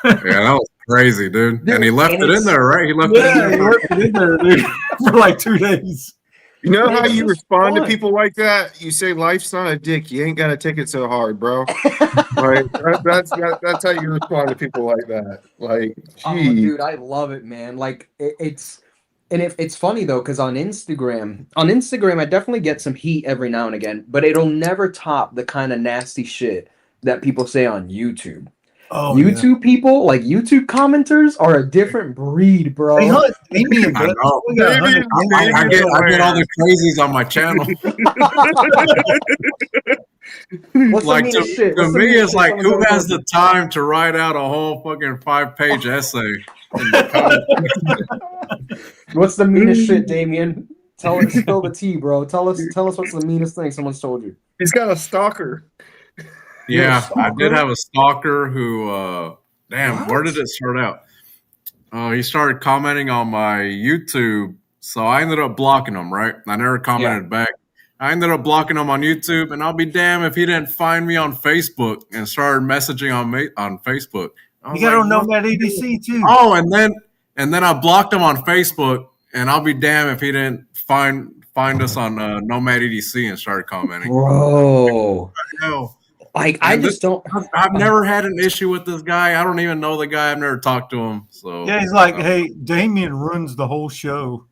that was crazy, dude. And he left it in there, right? He left it in there, dude, for like 2 days. You know how It's you just respond to fun. people like that? You say life's not a dick. You ain't got to take it so hard, bro. Like that's how you respond to people like that. Like, Oh, gee. dude, I love it, man. Like it's funny though, because on Instagram, I definitely get some heat every now and again, but it'll never top the kind of nasty shit that people say on YouTube. Oh, YouTube people, like YouTube commenters, are a different breed, bro. Hey, hunt Damien, I but know. we got Damien- 100 I get all the crazies on my channel. What's Like the meanest to, shit? to What's the me, meanest it's shit like someone's who ever has told the time to write out a whole fucking 5-page essay? In the you? What's the meanest shit, Damien? Tell us, spill the tea, bro. Tell us what's the meanest thing someone's told you. He's got a stalker. Yeah, I did stalker? have a stalker who, damn, where did it start out? He started commenting on my YouTube, so I ended up blocking him, right? I never commented back. I ended up blocking him on YouTube, and I'll be damned if he didn't find me on Facebook and started messaging on Facebook. You got on Nomad EDC too. Oh, and then I blocked him on Facebook, and I'll be damned if he didn't find us on Nomad EDC and started commenting. Bro. No. Like, I just don't. I've never had an issue with this guy. I don't even know the guy. I've never talked to him. So Yeah, he's like, hey, Damien runs the whole show.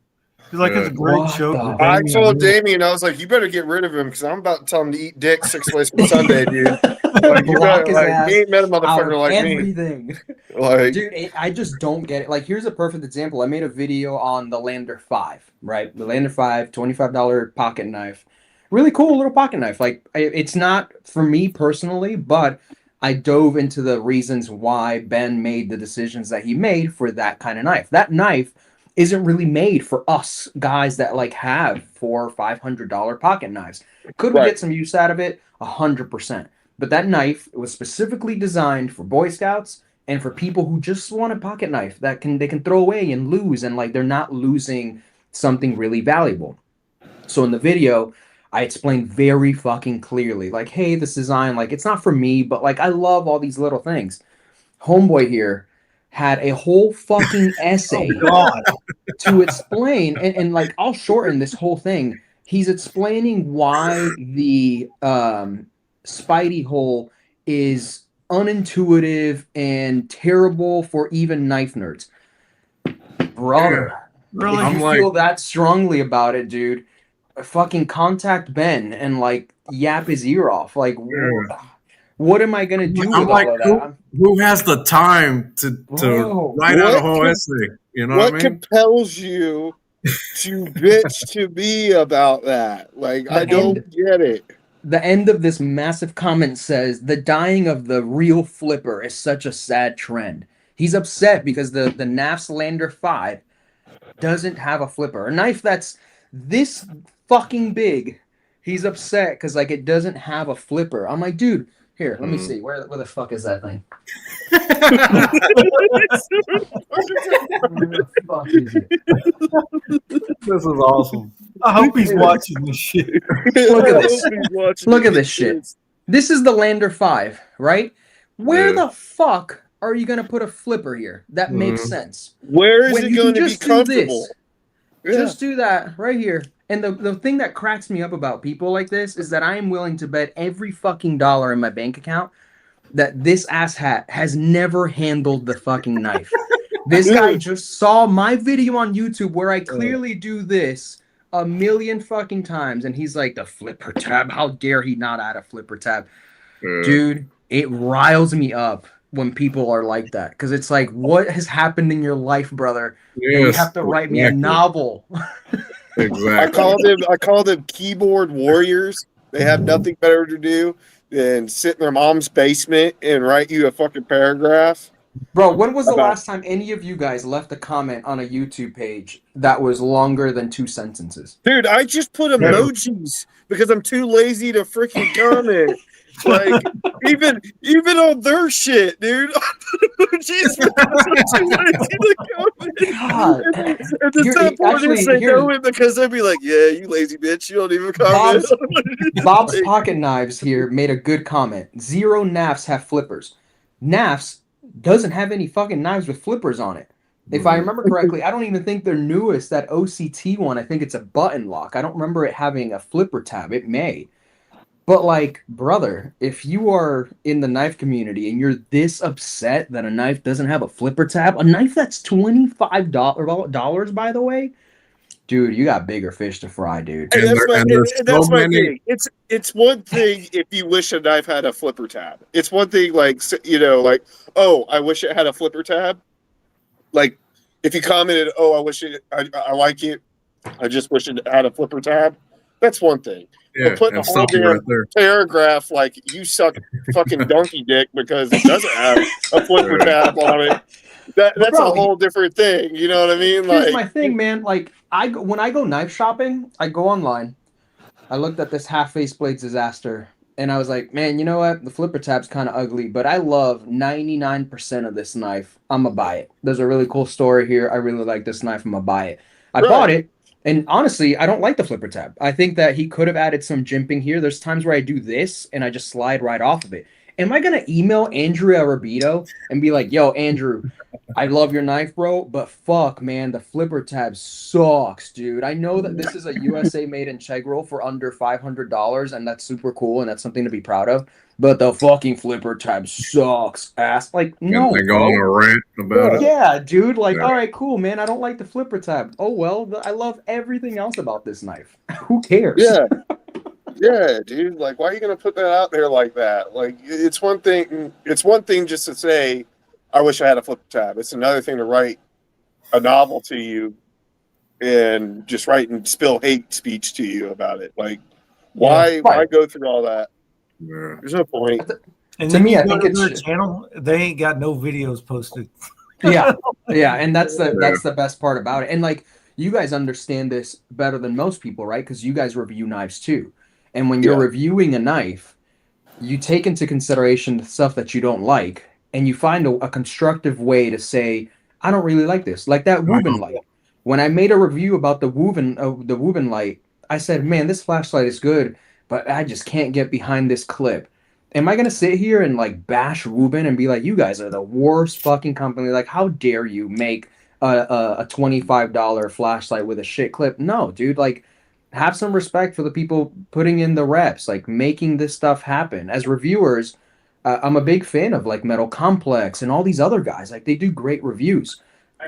He's like, it's a great What show. the- but I Damien told runs- Damien, I was like, you better get rid of him because I'm about to tell him to eat dick 6 ways from Sunday, dude. Like, you Block better, his like, ass he ain't met a out of motherfucker like me. everything. Like, Dude, I just don't get it. Like, here's a perfect example. I made a video on the Lander 5, right? The Lander 5, $25 pocket knife. Really cool little pocket knife. Like, it's not for me personally, but I dove into the reasons why Ben made the decisions that he made for that kind of knife. That knife isn't really made for us guys that like have $400 or $500 pocket knives. Could we Right. get some use out of it? 100%. But that knife was specifically designed for Boy Scouts and for people who just want a pocket knife that they can throw away and lose, and like they're not losing something really valuable. So in the video, I explained very fucking clearly, like, hey, this design, like, it's not for me, but like, I love all these little things. Homeboy here had a whole fucking essay to explain, and like, I'll shorten this whole thing. He's explaining why the Spidey hole is unintuitive and terrible for even knife nerds. Brother, Really? if I'm you like- feel that strongly about it, dude, fucking contact Ben and like yap his ear off. Like, what am I gonna do I'm with like, all of that? who has the time to Bro, write out a what whole can- essay? You know what what I mean? compels you to bitch to me about that? Like, I don't get it. The end of this massive comment says, the dying of the real flipper is such a sad trend. He's upset because the NAF's Lander 5 doesn't have a flipper. A knife that's this fucking big. He's upset because like it doesn't have a flipper. I'm like, dude, here, let me see. Where the fuck is that thing? Where the fuck is it? This is awesome. I hope he's watching this shit. Look at this. Look at this shit. This is the Lander 5, right? Where Yeah. the fuck are you gonna put a flipper here? That makes sense. Where is When it you going can to be just do comfortable? this. Yeah. Just do that right here. And the thing that cracks me up about people like this is that I am willing to bet every fucking dollar in my bank account that this asshat has never handled the fucking knife. This guy just saw my video on YouTube where I clearly do this a million fucking times, and he's like, the flipper tab, how dare he not add a flipper tab? Dude, it riles me up when people are like that, because it's like, what has happened in your life, brother? You Yes, have to write me a exactly. novel. Exactly. I call them keyboard warriors. They have nothing better to do than sit in their mom's basement and write you a fucking paragraph. Bro, when was the About- last time any of you guys left a comment on a YouTube page that was longer than 2 sentences? Dude, I just put emojis because I'm too lazy to freaking comment. Like, even on their shit, dude. I put emojis because I'm too lazy to comment. God. And the You're- sad part is they here- know it because they'd be like, yeah, you lazy bitch. You don't even comment. Bob's Pocket Knives here made a good comment. 0 NAFs have flippers. NAFs doesn't have any fucking knives with flippers on it. If I remember correctly, I don't even think their newest, that OCT one, I think it's a button lock. I don't remember it having a flipper tab. It may. But like, brother, if you are in the knife community and you're this upset that a knife doesn't have a flipper tab, a knife that's $25, by the way, dude, you got bigger fish to fry, dude. And that's my many... thing. It's one thing if you wish a knife had a flipper tab. It's one thing like, you know, like, oh, I wish it had a flipper tab. Like if you commented, oh, I like it, I just wish it had a flipper tab. That's one thing. Yeah, but putting a whole damn paragraph like you suck fucking donkey dick because it doesn't have a flipper tab on it. That's a whole different thing. You know what I mean? Here's my thing, man. Like when I go knife shopping, I go online. I looked at this half face blades disaster, and I was like, man, you know what? The flipper tab's kind of ugly, but I love 99% of this knife. I'm gonna buy it. There's a really cool story here. I really like this knife. I'm gonna buy it. I bought it. And honestly, I don't like the flipper tab. I think that he could have added some jimping here. There's times where I do this and I just slide right off of it. Am I going to email Andrea Rabito and be like, yo, Andrew, I love your knife, bro, but fuck, man, the flipper tab sucks, dude. I know that this is a USA made integral for under $500, and that's super cool, and that's something to be proud of. But the fucking flipper tab sucks, ass. Like, no. They go on a rant about it. Yeah, dude. Like, all right, cool, man. I don't like the flipper tab. Oh, well, I love everything else about this knife. Who cares? Yeah. Yeah, dude. Like, why are you going to put that out there like that? Like, it's one thing just to say, I wish I had a flipper tab. It's another thing to write a novel to you and just write and spill hate speech to you about it. Like, why go through all that? Yeah. There's no point. And to me, I think it's their channel. They ain't got no videos posted. Yeah, and that's the best part about it. And like, you guys understand this better than most people, right? Because you guys review knives too. And when you're reviewing a knife, you take into consideration the stuff that you don't like, and you find a constructive way to say, I don't really like this. Like that Woven light. When I made a review about the Woven light, I said, man, this flashlight is good, but I just can't get behind this clip. Am I going to sit here and like bash Woven and be like, you guys are the worst fucking company? Like, how dare you make a $25 flashlight with a shit clip? No, dude, like, have some respect for the people putting in the reps, like making this stuff happen. As reviewers, I'm a big fan of like Metal Complex and all these other guys. Like, they do great reviews.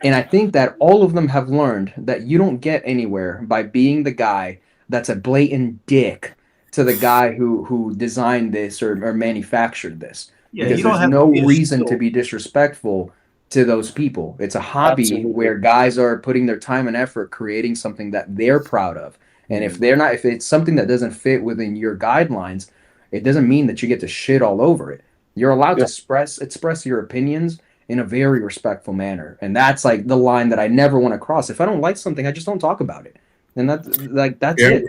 And I think that all of them have learned that you don't get anywhere by being the guy that's a blatant dick to the guy who designed this or manufactured this. Yeah, because there's no reason to be disrespectful to those people. It's a hobby where guys are putting their time and effort creating something that they're proud of. And if it's something that doesn't fit within your guidelines, it doesn't mean that you get to shit all over it. You're allowed to express your opinions in a very respectful manner. And that's like the line that I never want to cross. If I don't like something, I just don't talk about it. And that's it.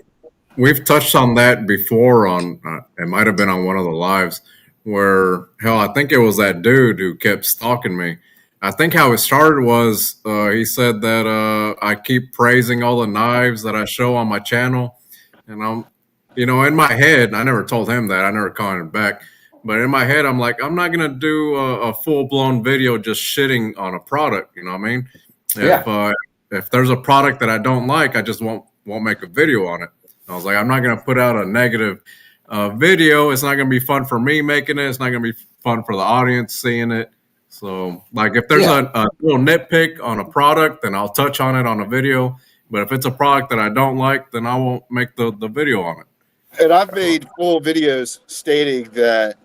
We've touched on that before on, it might have been on one of the lives where, hell, I think it was that dude who kept stalking me. I think how it started was he said that I keep praising all the knives that I show on my channel. And I'm, in my head, I never told him that. I never commented back. But in my head, I'm like, I'm not going to do a full-blown video just shitting on a product. You know what I mean? Yeah. If there's a product that I don't like, I just won't make a video on it. I was like, I'm not going to put out a negative video. It's not going to be fun for me making it. It's not going to be fun for the audience seeing it. So, like, if there's a little nitpick on a product, then I'll touch on it on a video. But if it's a product that I don't like, then I won't make the video on it. And I've made full videos stating that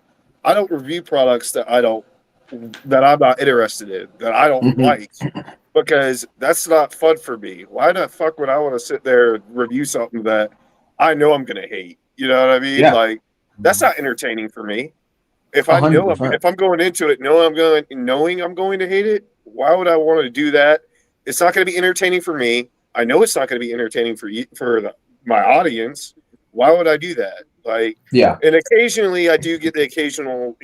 I don't review products that I'm not interested in, that I don't like, because that's not fun for me. Why the fuck would I want to sit there and review something that I know I'm going to hate? You know what I mean? Yeah. Like, that's not entertaining for me. If I know, if I'm going into it, knowing I'm going to hate it, why would I want to do that? It's not going to be entertaining for me. I know it's not going to be entertaining for my audience. Why would I do that? Like, and occasionally I do get the occasional,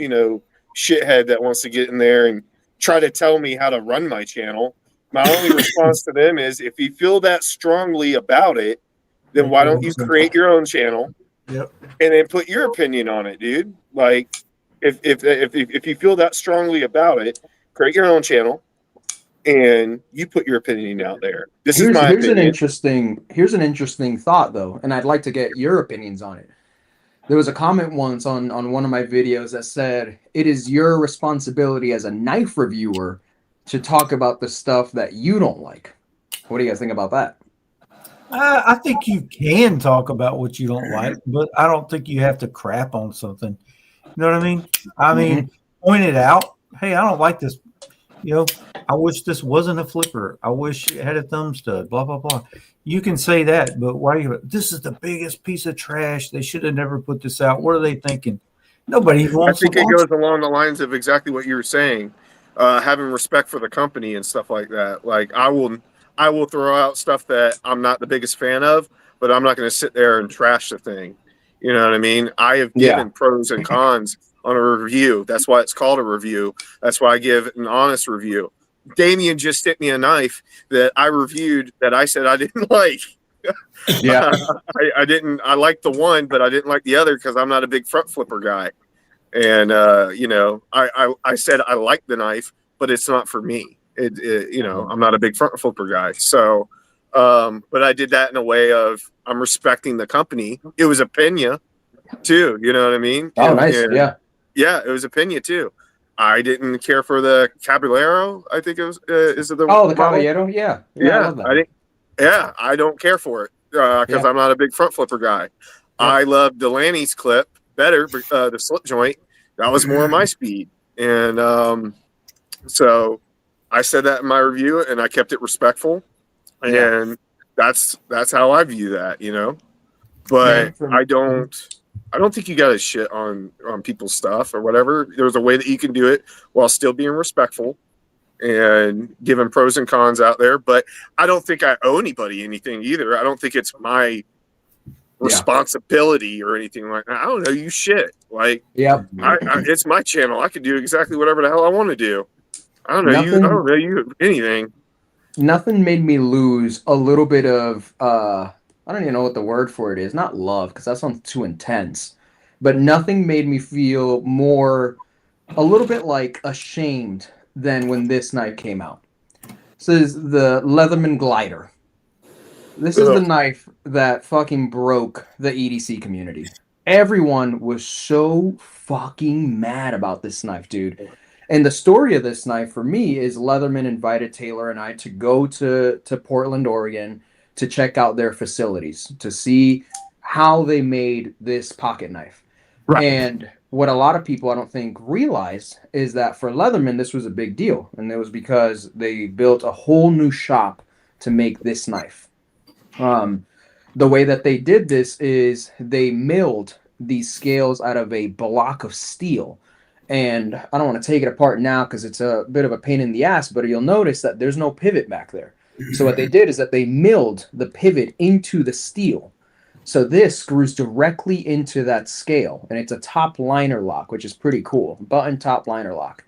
shithead that wants to get in there and try to tell me how to run my channel. My only response to them is, if you feel that strongly about it, then why don't you create your own channel and then put your opinion on it, dude? Like, If you feel that strongly about it, create your own channel and you put your opinion out there. Here's an interesting thought though, and I'd like to get your opinions on it. There was a comment once on one of my videos that said, it is your responsibility as a knife reviewer to talk about the stuff that you don't like. What do you guys think about that? I think you can talk about what you don't like, but I don't think you have to crap on something. You know what I mean? I mean, point it out. Hey, I don't like this. You know, I wish this wasn't a flipper. I wish it had a thumb stud, blah, blah, blah. You can say that, but why are you? This is the biggest piece of trash. They should have never put this out. What are they thinking? Nobody even wants to watch. I think it goes along the lines of exactly what you were saying, having respect for the company and stuff like that. Like I will throw out stuff that I'm not the biggest fan of, but I'm not going to sit there and trash the thing. You know what I mean? I have given pros and cons on a review. That's why it's called a review. That's why I give an honest review. Damien just sent me a knife that I reviewed that I said I didn't like. Yeah. I liked the one, but I didn't like the other because I'm not a big front flipper guy. And, I said I like the knife, but it's not for me. I'm not a big front flipper guy. So, but I did that in a way of I'm respecting the company. It was a Pena too. You know what I mean? Oh, nice. Yeah, it was a Pena too. I didn't care for the Caballero. I think it was. Is it the the Caballero? Yeah. I don't care for it because I'm not a big front flipper guy. Yeah. I love Delaney's clip better. The slip joint that was more of my speed, and so I said that in my review, and I kept it respectful, and that's how I view that, you know. But I don't think you got to shit on people's stuff or whatever. There's a way that you can do it while still being respectful and giving pros and cons out there. But I don't think I owe anybody anything either. I don't think it's my responsibility or anything like that. I don't know you shit. Like, it's my channel. I can do exactly whatever the hell I want to do. I don't know you. I don't know you anything. Nothing made me lose a little bit of I don't even know what the word for it is. Not love, because that sounds too intense. But nothing made me feel a little bit like ashamed than when this knife came out. This is the Leatherman Glider. This is the knife that fucking broke the EDC community. Everyone was so fucking mad about this knife, dude. And the story of this knife for me is Leatherman invited Taylor and I to go to Portland, Oregon, to check out their facilities, to see how they made this pocket knife. Right. And what a lot of people, I don't think, realize is that for Leatherman, this was a big deal. And it was because they built a whole new shop to make this knife. The way that they did this is they milled these scales out of a block of steel. And I don't want to take it apart now because it's a bit of a pain in the ass, but you'll notice that there's no pivot back there. So what they did is that they milled the pivot into the steel. So this screws directly into that scale, and it's a top liner lock, which is pretty cool. Button top liner lock.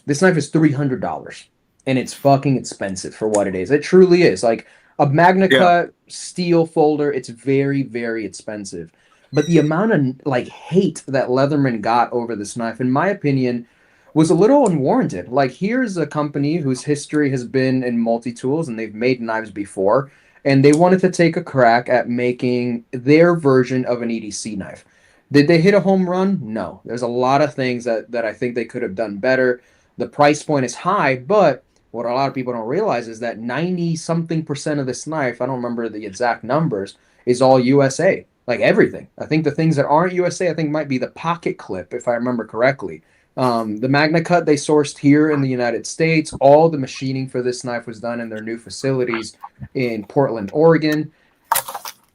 This knife is $300, and it's fucking expensive for what it is. It truly is. Like a Magna Cut steel folder, it's very, very expensive. But the amount of hate that Leatherman got over this knife, in my opinion, was a little unwarranted. Like, here's a company whose history has been in multi-tools, and they've made knives before, and they wanted to take a crack at making their version of an EDC knife. Did they hit a home run? No. There's a lot of things that I think they could have done better. The price point is high, but what a lot of people don't realize is that 90-something% of this knife, I don't remember the exact numbers, is all USA. Like everything. I think the things that aren't USA, I think might be the pocket clip, if I remember correctly. The Magna Cut they sourced here in the United States. All the machining for this knife was done in their new facilities in Portland, Oregon.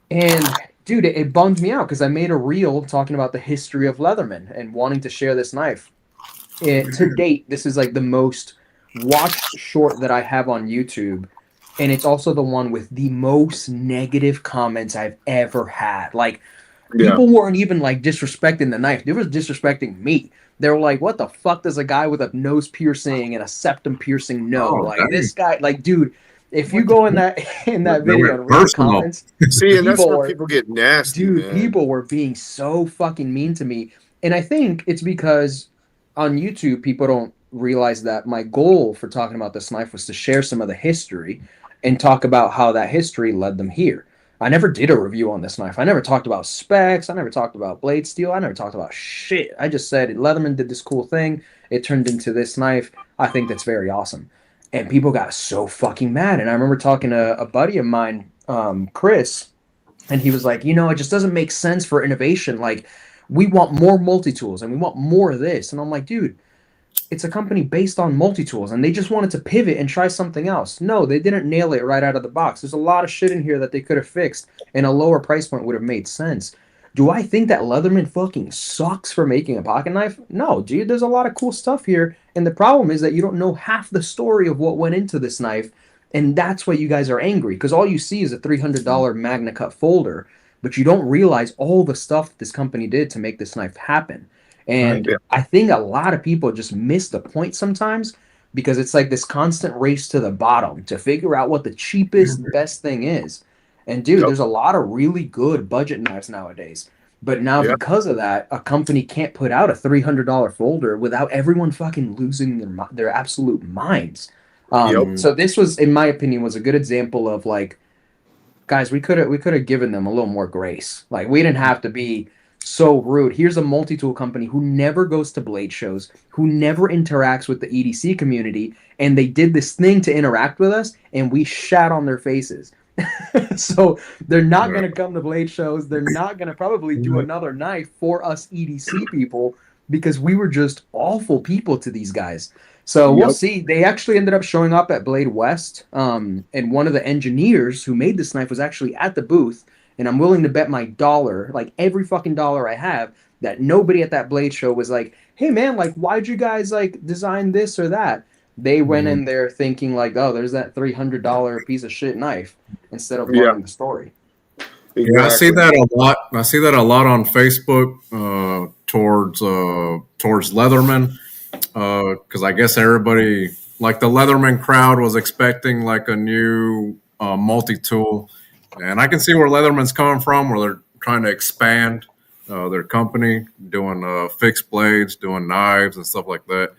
And dude, it bummed me out because I made a reel talking about the history of Leatherman and wanting to share this knife. And to date, this is like the most watched short that I have on YouTube. And it's also the one with the most negative comments I've ever had. Like, people weren't even like disrespecting the knife. They were disrespecting me. They were like, what the fuck does a guy with a nose piercing and a septum piercing know? This guy, like, dude, if you go in that video and read the comments, see, and that's where people get nasty. Dude, man. People were being so fucking mean to me. And I think it's because on YouTube, people don't realize that my goal for talking about this knife was to share some of the history and talk about how that history led them here. I never did a review on this knife. I never talked about specs. I never talked about blade steel. I never talked about shit. I just said Leatherman did this cool thing. It turned into this knife. I think that's very awesome. And people got so fucking mad. And I remember talking to a buddy of mine, Chris, and he was like, it just doesn't make sense for innovation. Like, we want more multi-tools and we want more of this. And I'm like, dude, it's a company based on multi-tools and they just wanted to pivot and try something else. No, they didn't nail it right out of the box. There's a lot of shit in here that they could have fixed and a lower price point would have made sense. Do I think that Leatherman fucking sucks for making a pocket knife? No, dude, there's a lot of cool stuff here. And the problem is that you don't know half the story of what went into this knife. And that's why you guys are angry, because all you see is a $300 Magna Cut folder, but you don't realize all the stuff that this company did to make this knife happen. And I think a lot of people just miss the point sometimes because it's like this constant race to the bottom to figure out what the cheapest, best thing is. And dude, there's a lot of really good budget knives nowadays. But now because of that, a company can't put out a $300 folder without everyone fucking losing their absolute minds. So this was, in my opinion, was a good example of like, guys, we could have given them a little more grace. Like, we didn't have to be so rude. Here's a multi-tool company who never goes to blade shows, who never interacts with the EDC community, and they did this thing to interact with us, and we shat on their faces. So they're not going to come to blade shows. They're not going to probably do another knife for us EDC people because we were just awful people to these guys. So we'll see. They actually ended up showing up at Blade West, and one of the engineers who made this knife was actually at the booth. And I'm willing to bet my dollar, like every fucking dollar I have, that nobody at that Blade show was like, hey man, like, why'd you guys like design this or that? They went in there thinking like, oh, there's that $300 piece of shit knife instead of learning the story. Exactly. Yeah, I see that a lot. I see that a lot on Facebook towards Leatherman because I guess everybody, like the Leatherman crowd, was expecting like a new multi-tool. And I can see where Leatherman's coming from, where they're trying to expand their company, doing fixed blades, doing knives and stuff like that.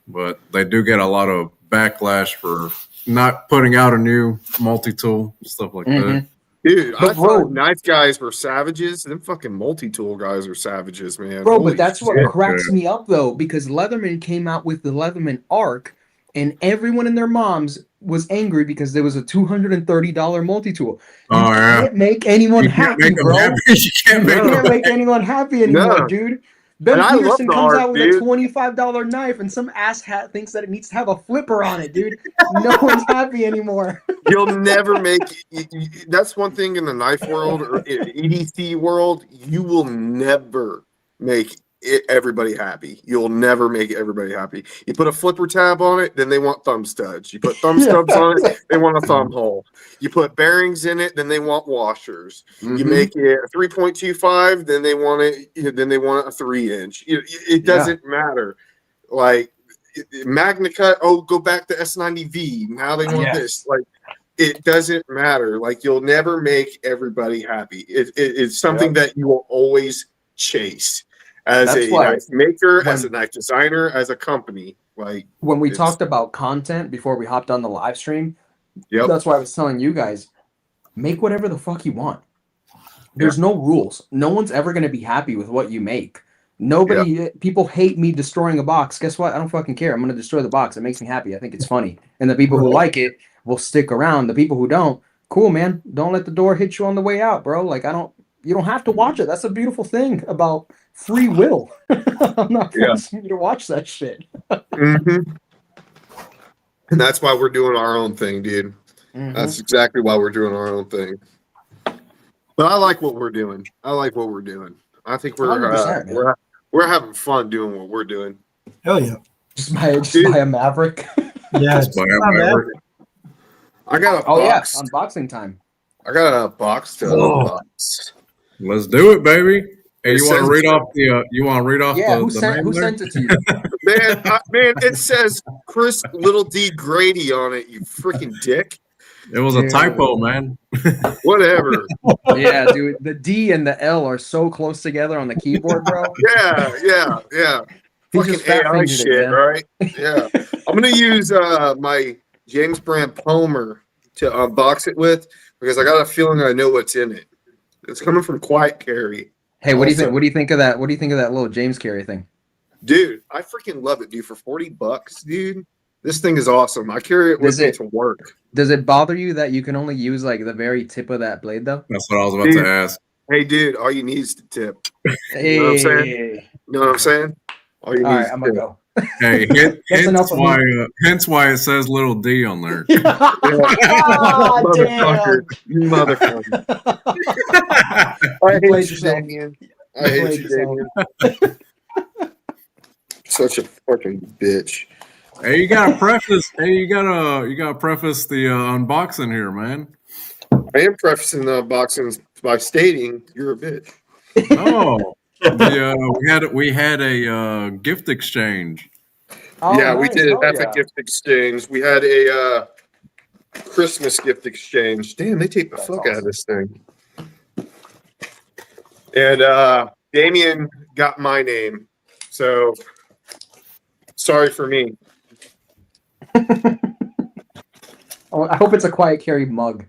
But they do get a lot of backlash for not putting out a new multi-tool, stuff like that. Dude, I thought knife guys were savages. Them fucking multi-tool guys are savages, man. Bro, but that's what cracks me up, though, because Leatherman came out with the Leatherman Arc, and everyone and their moms was angry because there was a $230 multi-tool. You can't make anyone happy, bro. You can't make anyone happy anymore, dude. Ben Peterson comes out with a $25 knife, and some asshat thinks that it needs to have a flipper on it, dude. No one's happy anymore. You'll never make. That's one thing in the knife world or EDC world. You will never make everybody happy. You'll never make everybody happy. You put a flipper tab on it, then they want thumb studs. You put thumb studs on it, they want a thumb hole. You put bearings in it, then they want washers. You make it a 3.25, then they want it. Then they want a 3-inch. It doesn't matter. Like Magna Cut. Oh, go back to S90V. Now they want this. Like it doesn't matter. Like you'll never make everybody happy. It's something that you will always chase. As a knife maker, as a knife designer, as a company, like when we talked about content before we hopped on the live stream, that's why I was telling you guys, make whatever the fuck you want. There's no rules. No one's ever going to be happy with what you make. Nobody, people hate me destroying a box. Guess what? I don't fucking care. I'm going to destroy the box. It makes me happy. I think it's funny. And the people who like it will stick around. The people who don't, cool, man. Don't let the door hit you on the way out, bro. Like you don't have to watch it. That's a beautiful thing about free will. I'm not forcing you to watch that shit. And that's why we're doing our own thing, dude. That's exactly why we're doing our own thing. But I like what we're doing. I think we're having fun doing what we're doing. Hell yeah. Just buy a Maverick. Yeah, just buy a Maverick. I got a box. Unboxing time. I got a box to unbox. Let's do it, baby. Hey, you want to read off the? Yeah, who sent it to you? man, it says Chris Little D Grady on it. You freaking dick. It was a typo, man. Whatever. Yeah, dude. The D and the L are so close together on the keyboard, bro. Yeah. fucking just fat AI fingered it, shit, man. right? Yeah. I'm gonna use my James Brand Palmer to unbox it with because I got a feeling I know what's in it. It's coming from Quiet Carry. Hey, what do you think? Also. What do you think of that? What do you think of that little James Carey thing? Dude, I freaking love it, dude. For $40, dude, this thing is awesome. I carry it with me to work. Does it bother you that you can only use like the very tip of that blade though? That's what I was about to ask. Hey, dude, all you need is the tip. Hey. You know what I'm saying? You know what I'm saying? All you need is I'm the gonna tip. go. Hey, hence why it says little D on there. Ah, Motherfucker. You motherfucker. I hate you, yourself. Damien. I hate you, Damien. Such a fucking bitch. Hey, you gotta preface. Hey, you gotta preface the unboxing here, man. I am prefacing the unboxing by stating you're a bitch. No, we had a gift exchange. Oh, yeah, we nice. did Oh, have a yeah. gift exchange. We had a Christmas gift exchange. Damn, they take the fuck out of this thing. And Damien got my name. So sorry for me. Oh, I hope it's a Quiet Carry mug.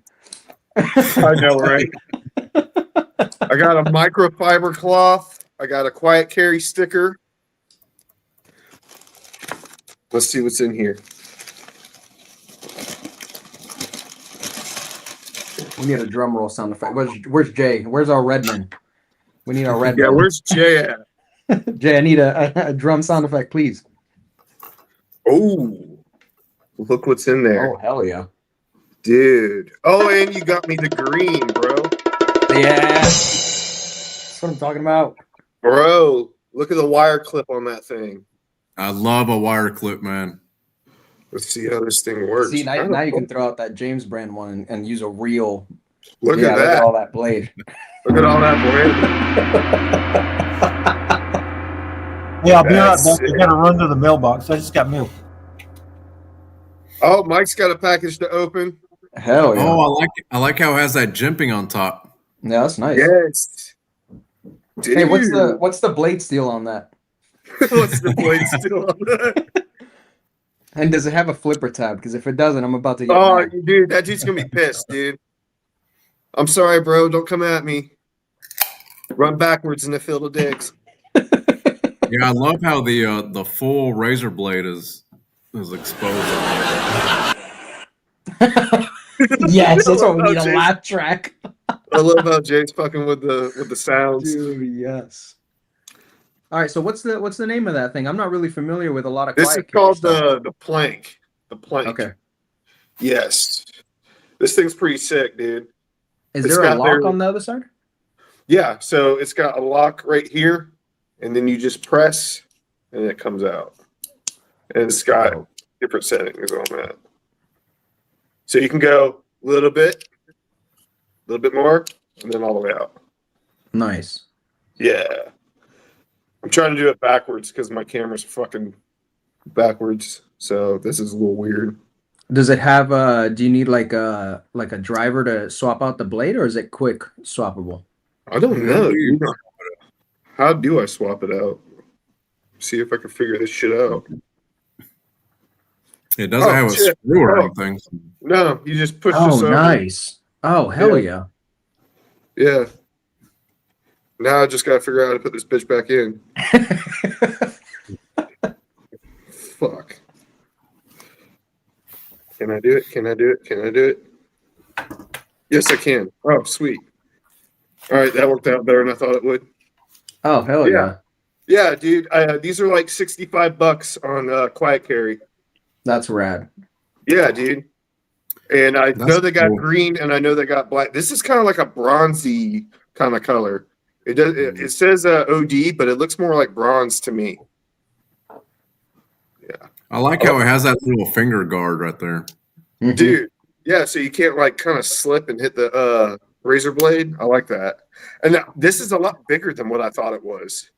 I know, right? I got a microfiber cloth. I got a Quiet Carry sticker. Let's see what's in here. We need a drum roll sound effect. Where's Jay? Where's our Redman? We need our Redman. Yeah, where's Jay at? Jay, I need a drum sound effect, please. Oh, look what's in there. Oh, hell yeah. Dude. Oh, and you got me the green, bro. Yeah. That's what I'm talking about. Bro, look at the wire clip on that thing. I love a wire clip, man. Let's see how this thing works. See, now you can throw out that James Brand one and use a real. Look at that. Look at all that blade. Look at all that blade. Yeah, I'll be right back. I got to run to the mailbox. I just got mail. Oh, Mike's got a package to open. Hell yeah. Oh, I like how it has that jimping on top. Yeah, that's nice. Yes. Dude. Hey, what's the blade steel on that? What's the blade still on that? And does it have a flipper tab? Because if it doesn't, I'm about to get Oh, mad. dude, that dude's gonna be pissed, dude. I'm sorry, bro. Don't come at me. Run backwards in the field of dicks. Yeah, I love how the full razor blade is exposed. Yes, that's what we need, a laugh track. I love how Jay's fucking with the sounds. Dude, yes. All right, so what's the name of that thing? I'm not really familiar with a lot of. This is called the plank. The plank. Okay. Yes. This thing's pretty sick, dude. Is there a lock on the other side? Yeah, so it's got a lock right here, and then you just press, and it comes out. And it's got different settings on that. So you can go a little bit more, and then all the way out. Nice. Yeah. I'm trying to do it backwards because my camera's fucking backwards. So this is a little weird. Does it have do you need like a driver to swap out the blade, or is it quick swappable? I don't know. How do I swap it out? See if I can figure this shit out. It doesn't have a screw or anything. No, you just push this over. Oh, nice. Oh, hell yeah. Yeah. Now I just got to figure out how to put this bitch back in. Fuck. Can I do it? Can I do it? Can I do it? Yes, I can. Oh, sweet. All right, that worked out better than I thought it would. Oh, hell yeah. Yeah, dude. These are like $65 on Quiet Carry. That's rad. Yeah, dude. And I know they got green, and I know they got black. This is kind of like a bronzy kind of color. It does. It says OD, but it looks more like bronze to me. Yeah. I like how it has that little finger guard right there. Dude. Yeah, so you can't like kind of slip and hit the razor blade. I like that. And now, this is a lot bigger than what I thought it was.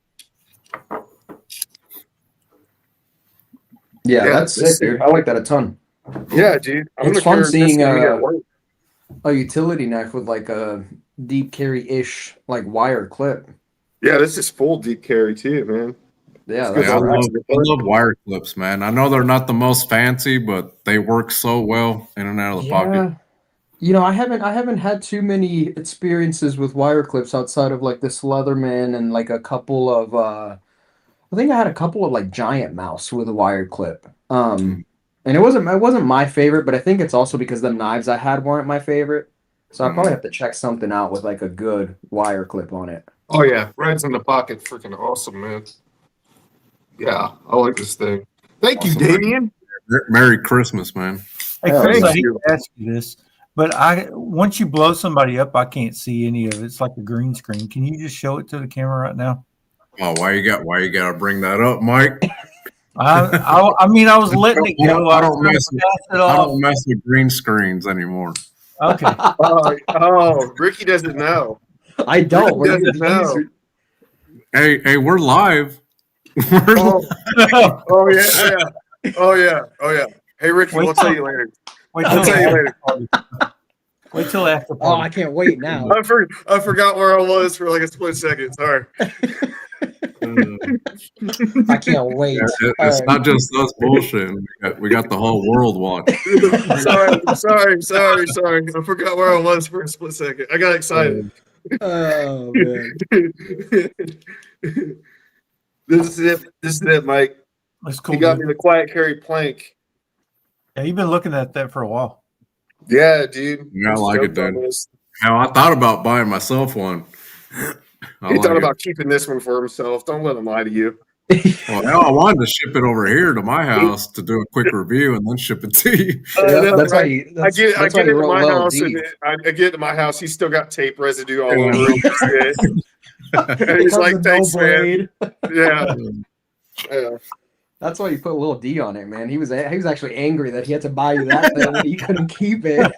Yeah, that's sick, dude. I like that a ton. Yeah, dude. It's fun seeing a utility knife with like a deep carry-ish like wire clip. Yeah, this is full deep carry too, man. Yeah, Good Yeah, I stuff. love wire clips, man. I know they're not the most fancy, but they work so well in and out of the pocket. You know, I haven't had too many experiences with wire clips outside of like this Leatherman and like a couple of I think I had a couple of like giant mouse with a wire clip. And it wasn't my favorite, but I think it's also because the knives I had weren't my favorite. So I probably have to check something out with like a good wire clip on it. Oh yeah, Reds in the pocket, freaking awesome, man. Yeah, I like this thing. Thank you, Awesome, Damien. Merry Christmas, man. Hey, Hell Chris, yeah. I hate to ask you this, but once you blow somebody up, I can't see any of it. It's like a green screen. Can you just show it to the camera right now? Oh, why you got to bring that up, Mike? I mean, I was letting it go. I don't mess with green screens anymore. Okay. Rikki doesn't know. I don't. Rikki doesn't know. Hey, we're live. Oh yeah. Hey, Rikki, we'll tell you later. I'll tell you later. Wait till after. Oh, I can't wait now. I forgot where I was for like a split second. Sorry. I can't wait. It's not just us bullshitting. We got the whole world watching. Sorry. I forgot where I was for a split second. I got excited. Oh man. This is it, Mike. That's cool. He got Dude. me the quiet carry plank. Yeah, you've been looking at that for a while. Yeah, dude. Yeah, I like it, dude. Now, I thought about buying myself one. He thought about keeping this one for himself. Don't let him lie to you. Well, now I wanted to ship it over here to my house to do a quick review and then ship it to you. That's why you. I get it to my house, and I get it to my house. He's still got tape residue all over him. And he's like, "Thanks, man." Yeah. That's why you put a little D on it, man. He was actually angry that he had to buy you that thing and he couldn't keep it.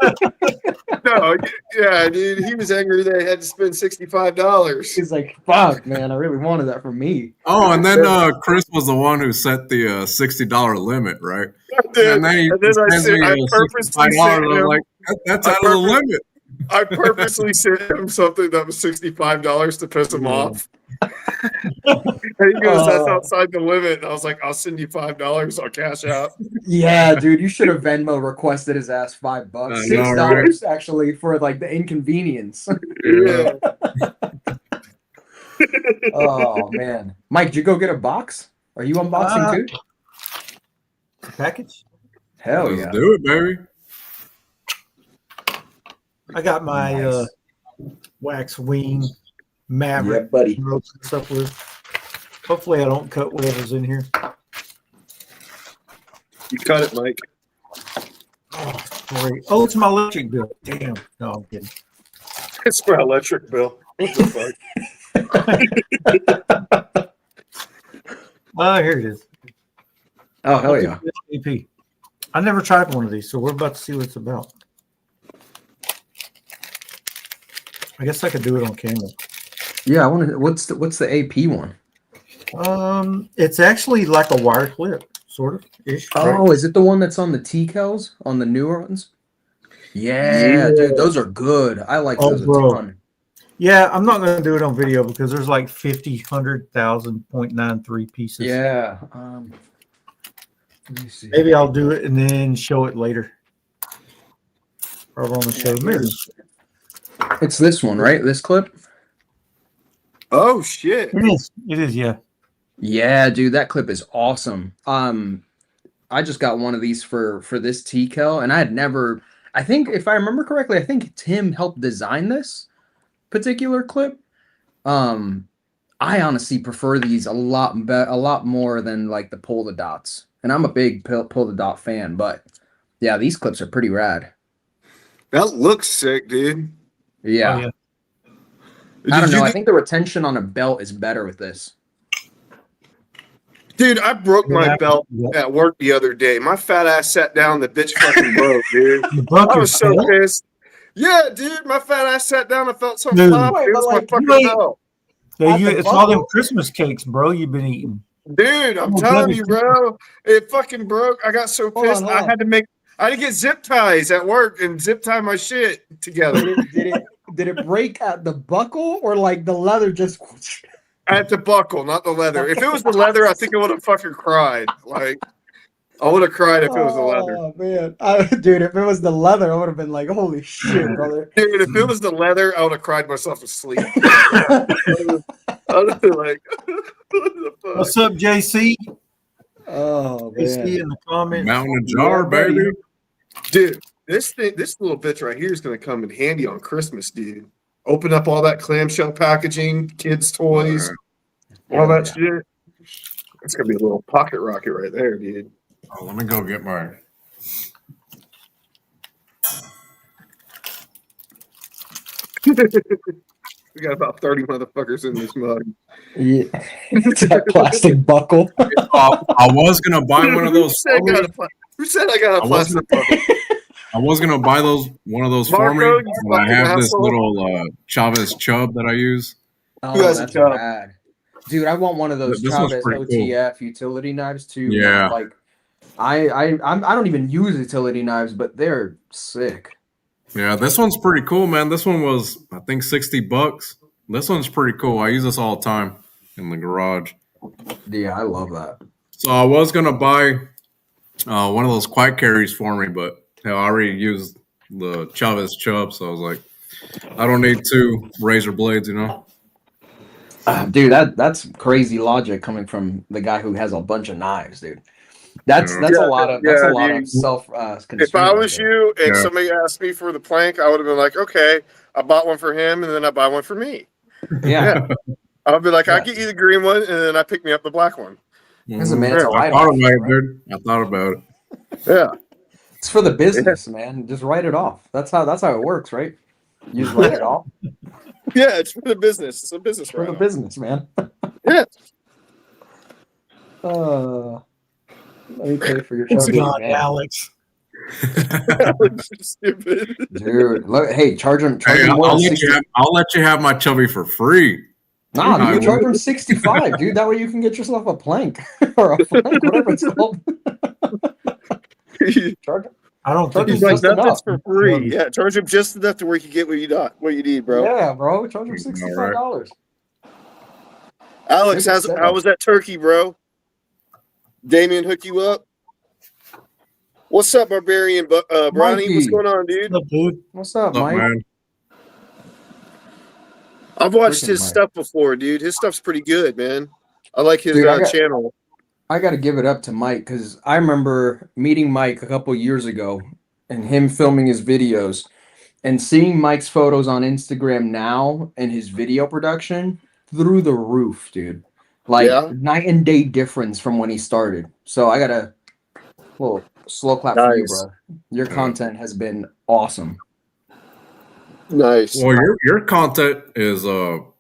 No, yeah, dude. He was angry that he had to spend $65. He's like, "Fuck, man, I really wanted that for me." Oh, and then Chris was the one who set the $60 limit, right? Dude, and then I purposely sent him. I'm like, that's out of the limit. I purposely sent him something that was $65 to piss him off. And he goes, "That's outside the limit." And I was like, "I'll send you $5. I'll cash out." Yeah, dude, you should have Venmo requested his ass $5, $6 actually for like the inconvenience. Yeah. Oh man, Mike, did you go get a box? Are you unboxing too? Package. Hell Let's yeah, do it, baby. I got my wax wing Maverick. yeah, buddy. Stuff with. Hopefully, I don't cut whatever's in here. You cut it, Mike. Oh, great. Oh, it's my electric bill. Damn. No, I'm kidding. It's my electric bill. What the fuck? Oh, here it is. Oh hell yeah. AP. I never tried one of these, so we're about to see what it's about. I guess I could do it on camera. Yeah, I want to. What's the AP one? It's actually like a wire clip, sort of ish. Oh, right? is it the one that's on the T-Cals, on the newer ones? Yeah, dude, those are good. I like those a ton. Yeah, I'm not going to do it on video because there's like 50, 100,000.93 pieces. Yeah. Let me see. Maybe I'll do it and then show it later. Probably on the show. Maybe. It's this one, right? This clip? Oh shit! It is. It is. Yeah. Yeah, dude, that clip is awesome. I just got one of these for this T-Cal, and I had never. I think if I remember correctly, I think Tim helped design this particular clip. I honestly prefer these a lot more than like the pull the dots, and I'm a big pull the dot fan. But yeah, these clips are pretty rad. That looks sick, dude. Yeah. Oh, yeah. I don't know. I think the retention on a belt is better with this. Dude, I broke my belt at work the other day. My fat ass sat down. The bitch fucking broke, dude. I was so pissed. Yeah, dude, my fat ass sat down. I felt so flop. It was my fucking belt. It's all them Christmas cakes, bro. You've been eating. Dude, I'm telling you, bro. It fucking broke. I got so pissed. I had to get zip ties at work and zip tie my shit together. Did it break at the buckle or like the leather just? At the buckle, not the leather. If it was the leather, I think I would have fucking cried. Like, I would have cried if it was the leather. Oh man, dude! If it was the leather, I would have been like, "Holy shit, brother!" Dude, if it was the leather, I would have cried myself to sleep. I would have been like, "What the fuck?" What's up, JC? Oh JC man, in the comments. Mountain of jar, Yeah, buddy. baby. Dude, this little bitch right here is gonna come in handy on Christmas, dude. Open up all that clamshell packaging, kids' toys, all that shit. It's gonna be a little pocket rocket right there, dude. Oh, let me go get my. We got about 30 motherfuckers in this mug. Yeah, it's that plastic buckle. I was gonna buy one of those. Who said I got a plastic buckle? I was gonna buy one of those Marco, for me. you But I fucking have this asshole. little Chavez Chub that I use. Oh, Who has a that's job? rad. Dude, I want one of those This one's Chavez pretty cool. OTF utility knives too. Yeah. Man. Like, I don't even use utility knives, but they're sick. Yeah, this one's pretty cool, man. This one was, I think, $60. This one's pretty cool. I use this all the time in the garage. Yeah, I love that. So I was gonna buy one of those quiet carries for me, but I already used the Chavez Chub, so I was like, I don't need two razor blades, you know. Dude, that's crazy logic coming from the guy who has a bunch of knives, dude. That's a lot of self If I was you and Yeah. somebody asked me for the plank, I would have been like, okay, I bought one for him and then I buy one for me. Yeah. I would be like, I'll Yeah. get you the green one and then I pick me up the black one. Listen, man, it's a I write-off, thought about it, right? dude. I thought about it. Yeah. It's for the business, man. Just write it off. That's how it works, right? You just write it off Yeah, it's for the business. It's a business for the right business, man. Yeah. Let me pay for your Oh, chubby, God, man. Alex. Stupid. Dude, look, hey, charge him Hey, more I'll than let 60. you have my chubby for free. Nah, I dude, charge will. him 65, dude. That way you can get yourself a plank or a plank, whatever it's called. Charge him. I don't think He's it's like, just nothing's enough. for free. Yeah, charge him just enough to where you can get what you need, bro. Yeah, bro. Charge him All $65. Alex, Take it how was that turkey, bro? Damien hook you up? What's up, Barbarian Bronny? Mikey. What's going on, dude? up, dude. What's up, What's up, Mike? man? I've watched Freaking his Mike. stuff before, dude. His stuff's pretty good, man. I like his Dude, I got- channel. I got to give it up to Mike because I remember meeting Mike a couple years ago and him filming his videos and seeing Mike's photos on Instagram now and his video production through the roof, dude. Like Yeah. night and day difference from when he started. So I got a little slow clap for you, Nice. bro. Your content has been awesome. Nice. Well, your content is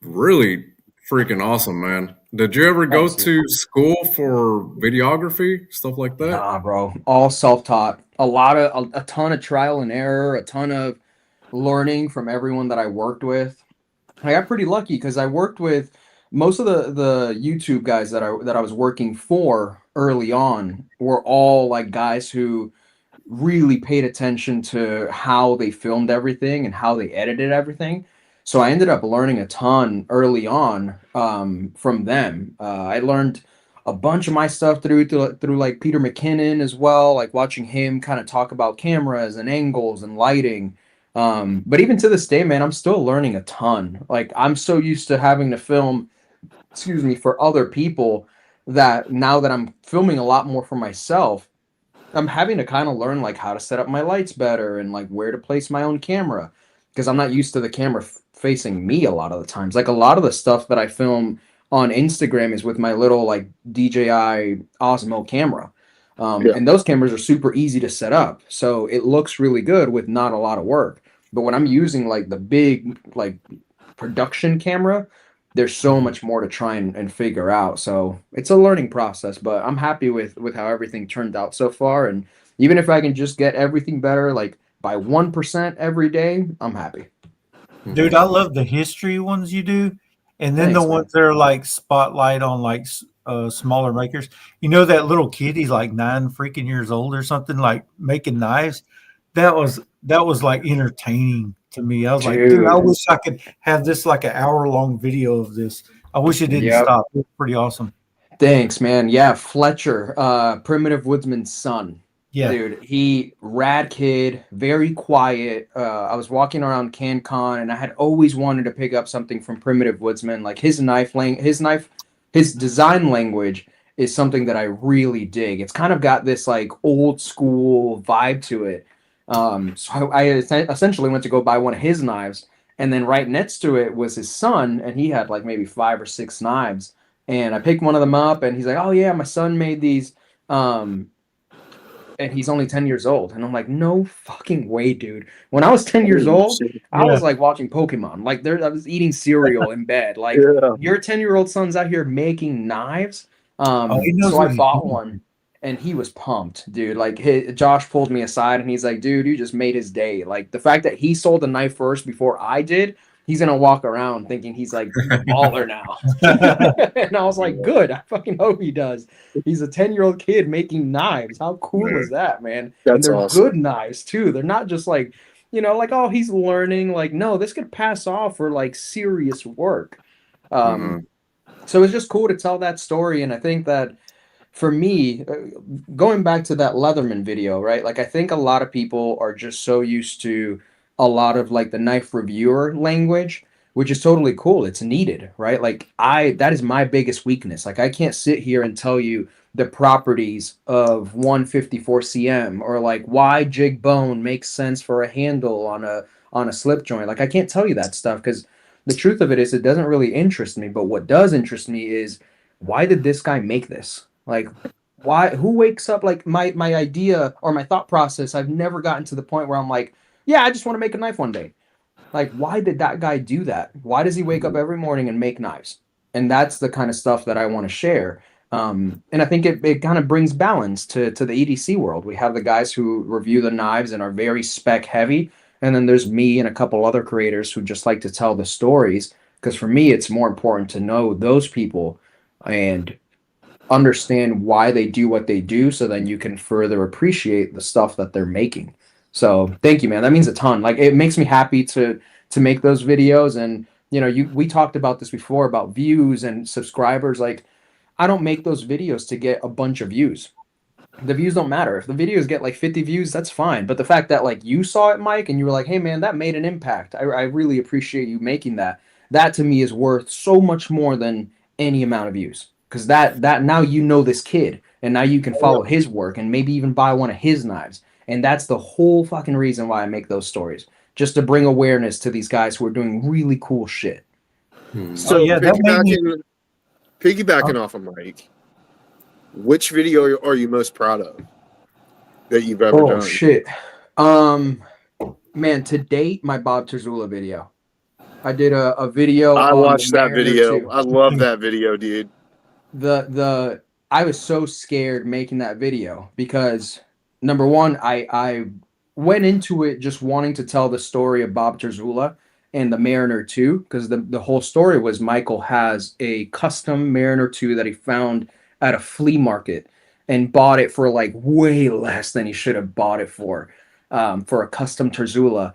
really freaking awesome, man. Did you ever go Thanks, to school for videography, stuff like that? Nah, bro. All self-taught. A ton of trial and error, a ton of learning from everyone that I worked with. I got pretty lucky because I worked with most of the YouTube guys that I was working for early on were all like guys who really paid attention to how they filmed everything and how they edited everything. So I ended up learning a ton early on from them. I learned a bunch of my stuff through like Peter McKinnon as well, like watching him kind of talk about cameras and angles and lighting. But even to this day, man, I'm still learning a ton. Like I'm so used to having to film, for other people that now that I'm filming a lot more for myself, I'm having to kind of learn like how to set up my lights better and like where to place my own camera because I'm not used to the camera facing me a lot of the times. Like a lot of the stuff that I film on Instagram is with my little like DJI Osmo camera. And those cameras are super easy to set up. So it looks really good with not a lot of work. But when I'm using like the big like production camera, there's so much more to try and figure out. So it's a learning process, but I'm happy with how everything turned out so far. And even if I can just get everything better, like by 1% every day, I'm happy. Dude, I love the history ones you do. And then Thanks, the ones that are like spotlight on like smaller makers. You know that little kid, he's like 9 freaking years old or something, like making knives. That was like entertaining to me. I was like, dude, I wish I could have this like an hour-long video of this. I wish it didn't Yep. stop. It's pretty awesome. Thanks, man. Yeah, Fletcher, Primitive Woodsman's son. Yeah. Dude, he rad kid, very quiet. I was walking around CanCon and I had always wanted to pick up something from Primitive Woodsman. Like his design language is something that I really dig. It's kind of got this like old school vibe to it. So I essentially went to go buy one of his knives, and then right next to it was his son, and he had like maybe 5 or 6 knives. And I picked one of them up, and he's like, "Oh yeah, my son made these." And he's only 10 years old. And I'm like, no fucking way, dude. When I was 10 years old, I was like watching Pokemon. Like I was eating cereal in bed. Like your 10-year-old son's out here making knives. So I bought one and he was pumped, dude. Like Josh pulled me aside and he's like, dude, you just made his day. Like the fact that he sold the knife first before I did, he's gonna walk around thinking he's like baller now. And I was like, good. I fucking hope he does. He's a 10-year-old kid making knives. How cool is that, man? And they're awesome. Good knives too. They're not just like, like, oh, he's learning. Like, no, this could pass off for like serious work. So it's just cool to tell that story. And I think that for me, going back to that Leatherman video, right? Like, I think a lot of people are just so used to a lot of like the knife reviewer language, which is totally cool. It's needed, right? Like that is my biggest weakness. Like I can't sit here and tell you the properties of 154 cm or like why jig bone makes sense for a handle on a slip joint. Like I can't tell you that stuff because the truth of it is it doesn't really interest me. But what does interest me is why did this guy make this? Like who wakes up? Like my idea or my thought process, I've never gotten to the point where I'm like, yeah, I just want to make a knife one day. Like, why did that guy do that? Why does he wake up every morning and make knives? And that's the kind of stuff that I want to share. And I think it kind of brings balance to the EDC world. We have the guys who review the knives and are very spec heavy. And then there's me and a couple other creators who just like to tell the stories. Because for me, it's more important to know those people and understand why they do what they do so then you can further appreciate the stuff that they're making. So thank you, man. That means a ton. Like it makes me happy to make those videos. And we talked about this before about views and subscribers. Like I don't make those videos to get a bunch of views. The views don't matter. If the videos get like 50 views, that's fine. But the fact that like you saw it, Mike, and you were like, hey man, that made an impact. I really appreciate you making that. That to me is worth so much more than any amount of views. Because that now this kid and now you can follow his work and maybe even buy one of his knives. And that's the whole fucking reason why I make those stories. Just to bring awareness to these guys who are doing really cool shit. So piggybacking off of Mike, which video are you most proud of that you've ever done? Oh, shit. Man, to date, my Bob Terzula video. I did a video. I watched that video. I love that video, dude. I was so scared making that video because number one, I went into it just wanting to tell the story of Bob Terzula and the Mariner 2 because the whole story was Michael has a custom Mariner 2 that he found at a flea market and bought it for like way less than he should have bought it for a custom Terzula.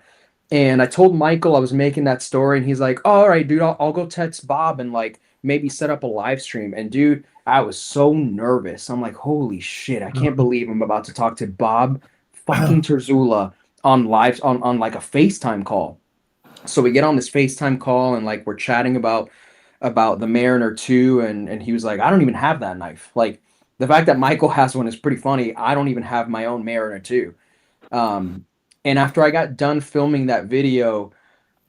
And I told Michael I was making that story and he's like, oh, all right, dude, I'll go text Bob and like maybe set up a live stream. And dude, I was so nervous. I'm like, holy shit, I can't believe I'm about to talk to Bob fucking Terzula on live on like a FaceTime call. So we get on this FaceTime call and like we're chatting about the Mariner 2 and he was like, I don't even have that knife. Like the fact that Michael has one is pretty funny. I don't even have my own Mariner 2. And after I got done filming that video,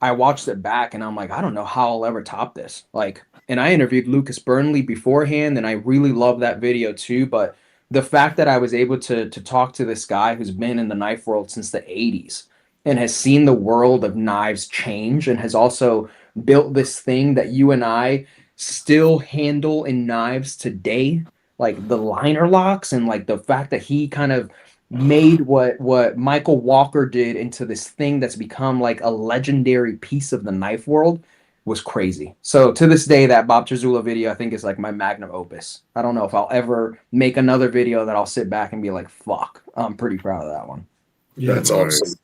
I watched it back and I'm like, I don't know how I'll ever top this. Like, and I interviewed Lucas Burnley beforehand and I really love that video too. But the fact that I was able to talk to this guy who's been in the knife world since the 80s and has seen the world of knives change and has also built this thing that you and I still handle in knives today, like the liner locks and like the fact that he kind of made what Michael Walker did into this thing that's become like a legendary piece of the knife world was crazy. So to this day, that Bob Terzula video, I think is like my magnum opus. I don't know if I'll ever make another video that I'll sit back and be like, fuck, I'm pretty proud of that one. Yeah, that's awesome.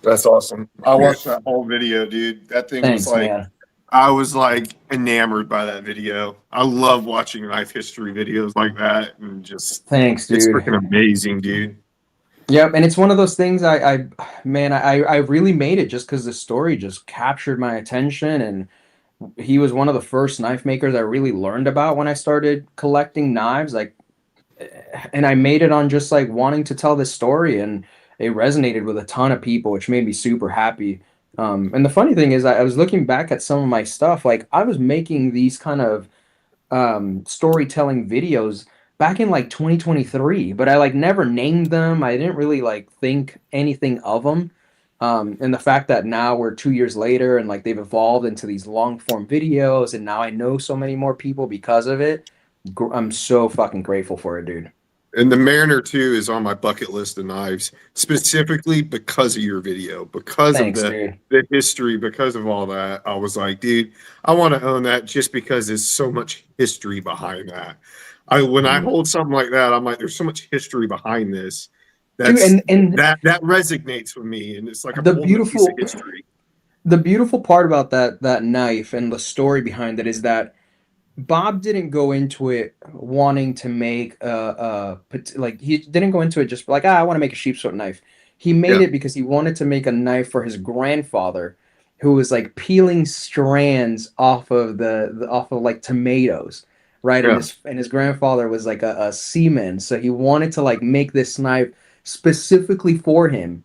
That's awesome. I watched that whole video, dude. That thing was like, man. I was like enamored by that video. I love watching knife history videos like that, and just Thanks, it's dude. freaking amazing, dude. Yep, and it's one of those things I really made it just because the story just captured my attention, and he was one of the first knife makers I really learned about when I started collecting knives. Like, and I made it on just like wanting to tell this story, and it resonated with a ton of people, which made me super happy. And the funny thing is, I was looking back at some of my stuff. Like, I was making these kind of storytelling videos back in like 2023, but I like never named them. I didn't really like think anything of them. And the fact that now we're 2 years later and like they've evolved into these long form videos, and now I know so many more people because of it. I'm so fucking grateful for it, dude. And the Mariner 2 is on my bucket list of knives, specifically because of your video, because Thanks, of dude. the history, because of all that. I was like, dude, I want to own that just because there's so much history behind that. When I hold something like that, I'm like, there's so much history behind this. That's Dude, and that resonates with me, and it's like I'm the holding a piece of beautiful history. the beautiful part about that knife and the story behind it is that Bob didn't go into it wanting to make like he didn't go into it just like I want to make a sheepsfoot knife. He made Yeah. it because he wanted to make a knife for his grandfather, who was like peeling strands off of off of like tomatoes, right? Yeah. And his grandfather was like a seaman, so he wanted to like make this knife specifically for him.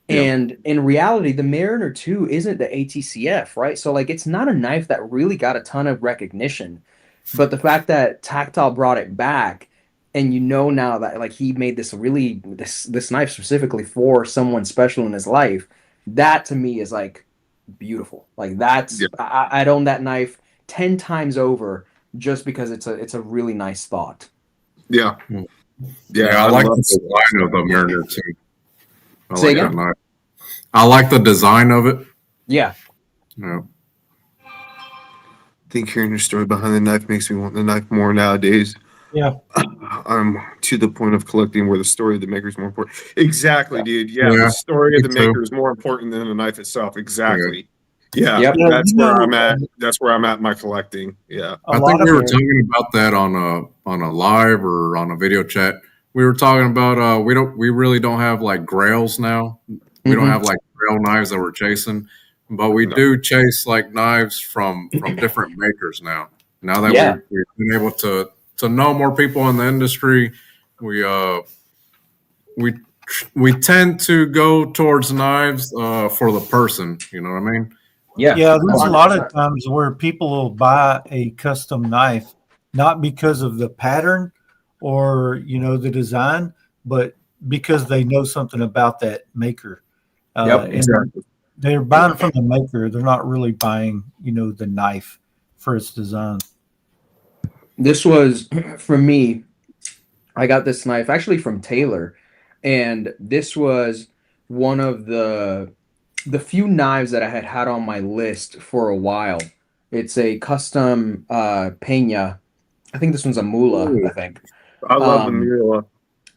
Yeah. And in reality, the Mariner 2 isn't the ATCF, right? So like it's not a knife that really got a ton of recognition. But the fact that Tactile brought it back, and you know now that like he made this knife specifically for someone special in his life, that to me is like beautiful. Like that's Yeah. I'd own that knife 10 times over just because it's a really nice thought. Yeah. Yeah, I like the design of the Mariner too. I Say like again? that knife. I like the design of it. Yeah. Yeah. I think hearing your story behind the knife makes me want the knife more nowadays. Yeah. I'm to the point of collecting where the story of the maker is more important. Exactly, dude. Yeah, Yeah, the story of the me too. maker is more important than the knife itself. Exactly. Yeah, Yep. that's where I'm at. That's where I'm at in my collecting. Yeah. A I lot think of we were it- talking about that on a live or on a video chat. We were talking about we really don't have like grails now. We don't Mhm. have like grail knives that we're chasing, but we No. do chase like knives from different makers now. Now that Yeah. we've been able to know more people in the industry, we we tend to go towards knives for the person. You know what I mean? Yeah. Yeah, there's a lot 100%. of times where people will buy a custom knife not because of the pattern or the design, but because they know something about that maker. Yep. And Exactly. they're buying from the maker. They're not really buying, the knife for its design. This was for me. I got this knife actually from Taylor, and this was one of the few knives that I had had on my list for a while. It's a custom Pena. I think this one's a Mula, I Ooh, think. I love the Um, Mula.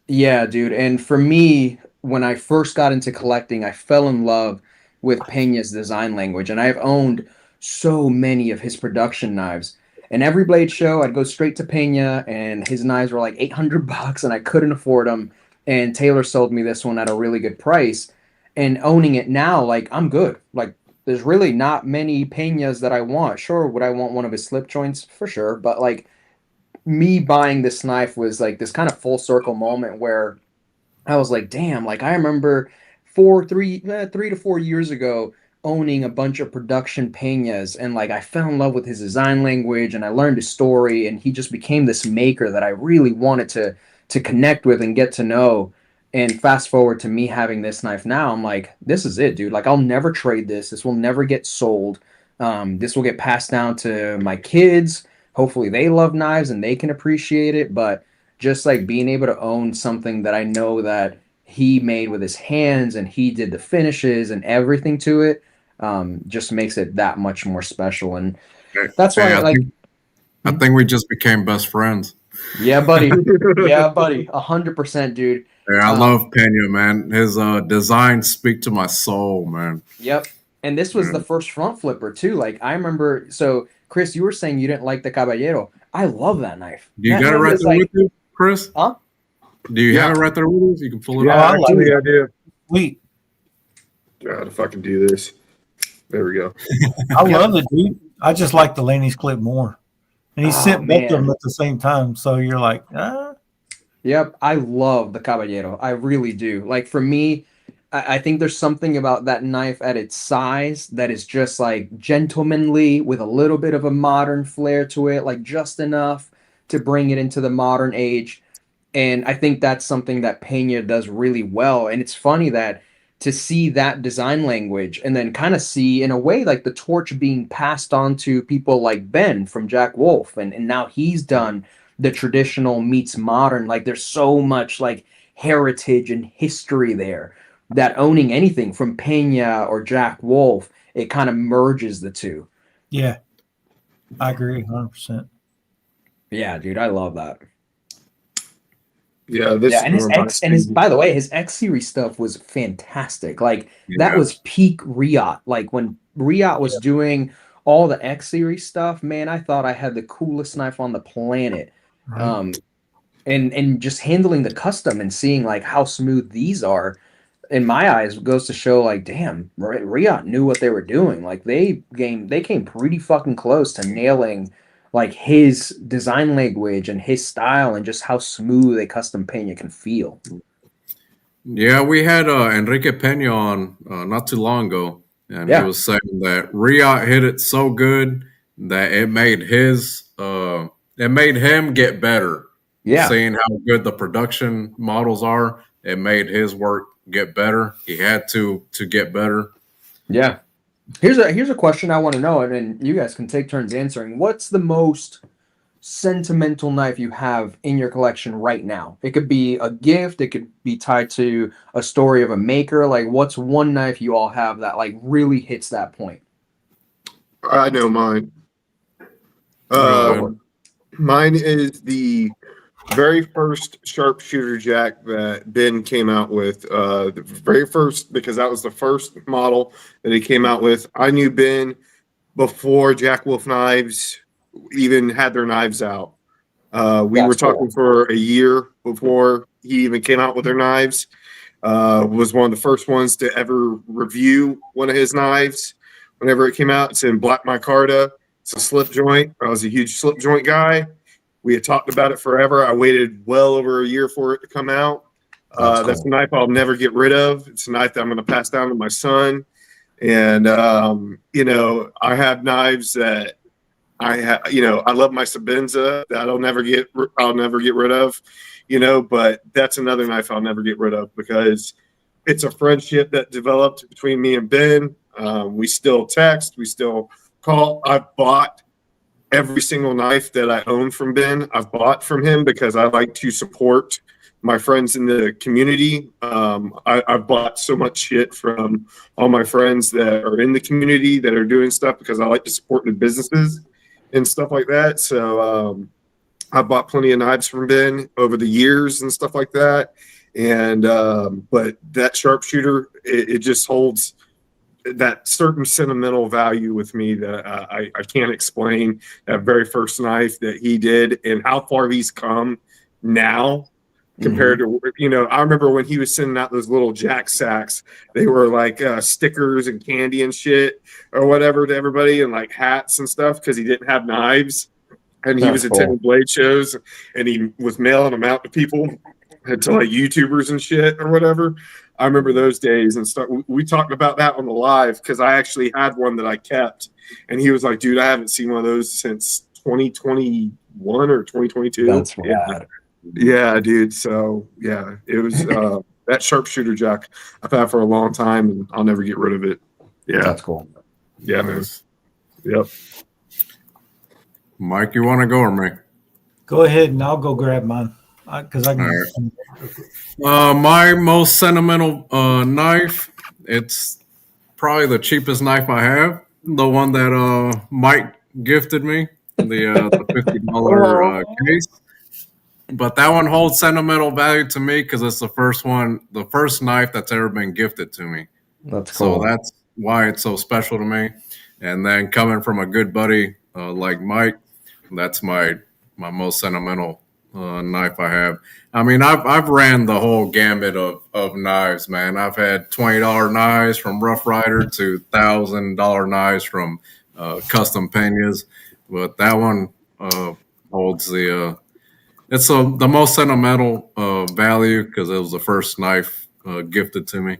yeah, dude. And for me, when I first got into collecting, I fell in love with Pena's design language, and I've owned so many of his production knives. And every blade show, I'd go straight to Pena, and his knives were like $800, and I couldn't afford them. And Taylor sold me this one at a really good price. And owning it now, like I'm good. Like there's really not many Penas that I want. Sure, would I want one of his slip joints? For sure, but like me buying this knife was like this kind of full circle moment where I was like, damn, like I remember 3 to 4 years ago owning a bunch of production peñas, and like I fell in love with his design language and I learned his story, and he just became this maker that I really wanted to connect with and get to know. And fast forward to me having this knife now, I'm like, this is it, dude. Like I'll never trade this. This will never get sold. This will get passed down to my kids. Hopefully they love knives and they can appreciate it. But just like being able to own something that I know that he made with his hands and he did the finishes and everything to it, just makes it that much more special. And that's why, I think we just became best friends. yeah, buddy. Yeah, buddy. 100%, dude. Yeah, I love Pena, man. His designs speak to my soul, man. Yep. And this was the first front flipper too. Like I remember, so Chris, you were saying you didn't like the Caballero. I love that knife. Do you That got it knife right is there like, with you, Chris? huh? Do you have it right there with us? You can pull it Yeah, out. actually, I do. Sweet. Gotta fucking do this. There we go. I love it, dude. I just like the Laney's clip more. And he sent both of them man. at the same time. So you're like, ah. Yep, I love the Caballero. I really do. Like for me, I think there's something about that knife at its size that is just like gentlemanly with a little bit of a modern flair to it, like just enough to bring it into the modern age. And I think that's something that Pena does really well. And it's funny that to see that design language and then kind of see in a way like the torch being passed on to people like Ben from Jack Wolf. And now he's done the traditional meets modern. Like there's so much like heritage and history there that owning anything from Pena or Jack Wolf, it kind of merges the two. Yeah, I agree 100%. Yeah, dude, I love that. Yeah, this And his X and his, by the way, his X series stuff was fantastic. Like that was peak Riot. Like when Riot was doing all the X series stuff, man, I thought I had the coolest knife on the planet. Right. And just handling the custom and seeing like how smooth these are, in my eyes, goes to show like, damn, Riot knew what they were doing. Like they came pretty fucking close to nailing like his design language and his style and just how smooth a custom Pena can feel. Yeah, we had Enrique Pena on not too long ago, and he was saying that Riot hit it so good that it made him get better. Yeah, Seeing how good the production models are, it made his work get better. He had to get better. Yeah. Here's a question I want to know, and then you guys can take turns answering. What's the most sentimental knife you have in your collection right now? It could be a gift, it could be tied to a story of a maker. Like, what's one knife you all have that like really hits that point? I know mine. Mine is the very first sharpshooter jack that Ben came out with. The very first, because that was the first model that he came out with. I knew Ben before Jack Wolf Knives even had their knives out. We were talking for a year before he even came out with their knives. Was one of the first ones to ever review one of his knives. Whenever it came out, it's in black micarta. It's a slip joint. I was a huge slip joint guy. We had talked about it forever. I waited well over a year for it to come out. That's a knife I'll never get rid of. It's a knife that I'm going to pass down to my son. And, I have knives that I love my Sabenza that I'll never get rid of, but that's another knife I'll never get rid of because it's a friendship that developed between me and Ben. We still text, we still call. I've bought every single knife that I own from Ben. I've bought from him because I like to support my friends in the community. I've bought so much shit from all my friends that are in the community that are doing stuff because I like to support the businesses and stuff like that. So I bought plenty of knives from Ben over the years and stuff like that. And but that sharpshooter, it just holds that certain sentimental value with me that I can't explain. That very first knife that he did and how far he's come now compared to, I remember when he was sending out those little jack sacks, they were like stickers and candy and shit or whatever to everybody and like hats and stuff because he didn't have knives. And he was attending blade shows and he was mailing them out to people, to like YouTubers and shit or whatever. I remember those days and stuff. We talked about that on the live because I actually had one that I kept. And he was like, dude, I haven't seen one of those since 2021 or 2022. That's rad. Yeah, dude. So, yeah, it was that sharpshooter jack I've had for a long time and I'll never get rid of it. Yeah. That's cool. Yeah, man. Yep. Mike, you want to go or me? Go ahead and I'll go grab mine because I can. Right. My most sentimental knife, it's probably the cheapest knife I have. The one that Mike gifted me, the $50 case. But that one holds sentimental value to me because it's the first knife that's ever been gifted to me. That's cool. So why it's so special to me. And then coming from a good buddy like Mike, that's my most sentimental knife I have. I mean, I've ran the whole gambit of knives, man. I've had $20 knives from Rough Rider to $1,000 knives from Custom Peñas, but that one holds the the most sentimental value because it was the first knife gifted to me.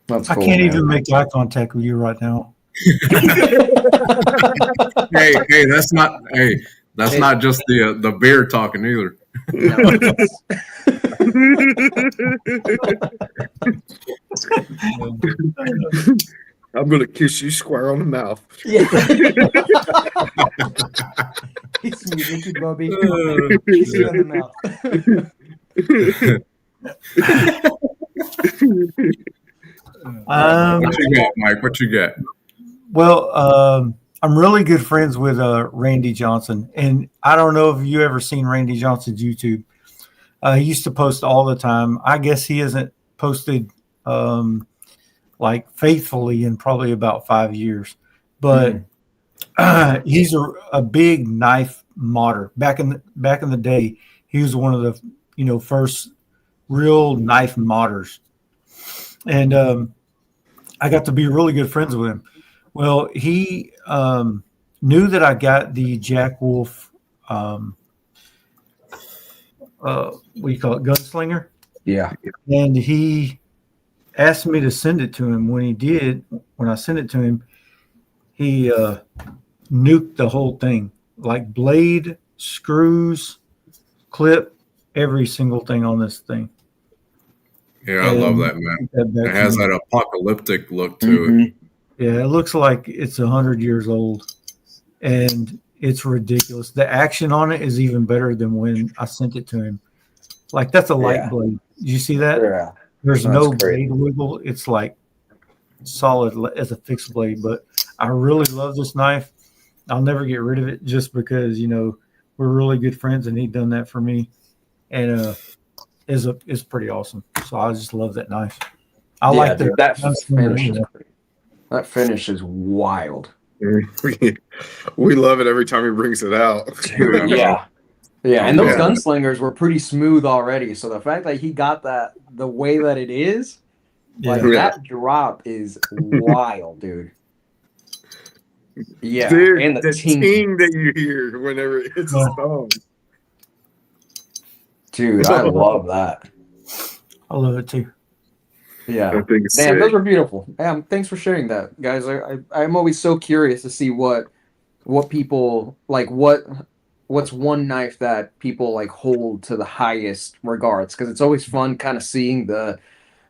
That's I cool, can't man. even make eye contact with you right now. Hey, that's not just the beer talking either. I'm gonna kiss you square on the mouth. Yeah. Kiss me, Rikki Bobby. Kiss you on the mouth. What you got, Mike? What you got? Well, I'm really good friends with Randy Johnson, and I don't know if you ever seen Randy Johnson's YouTube. He used to post all the time. I guess he hasn't posted like faithfully in probably about 5 years, but he's a big knife modder. Back in the day, he was one of the first real knife modders, and I got to be really good friends with him. Well, he knew that I got the Jack Wolf, what do you call it, gunslinger? Yeah. And he asked me to send it to him. When I sent it to him, he nuked the whole thing, like blade, screws, clip, every single thing on this thing. Yeah, I love that, man. It has that apocalyptic look to it. Yeah, it looks like it's 100 years old, and it's ridiculous. The action on it is even better than when I sent it to him. Like, that's a light blade. Did you see that? Yeah. There's no blade wiggle. It's like solid as a fixed blade. But I really love this knife. I'll never get rid of it just because, we're really good friends, and he done that for me. And it's pretty awesome. So I just love that knife. I like that finish. That finish is wild. We love it every time he brings it out. Dude, yeah. Yeah, and those gunslingers were pretty smooth already. So the fact that he got that the way that it is, that drop is wild, dude. Yeah, dude, and the ting that you hear whenever it hits his thumb. Dude, I love that. I love it too. Yeah, damn, those were beautiful. Thanks for sharing that, guys. I'm always so curious to see what people like. What's one knife that people like hold to the highest regards? Because it's always fun, kind of seeing the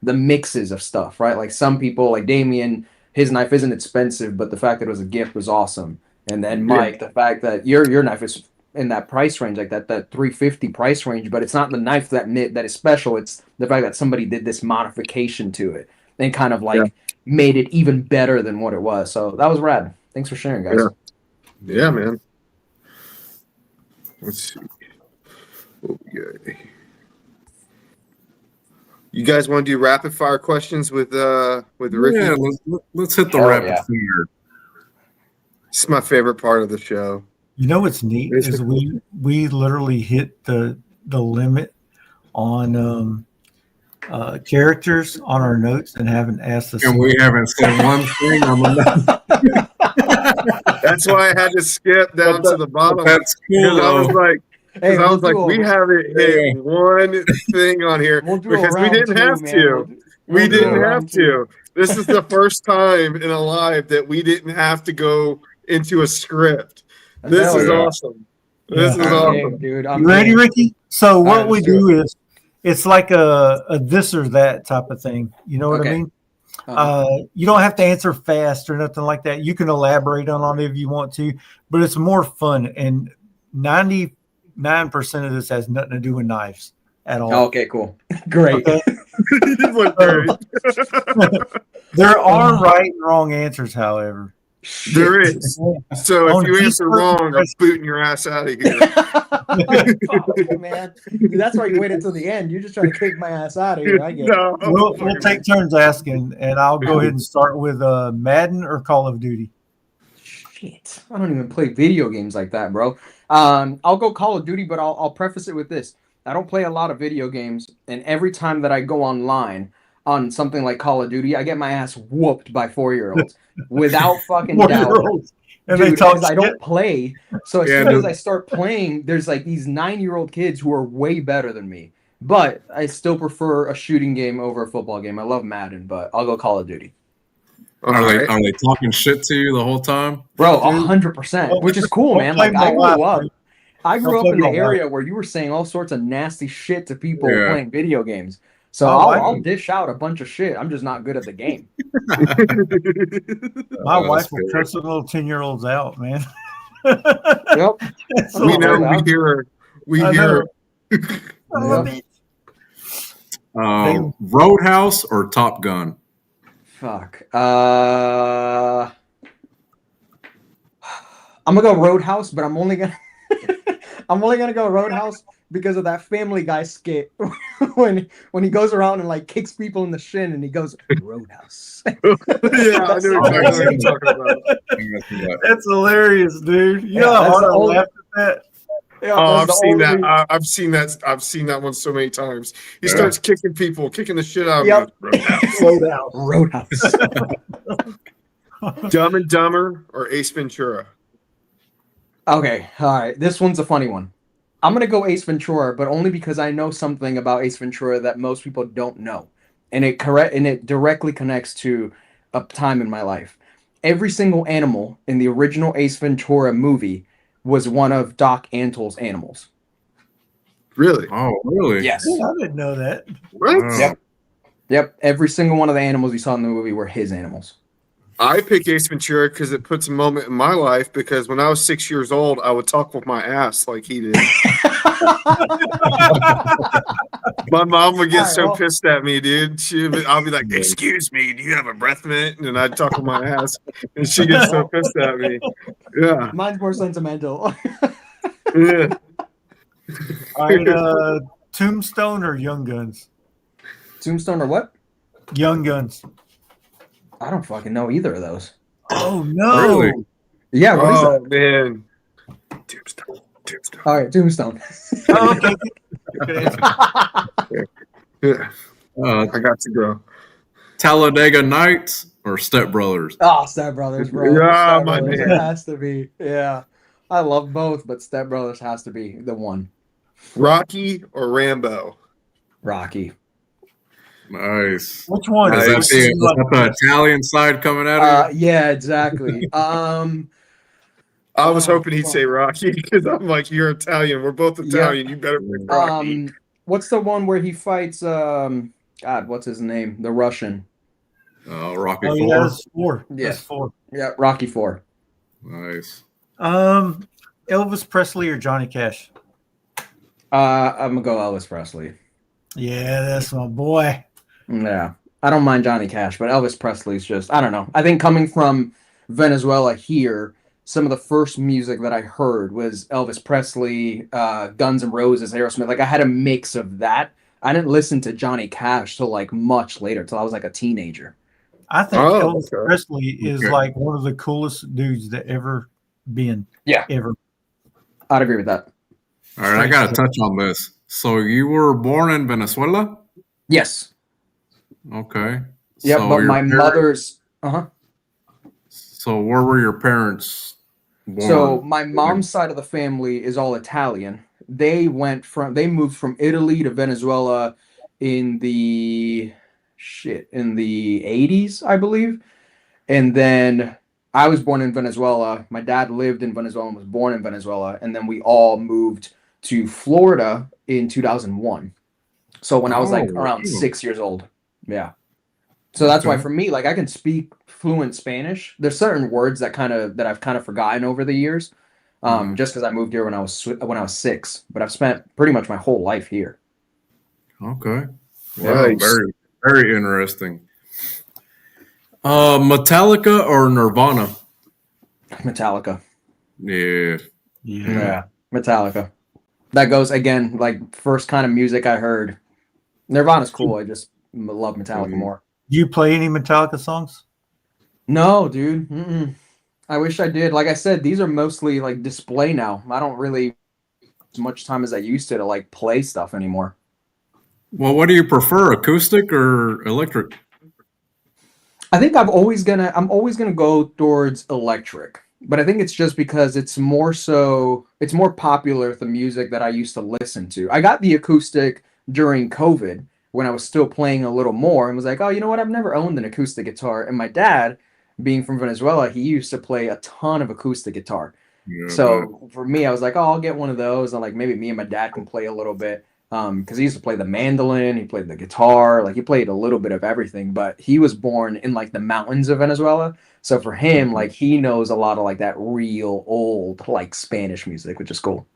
mixes of stuff, right? Like some people, like Damien, his knife isn't expensive, but the fact that it was a gift was awesome. And then Mike, the fact that your knife is in that price range, like that $350 price range, but it's not the knife that is special. It's the fact that somebody did this modification to it and kind of like made it even better than what it was. So that was rad. Thanks for sharing, guys. Yeah, man. Let's see. Okay. You guys want to do rapid fire questions with Rikki? Yeah, let's hit the rapid fire. It's my favorite part of the show. You know what's neat is we literally hit the limit on characters on our notes and haven't asked us. And we haven't said one thing on the That's why I had to skip down to the bottom. That's cool. I was like, we haven't hit one thing on here because we didn't have to. We didn't have to. This is the first time in a live that we didn't have to go into a script. This is awesome. This is awesome, dude. You ready, Rikki? So what we do is it's like a this or that type of thing. You know what I mean? You don't have to answer fast or nothing like that. You can elaborate on it if you want to, but it's more fun. And 99% of this has nothing to do with knives at all. Okay, cool. Great. Okay? There are right and wrong answers, however. There is. So On if you G answer Sport wrong, I'm booting your ass out of here. Fuck, man. Dude, that's why you waited till the end. You're just trying to kick my ass out of here. I get it. No, We'll take turns asking, and I'll go ahead and start with Madden or Call of Duty. Shit. I don't even play video games like that, bro. I'll go Call of Duty, but I'll preface it with this. I don't play a lot of video games, and every time that I go online on something like Call of Duty, I get my ass whooped by 4-year-olds without fucking doubt. 4-year-olds. And Dude, they talk because I don't play. So as soon as I start playing, there's like these 9-year-old kids who are way better than me. But I still prefer a shooting game over a football game. I love Madden, but I'll go Call of Duty. Are they talking shit to you the whole time? Bro, 100%, which is cool, man. Like I grew up in the area where you were saying all sorts of nasty shit to people playing video games. So I'll dish out a bunch of shit. I'm just not good at the game. My wife will cuss the little 10-year-olds out, man. Yep. We know. We hear her. We hear her. Roadhouse or Top Gun? Fuck. I'm gonna go Roadhouse, but I'm only gonna go Roadhouse because of that Family Guy skit when he goes around and like kicks people in the shin and he goes Roadhouse. Yeah, I know exactly what you're talking about. That's hilarious, dude. Yeah, I laughed at that. Yeah, I've seen that. I've seen that. I've seen that one so many times. He starts kicking people, kicking the shit out of them. Roadhouse. Dumb and Dumber or Ace Ventura? Okay, all right. This one's a funny one. I'm gonna go Ace Ventura, but only because I know something about Ace Ventura that most people don't know, and it directly connects to a time in my life. Every single animal in the original Ace Ventura movie was one of Doc Antle's animals. Really? Oh, really? Yes. Yeah, I didn't know that. What? Yep. Every single one of the animals you saw in the movie were his animals. I pick Ace Ventura because it puts a moment in my life because when I was 6 years old, I would talk with my ass like he did. My mom would get pissed at me, dude. I'll be like, "Excuse me, do you have a breath mint?" And I'd talk with my ass, and she gets so pissed at me. Yeah, mine's more sentimental. Yeah. All right, Tombstone or Young Guns? Tombstone or what? Young Guns. I don't fucking know either of those. Oh no! Really? Yeah. What is that? Man. Tombstone. All right, Tombstone. Oh, okay. Yeah. I got to go. Talladega Nights or Step Brothers? Oh, Step Brothers, bro. Yeah, Step my Brothers. man. It has to be. Yeah. I love both, but Step Brothers has to be the one. Rocky or Rambo? Rocky. Nice. Which one? Is that the Italian side coming at you? Yeah, exactly. I was hoping he'd say Rocky because I'm like, you're Italian. We're both Italian. You better pick Rocky. What's the one where he fights? God, what's his name? The Russian. Rocky Oh, IV. yeah, that's 4. Yeah. That's 4. Yeah, Rocky IV. Nice. Elvis Presley or Johnny Cash? I'm gonna go Elvis Presley. Yeah, that's my boy. Yeah, I don't mind Johnny Cash, but Elvis Presley's just, I don't know. I think coming from Venezuela here, some of the first music that I heard was Elvis Presley, Guns N' Roses, Aerosmith. Like I had a mix of that. I didn't listen to Johnny Cash till like much later, till I was like a teenager. I think Elvis Presley is like one of the coolest dudes that ever been. Yeah. Ever. I'd agree with that. All right, I got to touch on this. So you were born in Venezuela? Yes. Okay. Yeah, so but my mother's So where were your parents born? So my mom's side of the family is all Italian. They moved from Italy to Venezuela in the 80s, I believe. And then I was born in Venezuela. My dad lived in Venezuela and was born in Venezuela. And then we all moved to Florida in 2001. So when I was like around 6 years old. Yeah. So that's why for me, like I can speak fluent Spanish. There's certain words that I've kind of forgotten over the years. Just because I moved here when I was 6, but I've spent pretty much my whole life here. Okay. Wow, nice. Very, very interesting. Metallica or Nirvana? Metallica. Yeah. Metallica. That goes again, like first kind of music I heard. Nirvana's cool. I just love Metallica more. Do you play any Metallica songs? No, dude. Mm-mm. I wish I did. Like I said, these are mostly like display now. I don't really as much time as I used to like play stuff anymore. Well, what do you prefer, acoustic or electric? I think I'm always gonna go towards electric, but I think it's just because it's more popular with the music that I used to listen to. I got the acoustic during COVID when I was still playing a little more and was like, oh, you know what? I've never owned an acoustic guitar. And my dad, being from Venezuela, he used to play a ton of acoustic guitar. Yeah, So for me, I was like, oh, I'll get one of those, and like maybe me and my dad can play a little bit. Because he used to play the mandolin, he played the guitar, like he played a little bit of everything. But he was born in like the mountains of Venezuela, so for him, like he knows a lot of like that real old like Spanish music, which is cool.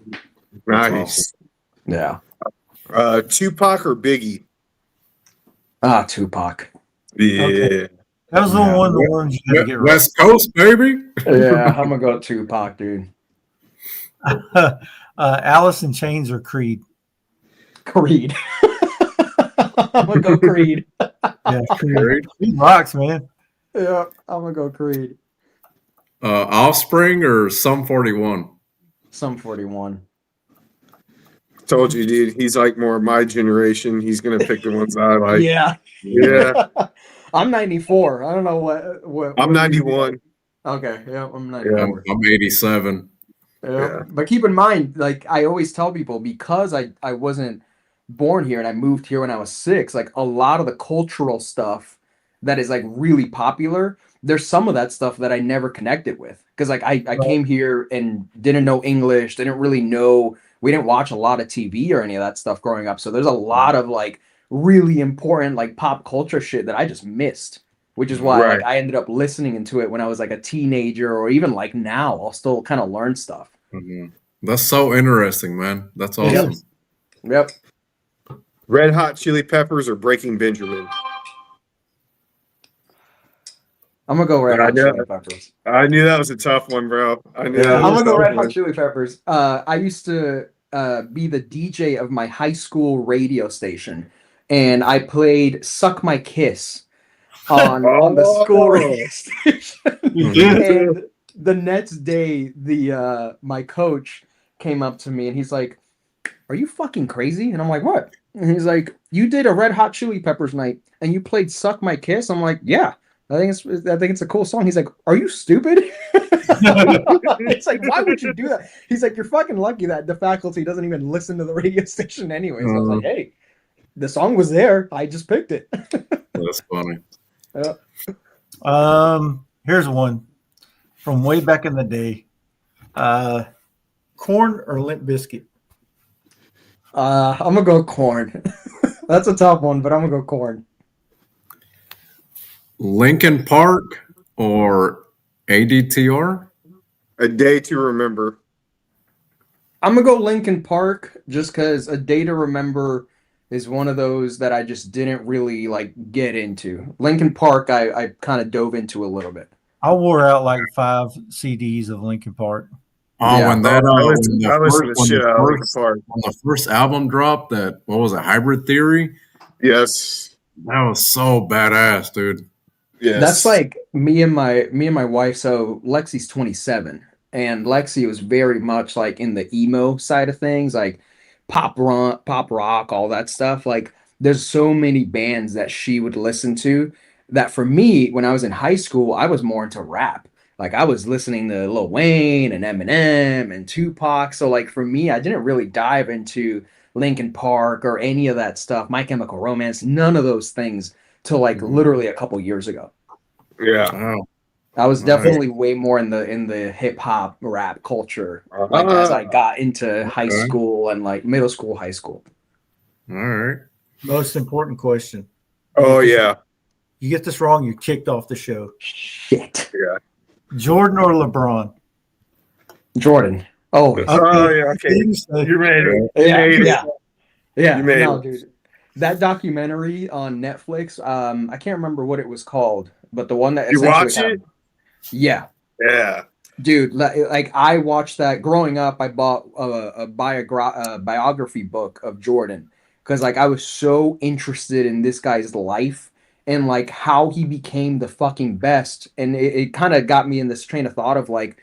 Nice. Yeah. Tupac or Biggie? Tupac. Yeah. Okay. That was the one of the ones you had to get right. West Coast, baby. Yeah, I'm gonna go Tupac, dude. Alice in Chains or Creed? Creed. I'm gonna go Creed. Yeah, Creed. Creed rocks, man. Yeah, I'm gonna go Creed. Offspring or Sum 41? Sum 41. Told you, dude. He's like more of my generation. He's gonna pick the ones I like. Yeah. I'm 94. I don't know what I'm 91. Okay, yeah, I'm 94. I'm 87. Yeah. But keep in mind, like I always tell people, because I wasn't born here and I moved here when I was 6, like a lot of the cultural stuff that is like really popular, there's some of that stuff that I never connected with. Because like I came here and didn't know English, didn't really know, we didn't watch a lot of TV or any of that stuff growing up. So there's a lot of like really important like pop culture shit that I just missed. Which is why like I ended up listening into it when I was like a teenager, or even like now I'll still kind of learn stuff. Mm-hmm. That's so interesting, man. That's awesome. Yep. Red Hot Chili Peppers or Breaking Benjamin? I'm gonna go Red Hot Chili Peppers. I knew that was a tough one, bro. I'm gonna go Red Hot Chili Peppers. I used to be the DJ of my high school radio station, and I played "Suck My Kiss" on the school radio station. And the next day, my coach came up to me and he's like, "Are you fucking crazy?" And I'm like, "What?" And he's like, "You did a Red Hot Chili Peppers night and you played "Suck My Kiss." I'm like, "Yeah, I think it's a cool song." He's like, "Are you stupid?" It's like, why would you do that? He's like, "You're fucking lucky that the faculty doesn't even listen to the radio station anyway." So I was like, "Hey, the song was there. I just picked it." That's funny. Here's one from way back in the day. Corn or Limp Bizkit? I'm gonna go Corn. That's a tough one, but I'm gonna go Corn. Linkin Park or ADTR? A Day to Remember. I'm gonna go Linkin Park just because A Day to Remember is one of those that I just didn't really like get into. Linkin Park, I kind of dove into a little bit. I wore out like 5 CDs of Linkin Park. Oh, Yeah. when that Park. when the first album dropped, that what was it, Hybrid Theory? Yes. That was so badass, dude. Yes. That's like me and my wife. So Lexi's 27, and Lexi was very much like in the emo side of things, like pop rock, all that stuff. Like there's so many bands that she would listen to that for me, when I was in high school, I was more into rap. Like I was listening to Lil Wayne and Eminem and Tupac. So like for me, I didn't really dive into Linkin Park or any of that stuff, My Chemical Romance, none of those things till like literally a couple years ago. Yeah. Wow. I was definitely way more in the hip hop rap culture like as I got into high school and like middle school, high school. All right. Most important question. Oh, yeah. You get this wrong, you're kicked off the show. Shit. Yeah. Jordan or LeBron? Jordan. Oh, Oh, yeah. Okay. You made it. Yeah. You made No, it. dude. That documentary on Netflix, I can't remember what it was called, but the one that You essentially watch it? Yeah. Yeah. Dude, like I watched that growing up. I bought a biography book of Jordan because like I was so interested in this guy's life and like how he became the fucking best. And it kind of got me in this train of thought of like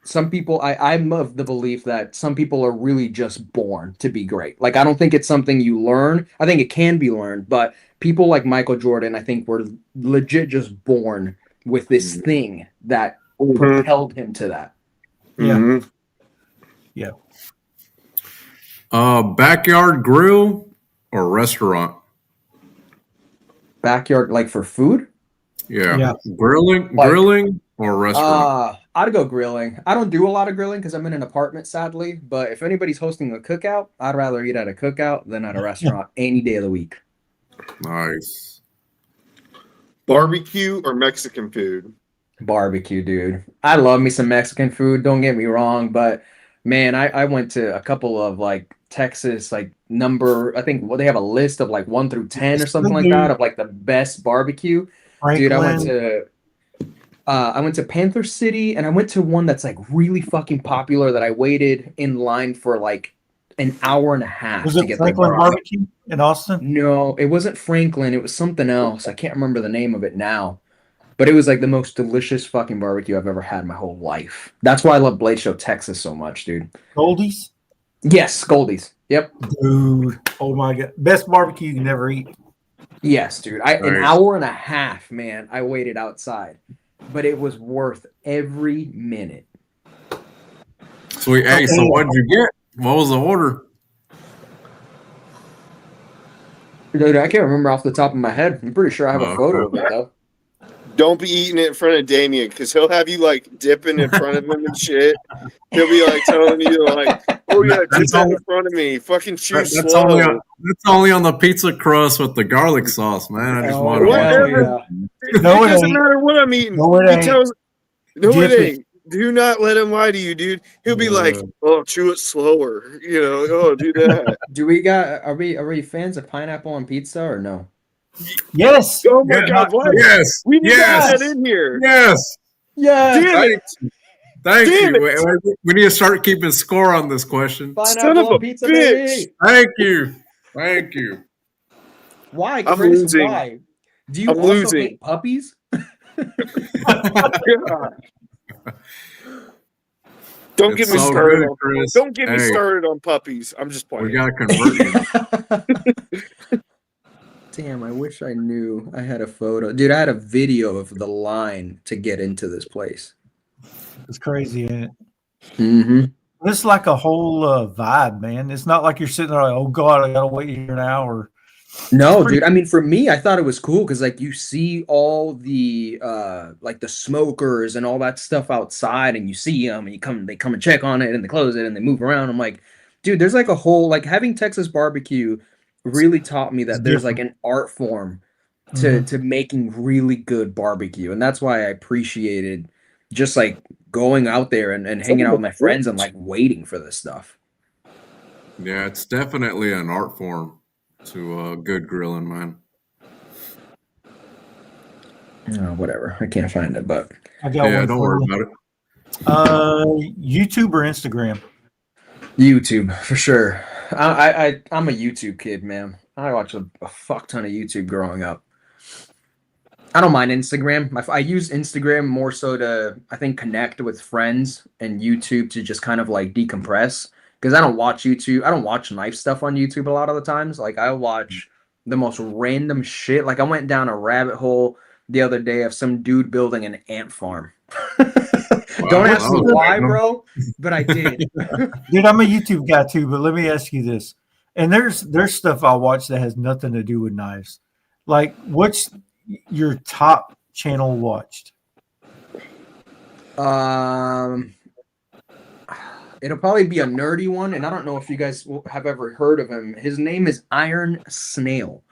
some people, I'm of the belief that some people are really just born to be great. Like I don't think it's something you learn. I think it can be learned, but people like Michael Jordan, I think were legit just born with this thing that propelled him to that. Yeah. Yeah. Backyard grill or restaurant? Backyard, like for food? Yeah. Grilling or restaurant? I'd go grilling. I don't do a lot of grilling because I'm in an apartment, sadly. But if anybody's hosting a cookout, I'd rather eat at a cookout than at a restaurant any day of the week. Nice. Barbecue or Mexican food? Barbecue, dude. I love me some Mexican food. Don't get me wrong, but man, I went to a couple of like Texas, like I think they have a list of like 1 through 10 or something like that of like the best barbecue. Franklin. Dude, I went to Panther City and I went to one that's like really fucking popular that I waited in line for like an hour and a half Was to it get Franklin Barbecue in Austin? No, it wasn't Franklin. It was something else. I can't remember the name of it now. But it was like the most delicious fucking barbecue I've ever had in my whole life. That's why I love Blade Show Texas so much, dude. Goldie's? Yes, Goldie's. Yep. Dude. Oh my God. Best barbecue you can ever eat. Yes, dude. An hour and a half, man, I waited outside. But it was worth every minute. Sweet. Hey, so what did you get? What was the order? Dude, I can't remember off the top of my head. I'm pretty sure I have a photo of it, though. Don't be eating it in front of Damien because he'll have you like dipping in front of him and shit. He'll be like telling you like, "Oh yeah, dip that in front of me. Fucking chew slow." That's only on the pizza crust with the garlic sauce, man. I just want to. Whatever. It doesn't matter what I'm eating. No, it ain't. It ain't. Do not let him lie to you, dude. He'll be like, "Oh, chew it slower." You know, oh, do that. Are we fans of pineapple on pizza or no? Yes. Oh my God! What? Yes. We need to get that in here. Yes. Yeah. Damn it. Thank you. We need to start keeping score on this question. Pineapple on pizza, baby. Thank you. Thank you. Why, I'm Chris? losing. Why? Do you also hate puppies? Don't get me started. Chris. Don't get me started on puppies. I'm just playing. We gotta convert you. Damn, I wish I knew I had a photo. Dude, I had a video of the line to get into this place. It's crazy, ain't it? Mm-hmm. It's like a whole vibe, man. It's not like you're sitting there like, oh God, I gotta wait here an hour. No, dude. I mean, for me, I thought it was cool because like you see all the like the smokers and all that stuff outside, and you see them, and they come and check on it, and they close it, and they move around. I'm like, dude, there's like a whole like having Texas barbecue really taught me that there's like an art form to making really good barbecue, and that's why I appreciated just like going out there and hanging out with my friends and like waiting for this stuff. Yeah, it's definitely an art form to good grilling, man. Whatever, I can't find it, but I got one. Don't worry about it. YouTube or Instagram? YouTube for sure. I'm a YouTube kid, man. I watched a fuck ton of YouTube growing up. I don't mind Instagram. I use Instagram more so to, I think, connect with friends, and YouTube to just kind of like decompress. Because I don't watch YouTube. I don't watch knife stuff on YouTube a lot of the times. Like I watch the most random shit. Like I went down a rabbit hole the other day of some dude building an ant farm. Don't ask me why, bro, but I did. Dude, I'm a YouTube guy too, but let me ask you this. And there's stuff I watch that has nothing to do with knives. Like, what's your top channel watched? It'll probably be a nerdy one, and I don't know if you guys have ever heard of him. His name is Iron Snail.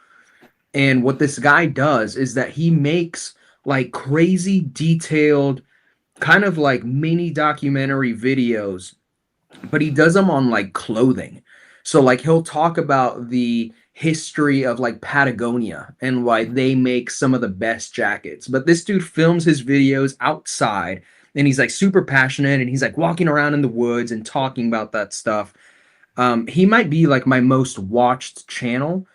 And what this guy does is that he makes like crazy detailed kind of like mini documentary videos, but he does them on like clothing. So like he'll talk about the history of like Patagonia and why they make some of the best jackets. But this dude films his videos outside and he's like super passionate, and he's like walking around in the woods and talking about that stuff. He might be like my most watched channel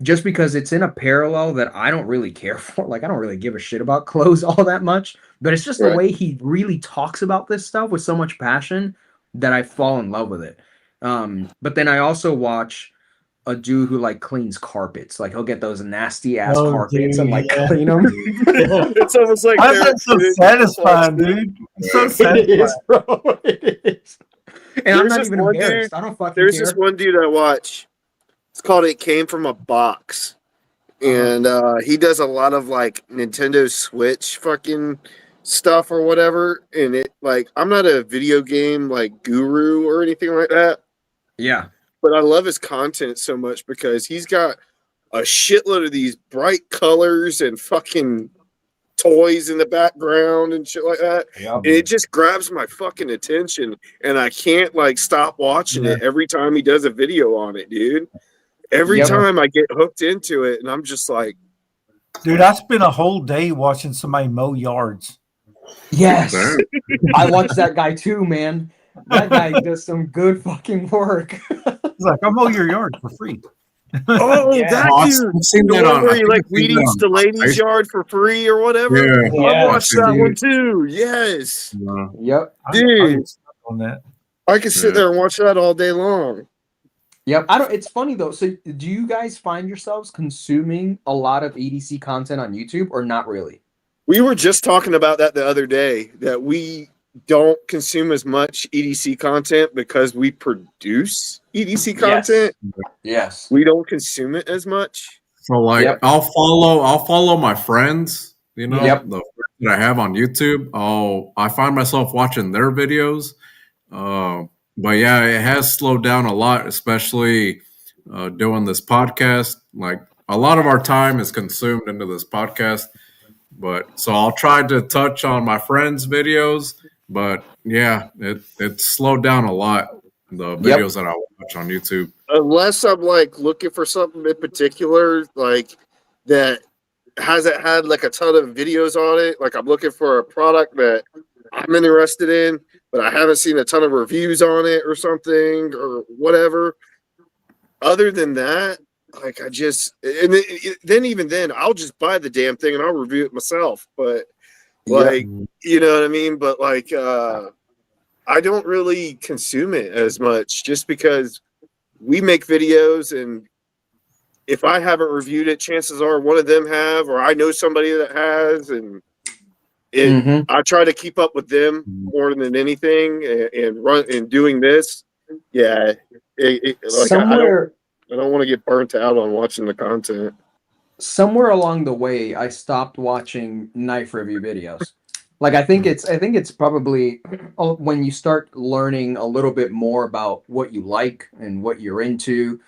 just because it's in a parallel that I don't really care for. Like, I don't really give a shit about clothes all that much, but it's just the way he really talks about this stuff with so much passion that I fall in love with it. But then I also watch a dude who like cleans carpets. Like, he'll get those nasty ass carpets and like clean them. It's almost like that's so satisfying, dude. It's so satisfying. It is, bro. It is. And I'm not even embarrassed. Dude, I don't fucking there's care. this one dude I watch. It's called It Came From a Box. And he does a lot of like Nintendo Switch fucking stuff or whatever. And it like, I'm not a video game like guru or anything like that. Yeah. But I love his content so much because he's got a shitload of these bright colors and fucking toys in the background and shit like that. Yep. And it just grabs my fucking attention, and I can't like stop watching it every time he does a video on it, dude. Every time I get hooked into it, and I'm just like, dude, I spent a whole day watching somebody mow yards. Yes. I watch that guy too, man. That guy does some good fucking work. He's like, I'll mow your yard for free. oh, that dude. I've seen The that one where he like I've seen weed that eats the lady's Facebook. yard for free or whatever. Yeah. I watched that dude. one too. Yes. Yep. Dude. On that. I could sit there and watch that all day long. Yep. It's funny though. So do you guys find yourselves consuming a lot of EDC content on YouTube or not really? We were just talking about that the other day, that we don't consume as much EDC content because we produce EDC content. Yes. We don't consume it as much. So like I'll follow my friends, you know, the friends that I have on YouTube. I find myself watching their videos. But yeah, it has slowed down a lot, especially doing this podcast. Like a lot of our time is consumed into this podcast. But so I'll try to touch on my friends' videos, but yeah, it's slowed down a lot, the videos that I watch on YouTube. Unless I'm like looking for something in particular, like that hasn't had like a ton of videos on it. Like I'm looking for a product that I'm interested in, but I haven't seen a ton of reviews on it or something or whatever. Other than that, like then even then I'll just buy the damn thing and I'll review it myself. But like, you know what I mean? But like, I don't really consume it as much just because we make videos, and if I haven't reviewed it, chances are one of them have, or I know somebody that has, and I try to keep up with them more than anything, and run and doing this. Yeah, like I don't want to get burnt out on watching the content. Somewhere along the way, I stopped watching knife review videos. Like I think it's probably when you start learning a little bit more about what you like and what you're into,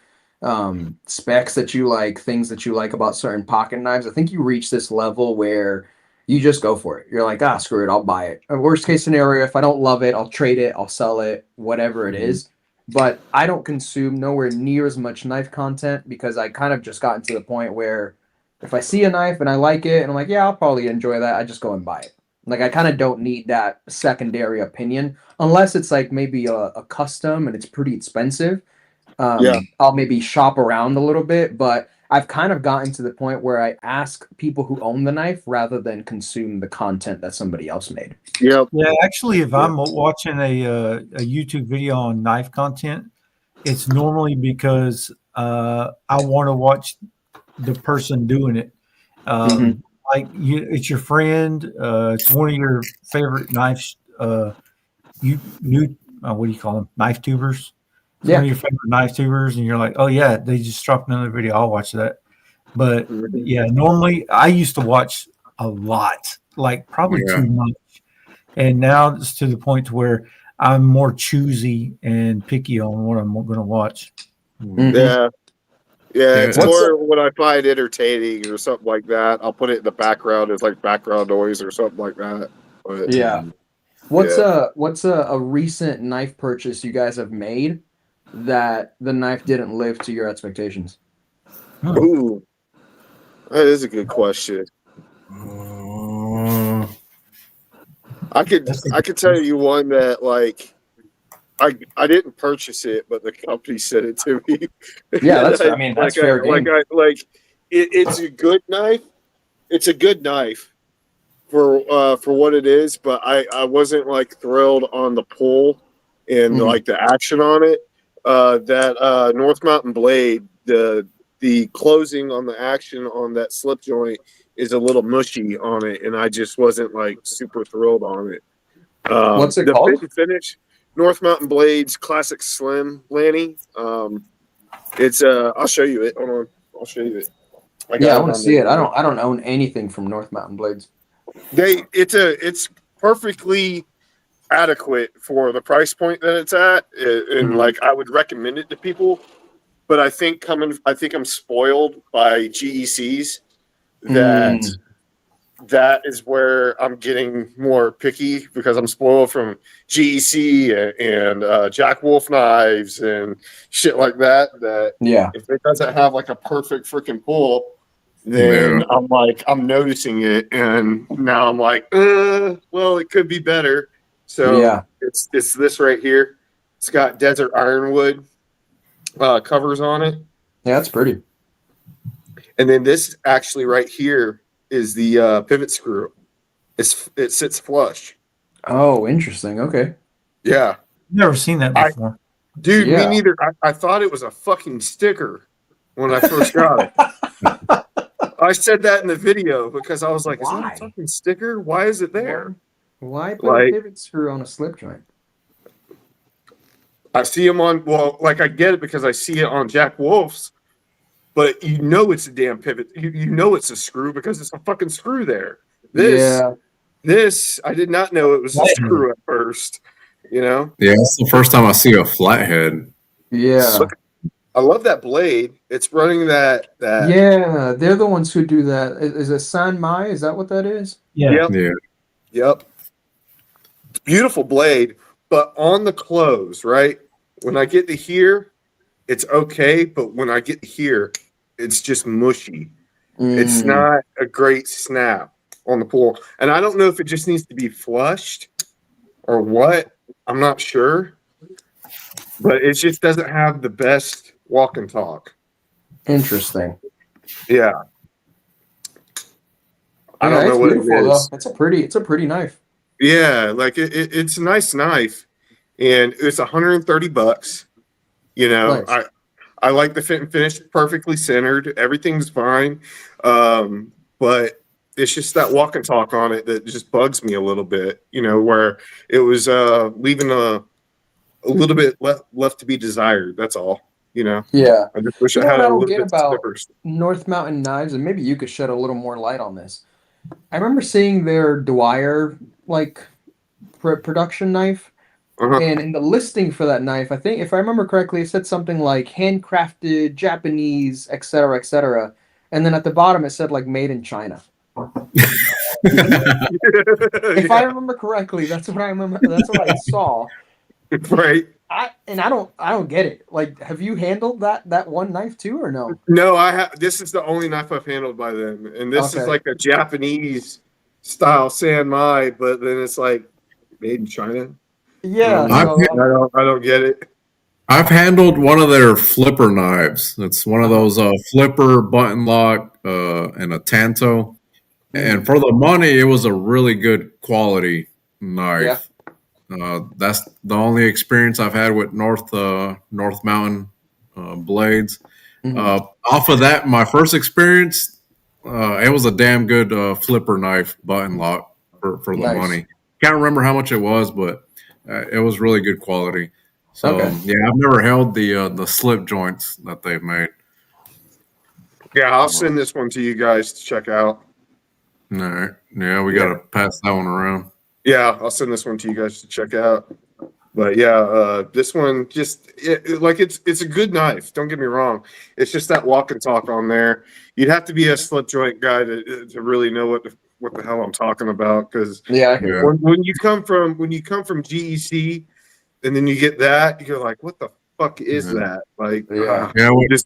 specs that you like, things that you like about certain pocket knives. I think you reach this level where you just go for it. You're like, screw it, I'll buy it. Worst case scenario, if I don't love it, I'll trade it, I'll sell it, whatever it is. But I don't consume nowhere near as much knife content because I kind of just gotten to the point where if I see a knife and I like it and I'm like, yeah, I'll probably enjoy that, I just go and buy it. Like I kind of don't need that secondary opinion unless it's like maybe a custom and it's pretty expensive. I'll maybe shop around a little bit, but I've kind of gotten to the point where I ask people who own the knife rather than consume the content that somebody else made. Yeah, actually, if I'm watching a YouTube video on knife content, it's normally because I want to watch the person doing it. Like it's your friend, it's one of your favorite knives. What do you call them? Knife tubers. One of your favorite knife tubers, and you're like, oh yeah, they just dropped another video. I'll watch that. But yeah, normally I used to watch a lot, like probably too much, and now it's to the point to where I'm more choosy and picky on what I'm going to watch. Yeah, it's more when I find entertaining or something like that. I'll put it in the background as like background noise or something like that. But, what's a recent knife purchase you guys have made that the knife didn't live to your expectations? Ooh, that is a good question. I could tell you one that like I didn't purchase it, but the company sent it to me. Yeah, that's fair game. It's a good knife. It's a good knife for what it is, but I wasn't like thrilled on the pull and like the action on it. That North Mountain blade, the closing on the action on that slip joint is a little mushy on it, and I just wasn't like super thrilled on it. What's it the called? Fit and finish, North Mountain Blades Classic Slim, Lanny. It's I'll show you it. Hold on, I'll show you it. I want to see it. I don't own anything from North Mountain Blades. It's perfectly adequate for the price point that it's at, and like I would recommend it to people. But I think I'm spoiled by GECs. That is where I'm getting more picky because I'm spoiled from GEC and Jack Wolf knives and shit like that. If it doesn't have like a perfect freaking pull, then I'm noticing it, and now I'm like, well, it could be better. So it's this right here. It's got desert ironwood covers on it. Yeah, that's pretty. And then this actually right here is the pivot screw. It sits flush. Oh, interesting. Okay. Yeah. Never seen that before. Me neither. I thought it was a fucking sticker when I first got it. I said that in the video because I was like, is that a fucking sticker? Why is it there? Why put a pivot screw on a slip joint? I see them on, I get it because I see it on Jack Wolf's, but you know it's a damn pivot. You know it's a screw because it's a fucking screw there. This, I did not know it was a screw at first, you know? Yeah, it's the first time I see a flathead. Yeah. I love that blade. It's running that. Yeah, they're the ones who do that. Is it San Mai? Is that what that is? Yeah. Yep. Beautiful blade, but on the close, right? When I get to here, it's okay, but when I get to here, it's just mushy. It's not a great snap on the pull. And I don't know if it just needs to be flushed or what. I'm not sure. But it just doesn't have the best walk and talk. Interesting. Yeah. I don't know what it is. It's a pretty knife. Yeah, like it's a nice knife, and it's $130. You know, nice. I like the fit and finish, perfectly centered. Everything's fine, but it's just that walk and talk on it that just bugs me a little bit. You know, where it was leaving a little bit left to be desired. That's all. You know. Yeah. I just wish I had a little bit about stickers. North Mountain knives, and maybe you could shed a little more light on this. I remember seeing their Dwyer production knife, and in the listing for that knife, I think if I remember correctly, it said something like handcrafted, Japanese, etc., and then at the bottom it said like made in China. If I remember correctly, that's what I remember. That's what I saw. Right. I don't get it. Like, have you handled that one knife too, or no? No, I have. This is the only knife I've handled by them, and this is like a Japanese style San Mai, but then it's like made in China. Yeah, I don't get it. I've handled one of their flipper knives. It's one of those flipper button lock and a Tanto, and for the money, it was a really good quality knife. Yeah. That's the only experience I've had with North Mountain blades. Off of that, my first experience, it was a damn good flipper knife button lock for the money. Can't remember how much it was, but it was really good quality. So yeah, I've never held the slip joints that they've made. Yeah, I'll send this one to you guys to check out. All right. Yeah, we got to pass that one around. Yeah, I'll send this one to you guys to check out. But yeah, this one just it's a good knife. Don't get me wrong. It's just that walk and talk on there. You'd have to be a slip joint guy to really know what the hell I'm talking about. Because when you come from GEC and then you get that, you're like, what the fuck is that? Like, when you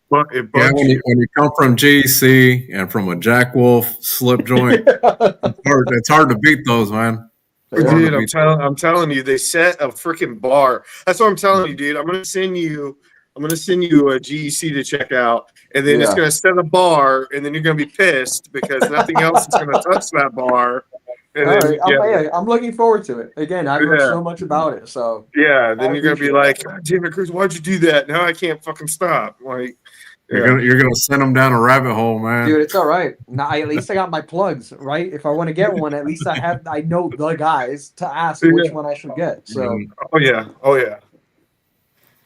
come from GEC and from a Jack Wolf slip joint, it's hard to beat those, man. Dude, I'm telling you, they set a freaking bar. That's what I'm telling you, dude. I'm gonna send you a GEC to check out, and then it's gonna set a bar, and then you're gonna be pissed because nothing else is gonna touch that bar. And All then, right, I'm looking forward to it. Again, I've heard so much about it, so then you're gonna be like, God damn it, Chris, why'd you do that? Now I can't fucking stop. Like, you're gonna send them down a rabbit hole, man. Dude, it's all right. Now, at least I got my plugs, right? If I want to get one, at least I know the guys to ask which one I should get. So, oh yeah.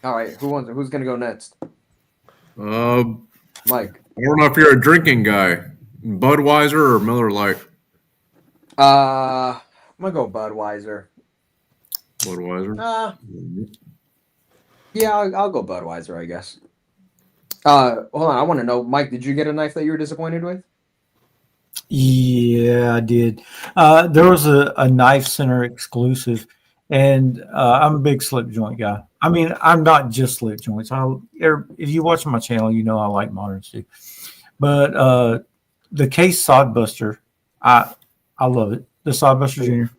All right, who's gonna go next? Mike. I don't know if you're a drinking guy, Budweiser or Miller Lite. I'm gonna go Budweiser. Budweiser. Yeah, I'll go Budweiser, I guess. Hold on, I want to know, Mike, did you get a knife that you were disappointed with? Yeah, I did. There was a knife center exclusive, and I'm a big slip joint guy. I mean, I'm not just slip joints. If you watch my channel, you know I like moderns too. But the Case Sodbuster, I love it. The Sodbuster Junior.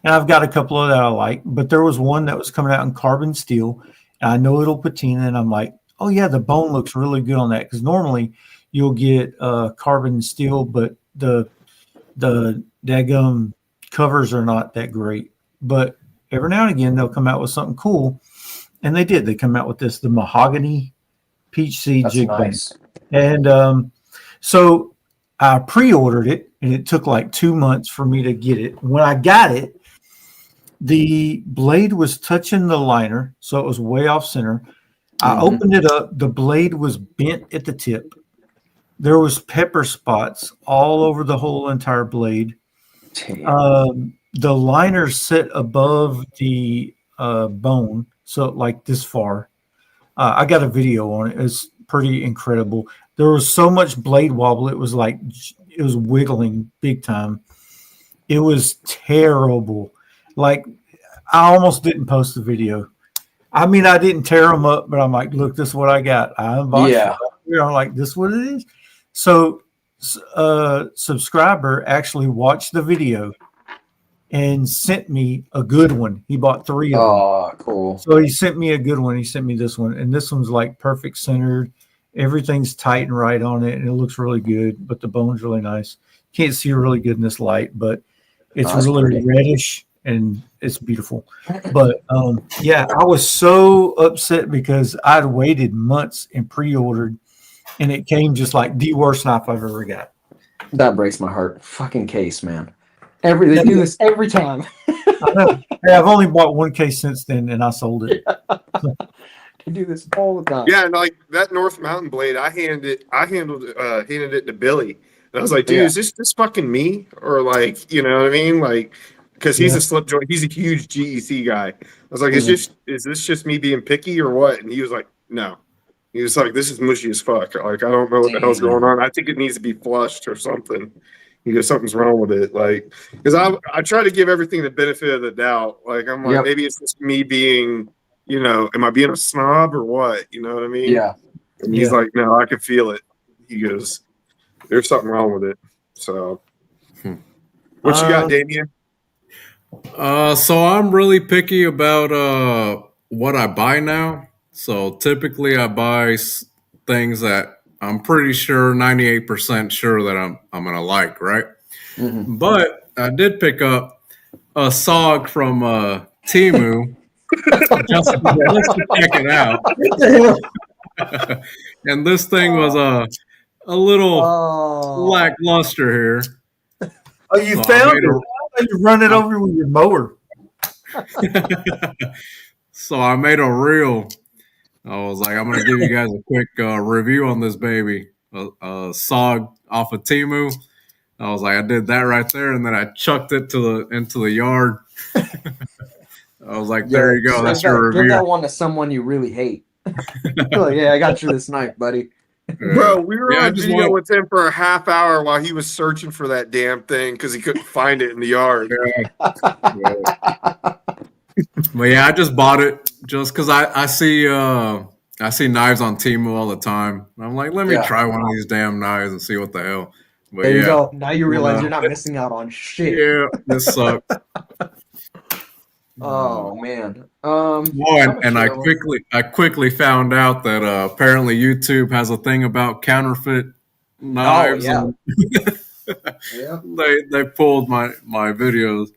And I've got a couple of that I like, but there was one that was coming out in carbon steel, and I know it'll patina, and I'm like, oh yeah, the bone looks really good on that, because normally you'll get carbon steel, but the daggum covers are not that great. But every now and again they'll come out with something cool, and they did. They come out with the mahogany peach seed jig nice. Bone. And so I pre-ordered it, and it took like 2 months for me to get it. When I got it, the blade was touching the liner, so it was way off center. I opened it up. The blade was bent at the tip. There was pepper spots all over the whole entire blade. The liner sit above the bone, so like this far. I got a video on it. It's pretty incredible. There was so much blade wobble. It was wiggling big time. It was terrible. Like, I almost didn't post the video. I mean, I didn't tear them up, but I'm like, look, this is what I got. I unboxed it. I'm like, this is what it is. So a subscriber actually watched the video and sent me a good one. He bought 3 of them. Oh, cool. So he sent me a good one. He sent me this one. And this one's like perfect centered. Everything's tight and right on it, and it looks really good, but the bone's really nice. Can't see really good in this light, but it's really reddish, and it's beautiful. But yeah, I was so upset because I'd waited months and pre-ordered, and it came just like the worst knife I've ever got. That breaks my heart. Fucking Case, man. They do this every time. I know. Hey, I've only bought one case since then, and I sold it. They do this all the time. Yeah, and like that North Mountain blade, I handed it to Billy. And I was like, dude, is this fucking me? Or like, you know what I mean? Like, because he's a slip joint, he's a huge GEC guy. I was like, is this just me being picky or what? And he was like, no. He was like, this is mushy as fuck. Like, I don't know what the hell's going on. I think it needs to be flushed or something. He goes, something's wrong with it. Like, because I try to give everything the benefit of the doubt. Like, I'm like, maybe it's just me being, you know, am I being a snob or what? You know what I mean? Yeah. And he's like, no, I can feel it. He goes, there's something wrong with it. So, what you got, Damien? So I'm really picky about what I buy now. So typically I buy things that I'm pretty sure, 98% sure that I'm gonna like, right? But I did pick up a SOG from Temu just to check it out. And this thing was a little lackluster here. Oh, you found it. You run it over with your mower. So I made a reel. I was like, I'm going to give you guys a quick review on this baby. A SOG off of Temu. I was like, I did that right there, and then I chucked it into the yard. I was like, there you go. That's your review. Give that one to someone you really hate. Like, yeah, I got you this night, buddy. Bro, we were on video with him for a half hour while he was searching for that damn thing because he couldn't find it in the yard. But yeah, I just bought it just because I see knives on Temu all the time. I'm like, let me try one of these damn knives and see what the hell. But there you go. Now you realize you're not missing out on shit. Yeah, this sucks. Oh man. Well, and I quickly found out that apparently YouTube has a thing about counterfeit knives, yeah. and Yeah. they pulled my videos.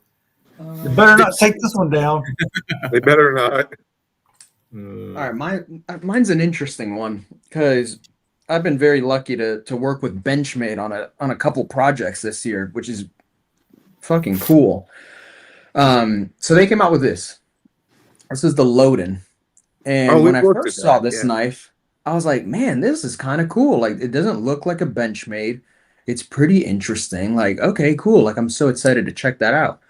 You better not take this one down. They better not. All right, mine's an interesting one because I've been very lucky to work with Benchmade on a couple projects this year, which is fucking cool. So they came out with this. This is the Loden, and when I first saw this knife, I was like, man, this is kind of cool. Like, it doesn't look like a Benchmade. It's pretty interesting. Like, okay, cool. Like, I'm so excited to check that out.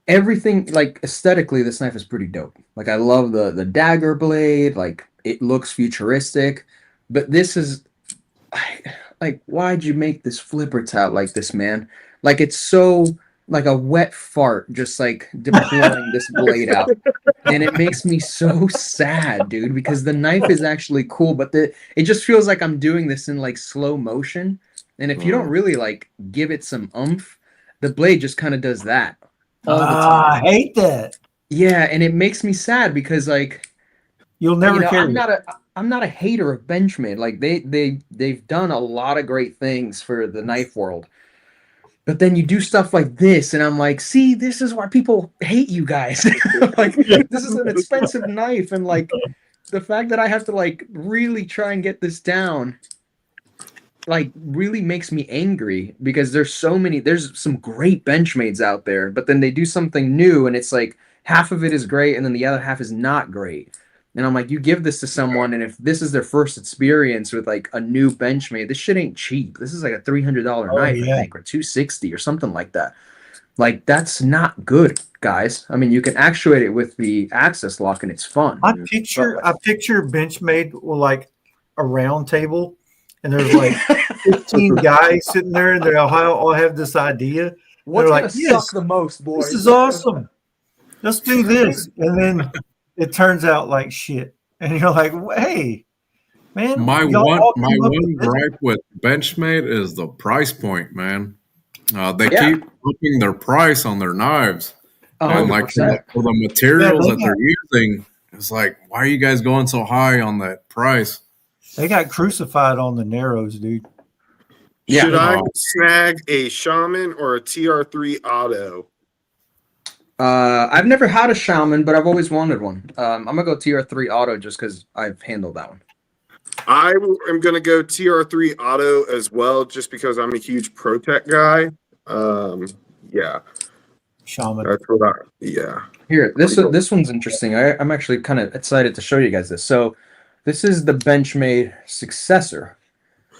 Everything, like, aesthetically, this knife is pretty dope. Like, I love the dagger blade. Like, it looks futuristic. But this is, like, why'd you make this flipper tab like this, man? Like, it's so, like a wet fart, just, like, deploying this blade out. And it makes me so sad, dude, because the knife is actually cool, but it just feels like I'm doing this in, like, slow motion. And if you don't really, like, give it some oomph, the blade just kind of does that. I hate that. Yeah, and it makes me sad because, like, you'll never carry I'm not a hater of Benchmade. Like, they've done a lot of great things for the knife world. But then you do stuff like this, and I'm like, see, this is why people hate you guys. Like, this is an expensive knife, and, like, the fact that I have to, like, really try and get this down, like, really makes me angry because there's some great Benchmades out there, but then they do something new, and it's like half of it is great, and then the other half is not great. And I'm like, you give this to someone, and if this is their first experience with, like, a new Benchmade, this shit ain't cheap. This is like a $300 knife, I think, or $260 or something like that. Like, that's not good, guys. I mean, you can actuate it with the access lock, and it's fun. I picture Benchmade with, like, a round table, and there's, like, 15 guys sitting there, and they all have this idea. What's going to suck the most, boys? This is awesome. Let's do this. And then it turns out like shit. And you're like, hey, man. My one gripe with Benchmade is the price point, man. They keep upping their price on their knives. 100%. And, like, for the materials that they're using, it's like, why are you guys going so high on that price? They got crucified on the narrows, dude. Yeah. Should I snag a Shaman or a TR3 Auto? I've never had a Shaman, but I've always wanted one. I'm gonna go TR3 Auto just because I've handled that one. I am gonna go TR3 Auto as well, just because I'm a huge ProTech guy. Yeah. Shaman. That's what Here, this one's interesting. I'm actually kind of excited to show you guys this. So, this is the Benchmade successor.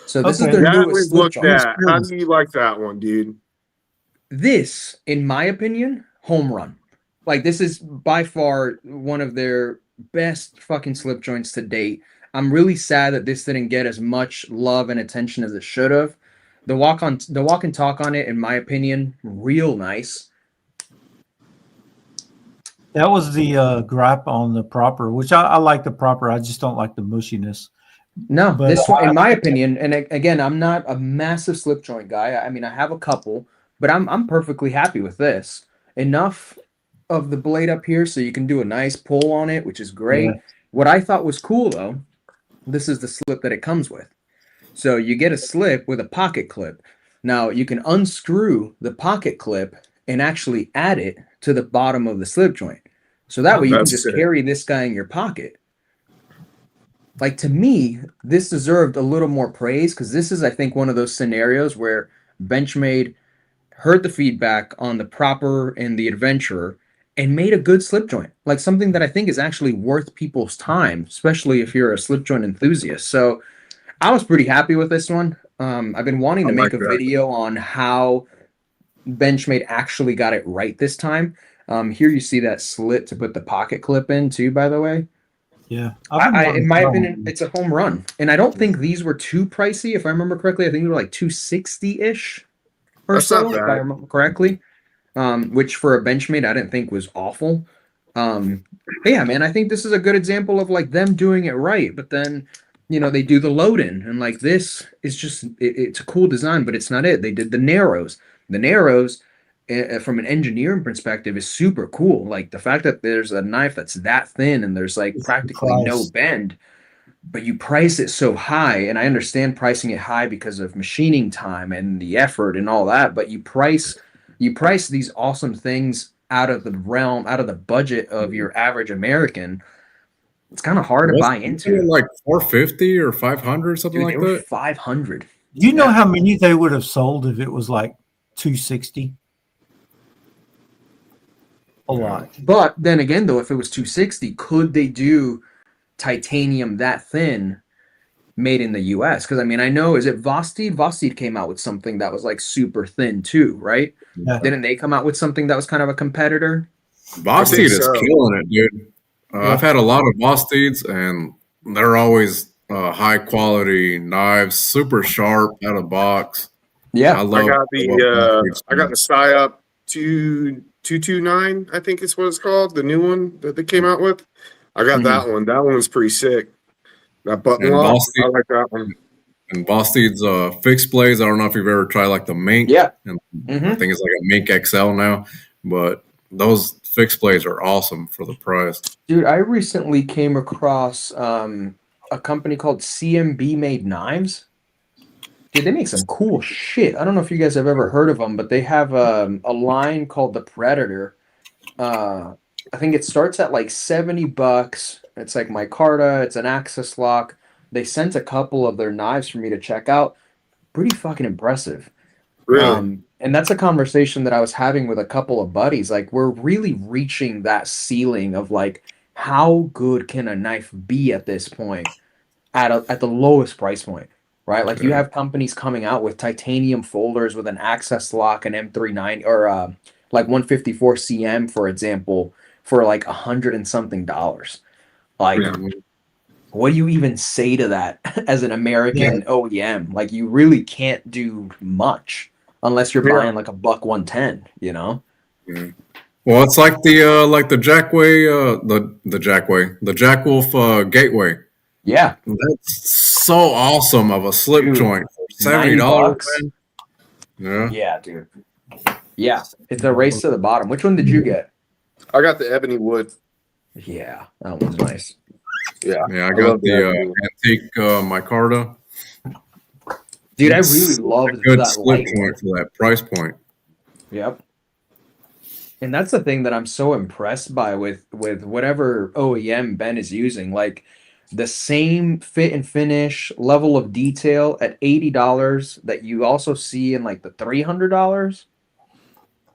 So this is their newest slip joint. How do you like that one, dude? This, in my opinion, home run. Like, this is by far one of their best fucking slip joints to date. I'm really sad that this didn't get as much love and attention as it should have. The walk and talk on it, in my opinion, real nice. That was the gripe on the proper, which I like the proper. I just don't like the mushiness. No, but this one, in my opinion, and again, I'm not a massive slip joint guy. I mean, I have a couple, but I'm perfectly happy with this. Enough of the blade up here so you can do a nice pull on it, which is great. Yeah. What I thought was cool, though, this is the slip that it comes with. So you get a slip with a pocket clip. Now, you can unscrew the pocket clip and actually add it to the bottom of the slip joint. So that way you can just carry this guy in your pocket. Like, to me, this deserved a little more praise because this is, I think, one of those scenarios where Benchmade heard the feedback on the proper and the adventurer and made a good slip joint. Like, something that I think is actually worth people's time, especially if you're a slip joint enthusiast. So I was pretty happy with this one. I've been wanting to make a video on how Benchmade actually got it right this time. Here you see that slit to put the pocket clip in too, by the way. Yeah. In my opinion, it's a home run. And I don't think these were too pricey. If I remember correctly, I think they were like $260-ish or so, if I remember correctly. Which for a Benchmade, I didn't think was awful. But yeah, man, I think this is a good example of, like, them doing it right. But then, you know, they do the load-in. And, like, this is just, it's a cool design, but it's not it. They did the narrows. The narrows from an engineering perspective is super cool. Like the fact that there's a knife that's that thin and there's like practically no bend, but you price it so high. And I understand pricing it high because of machining time and the effort and all that, but you price these awesome things out of the realm, out of the budget of your average American. It's kind of hard to buy into. Like 450 or 500, something like that. 500. Do you know how many they would have sold if it was like 260? A lot. But then again, though, if it was 260, could they do titanium that thin made in the US? Because I mean, I know, is it Vosteed? Vosteed came out with something that was like super thin too, right? Yeah. Didn't they come out with something that was kind of a competitor? Vosteed is killing it, dude. I've had a lot of Vosteeds, and they're always high quality knives, super sharp out of box. Yeah, I got the Psyop 229, I think is what it's called, the new one that they came out with. I got that one. That one was pretty sick. That button lock, I like that one. And Vosteed's fixed blades. I don't know if you've ever tried like the Mink. Yeah. And I think it's like a Mink XL now, but those fixed blades are awesome for the price. Dude, I recently came across a company called CMB Made Knives. Dude, they make some cool shit. I don't know if you guys have ever heard of them, but they have a line called the Predator. I think it starts at like $70. It's like micarta. It's an access lock. They sent a couple of their knives for me to check out. Pretty fucking impressive. Really? And that's a conversation that I was having with a couple of buddies. Like, we're really reaching that ceiling of like, how good can a knife be at this point at the lowest price point, right? Like, you have companies coming out with titanium folders with an access lock, an M39 or like 154 CM, for example, for like $100 and something. Like, what do you even say to that as an American OEM? Like, you really can't do much unless you're buying like a buck 110, you know? Yeah. Well, it's like the Jackway, the Jackwolf Gateway. Yeah, that's so awesome of a slip joint for $70. Yeah, dude. Yeah, it's a race to the bottom. Which one did you get? I got the ebony wood. Yeah, that one's nice. Yeah, I got the antique micarta. Dude, I really love a good that slip light joint for that price point. Yep. And that's the thing that I'm so impressed by with whatever OEM Ben is using. Like, the same fit and finish level of detail at $80 that you also see in like the $300.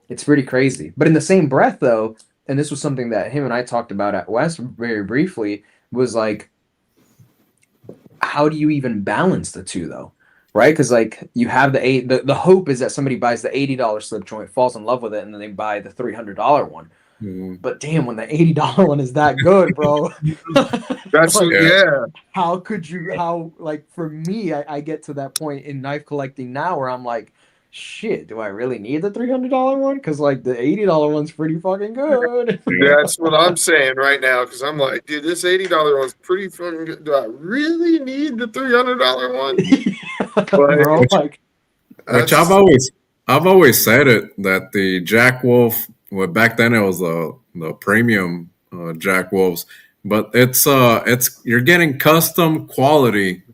It's pretty crazy. But in the same breath, though, and this was something that him and I talked about at West very briefly, was like, how do you even balance the two, though? Right? Because like, you have the hope is that somebody buys the $80 slip joint, falls in love with it, and then they buy the $300 one. But damn, when the $80 one is that good, bro. That's like, How could you? Like, for me, I get to that point in knife collecting now where I'm like, shit, do I really need the $300 one? Because like the $80 one's pretty fucking good. That's what I'm saying right now. Because I'm like, dude, this $80 one's pretty fucking good. Do I really need the $300 one? Bro, like, which I've always said it that the Jackwolf. Well, back then it was the premium Jackwolves, but it's you're getting custom quality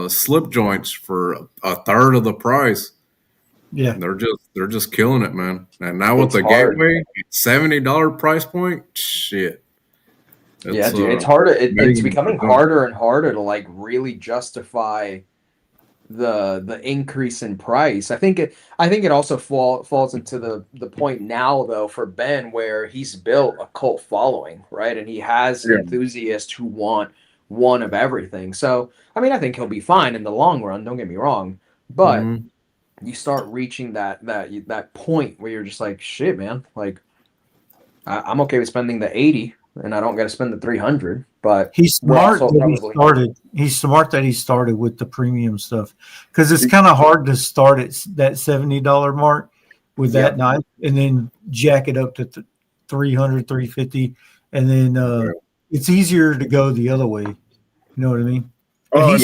slip joints for a third of the price. Yeah, they're just killing it, man. And now with the Gateway, $70 price point, shit. Yeah, dude, it's harder. It's becoming harder and harder to like really justify the increase in price. I think it also falls into the point now, though, for Ben, where he's built a cult following, right? And he has enthusiasts who want one of everything. So I mean, I think he'll be fine in the long run, don't get me wrong, but you start reaching that point where you're just like, shit, man, like I'm okay with spending the 80 and I don't got to spend the 300. But he's smart he's smart that he started with the premium stuff, because it's kind of hard to start at that $70 mark with that knife and then jack it up to 300, 350, and then it's easier to go the other way. You know what I mean? If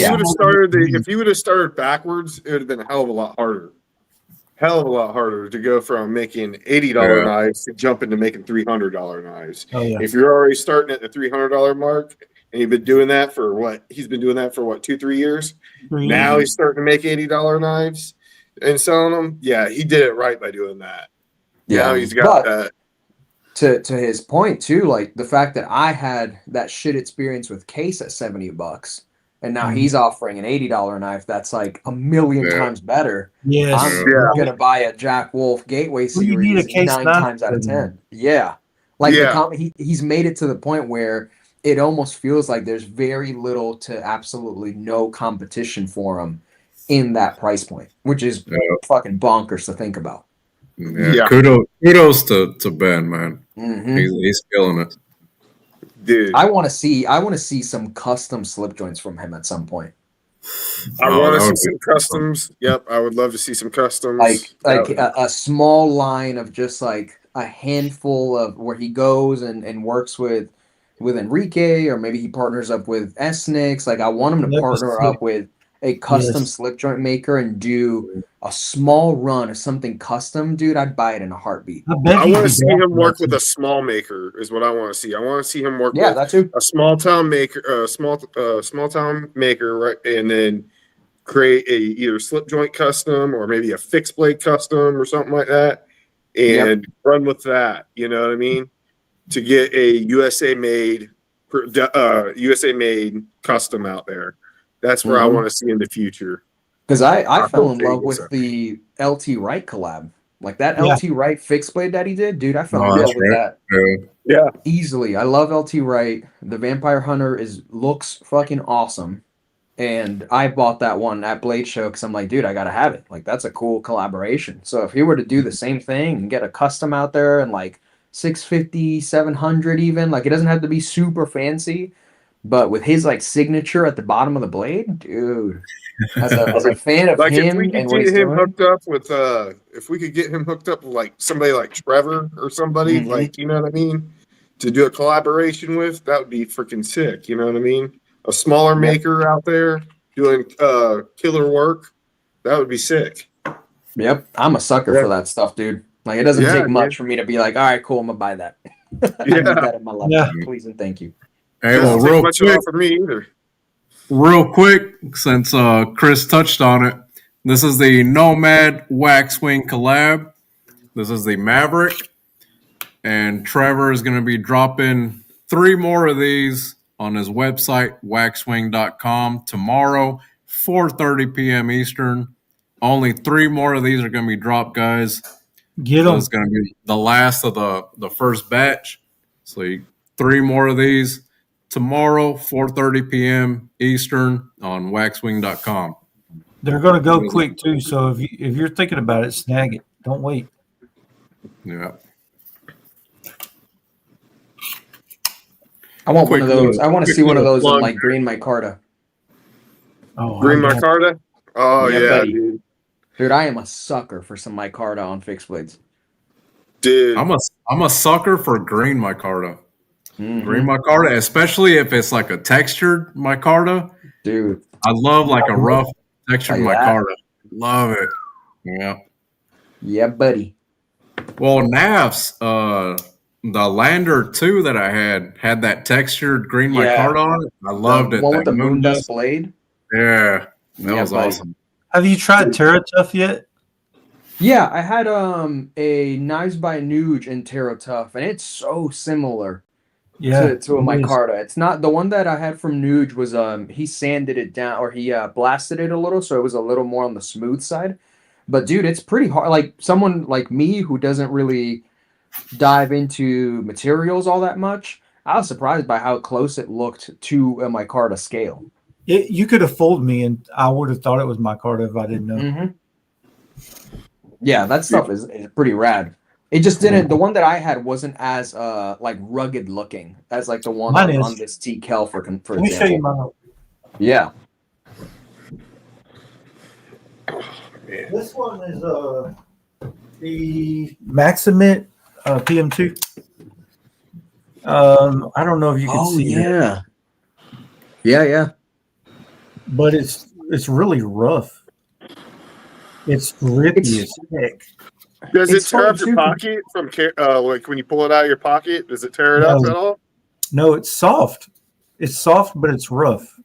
you would have started backwards, it would have been a hell of a lot harder. hell of a lot harder to go from making $80 knives to jump into making $300 knives. Oh, yeah. If you're already starting at the $300 mark and you've been doing that for what? He's been doing that for what, 2-3 years? Now he's starting to make $80 knives and selling them. Yeah, he did it right by doing that. Yeah, now he's got that. To his point too, like the fact that I had that shit experience with Case at $70, and now he's offering an $80 knife that's like a million times better. Yes. I'm gonna buy a Jack Wolf Gateway series 9 times out of 10. Yeah, like he's made it to the point where it almost feels like there's very little to absolutely no competition for him in that price point, which is fucking bonkers to think about. Yeah. Kudos to Ben, man. He's killing it, dude. I want to see some custom slip joints from him at some point. I want to see some customs. Yep, I would love to see some customs. Like a small line of just like a handful of where he goes and works with Enrique, or maybe he partners up with Esnix. Like I want him to partner up with a custom slip joint maker and do a small run of something custom, dude. I'd buy it in a heartbeat. I want to see him work with a small maker is what I want to see. I want to see him work with that too. A small town maker, small town maker, right? And then create a either slip joint custom or maybe a fixed blade custom or something like that, and run with that. You know what I mean? To get a USA made custom out there. That's where I want to see in the future. Because I fell in love with the LT Wright collab. Like that LT Wright fixed blade that he did, dude, I fell in love with that. Yeah. Easily. I love LT Wright. The Vampire Hunter looks fucking awesome. And I bought that one at Blade Show because I'm like, dude, I gotta have it. Like that's a cool collaboration. So if he were to do the same thing and get a custom out there and like 650, 700 even, like it doesn't have to be super fancy. But with his like signature at the bottom of the blade, dude, as a fan of like him, if we could get him hooked up with, if we could get him hooked up with like somebody like Trevor or somebody, like, you know what I mean, to do a collaboration with, that would be freaking sick. You know what I mean? A smaller maker out there doing killer work, that would be sick. Yep, I'm a sucker for that stuff, dude. Like it doesn't take much for me to be like, all right, cool, I'm gonna buy that. I need that in my life, please and thank you. Hey, well, real quick, since Chris touched on it, this is the Nomad Waxwing collab. This is the Maverick, and Trevor is going to be dropping 3 more of these on his website, waxwing.com, tomorrow, 4:30 p.m. Eastern. Only 3 more of these are going to be dropped, guys. Get them. It's going to be the last of the first batch. So 3 more of these. Tomorrow, 4:30 p.m. Eastern on waxwing.com. They're going to go quick too, so if you're thinking about it, snag it. Don't wait. Yeah. I want one of those. I want to see one of those in like green micarta. Oh, green micarta? Oh yeah, dude. Dude, I am a sucker for some micarta on fixed blades. Dude, I'm a sucker for green micarta. Green micarta, especially if it's like a textured micarta. Dude, I love like a rough textured micarta. Love it. Yeah. Yeah, buddy. Well, Navs, the Lander 2 that I had that textured green micarta on it. I loved it. One with the moon dust blade. Yeah, that was awesome. Have you tried TerraTough yet? Yeah, I had a Knives by Nuge in TerraTough, and it's so similar. To a micarta. It's not the one that I had from Nuge was he sanded it down, or he blasted it a little, so it was a little more on the smooth side. But dude, it's pretty hard. Like someone like me who doesn't really dive into materials all that much, I was surprised by how close it looked to a micarta scale. You could have fooled me, and I would have thought it was micarta if I didn't know. Yeah, that stuff is pretty rad. It just didn't. The one that I had wasn't as like rugged looking as like the one on this TKL for example. Let me show you mine. Yeah. This one is the Maximit PM2. I don't know if you can see it. Yeah. Yeah. But it's really rough. It's grippy It's- as heck. Does it It's tear fun up your too. pocket from like when you pull it out of your pocket? Does it tear it up No. at all? No, it's soft. It's soft, but it's rough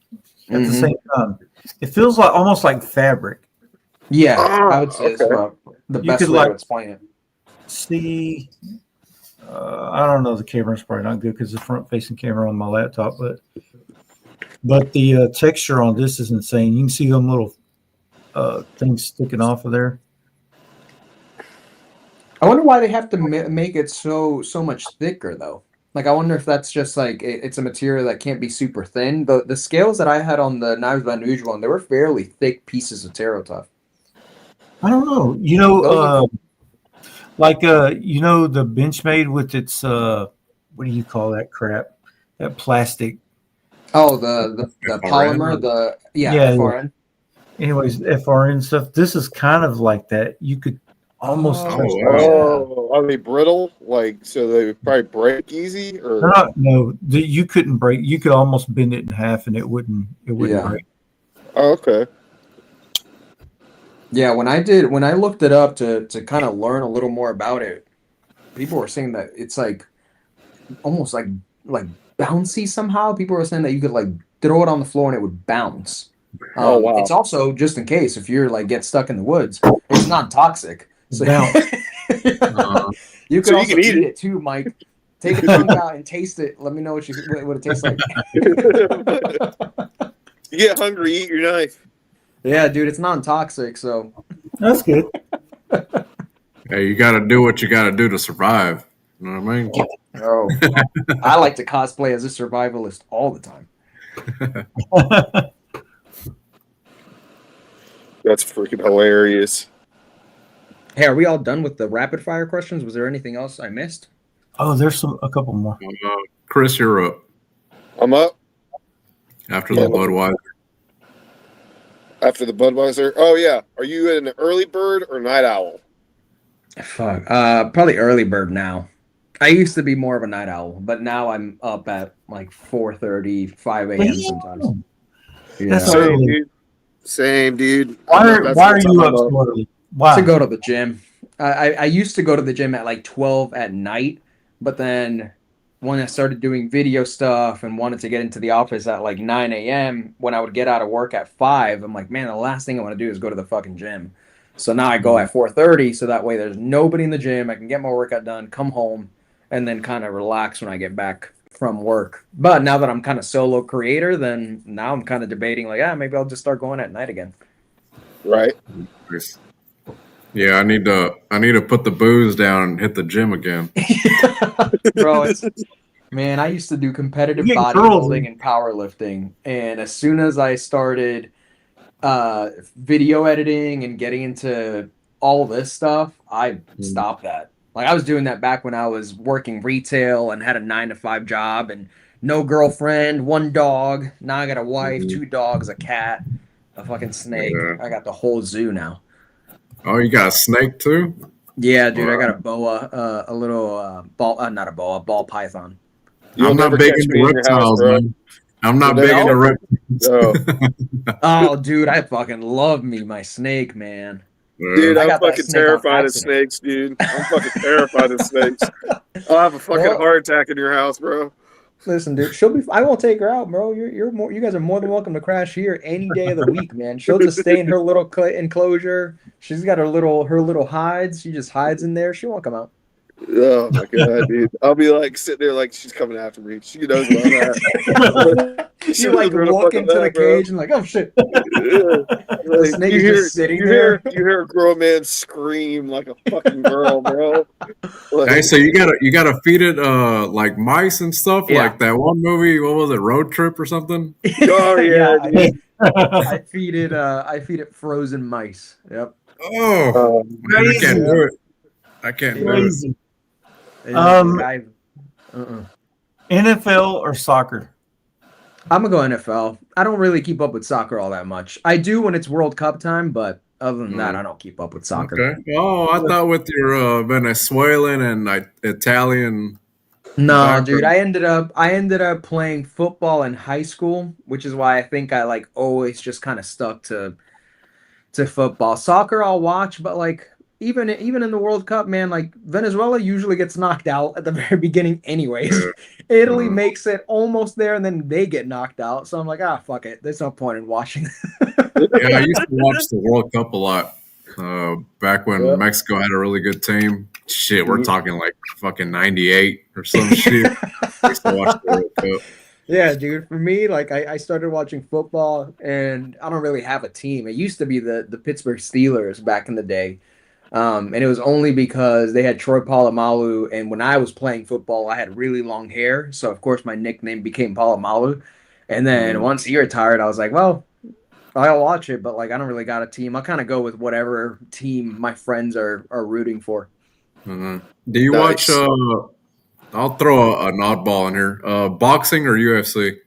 at the Mhm. same time. It feels like almost like fabric. Yeah, Oh, I would say it's okay. the You best could, way to like, explain it. See, I don't know. The camera's probably not good because the front-facing camera on my laptop, but the texture on this is insane. You can see them little things sticking off of there. I wonder why they have to make it so much thicker though. Like I wonder if that's just like it's a material that can't be super thin. The scales that I had on the Knives by Unusual one, they were fairly thick pieces of Taro Tough. I don't know. You know, Those you know, the Benchmade with its what do you call that crap? That plastic. Oh, the FRN? polymer, Yeah. FRN. Anyways, FRN stuff. This is kind of like that. You could almost touch Oh, this. yeah. Oh, are they brittle? Like, so they would probably break easy, or You couldn't break. You could almost bend it in half, and it wouldn't Yeah. break. oh, okay. Yeah, when I looked it up to kind of learn a little more about it, people were saying that it's like almost like bouncy somehow. People were saying that you could like throw it on the floor and it would bounce. Oh, wow. It's also just in case if you're like get stuck in the woods, it's not toxic. So Bounce. you can So you also can eat eat it. it too, Mike. Take a chunk out and taste it. Let me know what it tastes like. You get hungry, eat your knife. Yeah, dude, it's non-toxic, so That's good. Hey, you got to do what you got to do to survive. You know what I mean? oh, I like to cosplay as a survivalist all the time. That's freaking hilarious. Hey, are we all done with the rapid fire questions? Was there anything else I missed? Oh, there's a couple more. Chris, you're up I'm up after the Budweiser. after the Budweiser. Oh yeah, are you an early bird or night owl? Fuck. Probably early bird now. I used to be more of a night owl, but now I'm up at like 4:30, 5 a.m. sometimes. That's Yeah. early. Dude. Same, dude. Why That's are what you I'm up about. so early? Why? To go to the gym. I used to go to the gym at like 12 at night, but then when I started doing video stuff and wanted to get into the office at like 9 a.m., when I would get out of work at 5, I'm like, man, the last thing I want to do is go to the fucking gym. So now I go at 4:30, so that way there's nobody in the gym. I can get my workout done, come home, and then kind of relax when I get back from work. But now that I'm kind of solo creator, then now I'm kind of debating like, maybe I'll just start going at night again. Right. Yeah, I need to put the booze down and hit the gym again. Bro, man, I used to do competitive You get girls, bodybuilding and powerlifting, and as soon as I started video editing and getting into all this stuff, I stopped that. Like I was doing that back when I was working retail and had a 9-to-5 job and no girlfriend, 1 dog. Now I got a wife, 2 dogs, a cat, a fucking snake. Yeah. I got the whole zoo now. Oh, you got a snake too? Yeah, dude, I got a boa, a little not a boa, ball python. You'll I'm not never big catch into me in your house, reptiles, bro. man. I'm not You'll big into never- reptiles. Oh, Oh, dude, I fucking love me my snake, man. dude, I I'm got that fucking snake on terrified of accident. snakes, dude. I'm fucking terrified of snakes. I'll have a fucking Well- heart attack in your house, bro. Listen, dude, I won't take her out, bro. You guys are more than welcome to crash here any day of the week, man. She'll just stay in her little enclosure. She's got her little hides. She just hides in there. She won't come out. Oh my god, dude! I'll be like sitting there like she's coming after me. She knows where I'm at. You like walk into the cage and like, oh shit. The snake is just sitting there. You hear a grown man scream like a fucking girl, bro. Like, Hey, so you gotta feed it like mice and stuff, Yeah. like that one movie. What was it, Road Trip or something? oh yeah, dude. I feed it frozen mice. Yep. Oh, man, I can't do it. I can't do it. Crazy. Yeah, dude, NFL or soccer? I'm gonna go NFL. I don't really keep up with soccer all that much. I do when it's World Cup time, but other than that, I don't keep up with soccer. Okay. Oh, I thought with your Venezuelan and Italian. No, Soccer. dude, I ended up playing football in high school, which is why I think I like always just kind of stuck to to football. Soccer I'll watch, but like even in the World Cup, man, like Venezuela usually gets knocked out at the very beginning anyways. Italy makes it almost there and then they get knocked out. So I'm like, fuck it. There's no point in watching. Yeah, I used to watch the World Cup a lot. Back when Mexico had a really good team. Shit, we're talking like fucking 98 or some shit. I used to watch the World Cup. Yeah, dude. For me, like I started watching football and I don't really have a team. It used to be the Pittsburgh Steelers back in the day. And it was only because they had Troy Polamalu, and when I was playing football, I had really long hair. So of course my nickname became Polamalu. And then once he retired, I was like, well, I'll watch it, but like I don't really got a team. I'll kind of go with whatever team my friends are rooting for. Do you watch I'll throw an oddball in here. Boxing or UFC?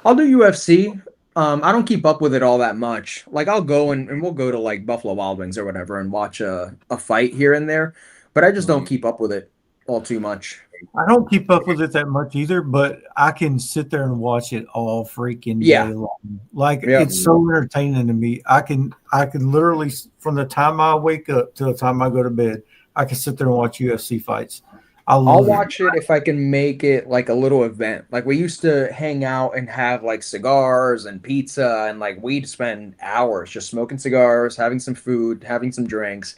I'll do UFC. I don't keep up with it all that much. Like I'll go and we'll go to like Buffalo Wild Wings or whatever and watch a fight here and there, but I just don't keep up with it all too much. I don't keep up with it that much either, but I can sit there and watch it all freaking day long. Like it's so entertaining to me. I can literally from the time I wake up to the time I go to bed, I can sit there and watch UFC fights. I'll watch it if I can make it like a little event. Like we used to hang out and have like cigars and pizza and like we'd spend hours just smoking cigars, having some food, having some drinks.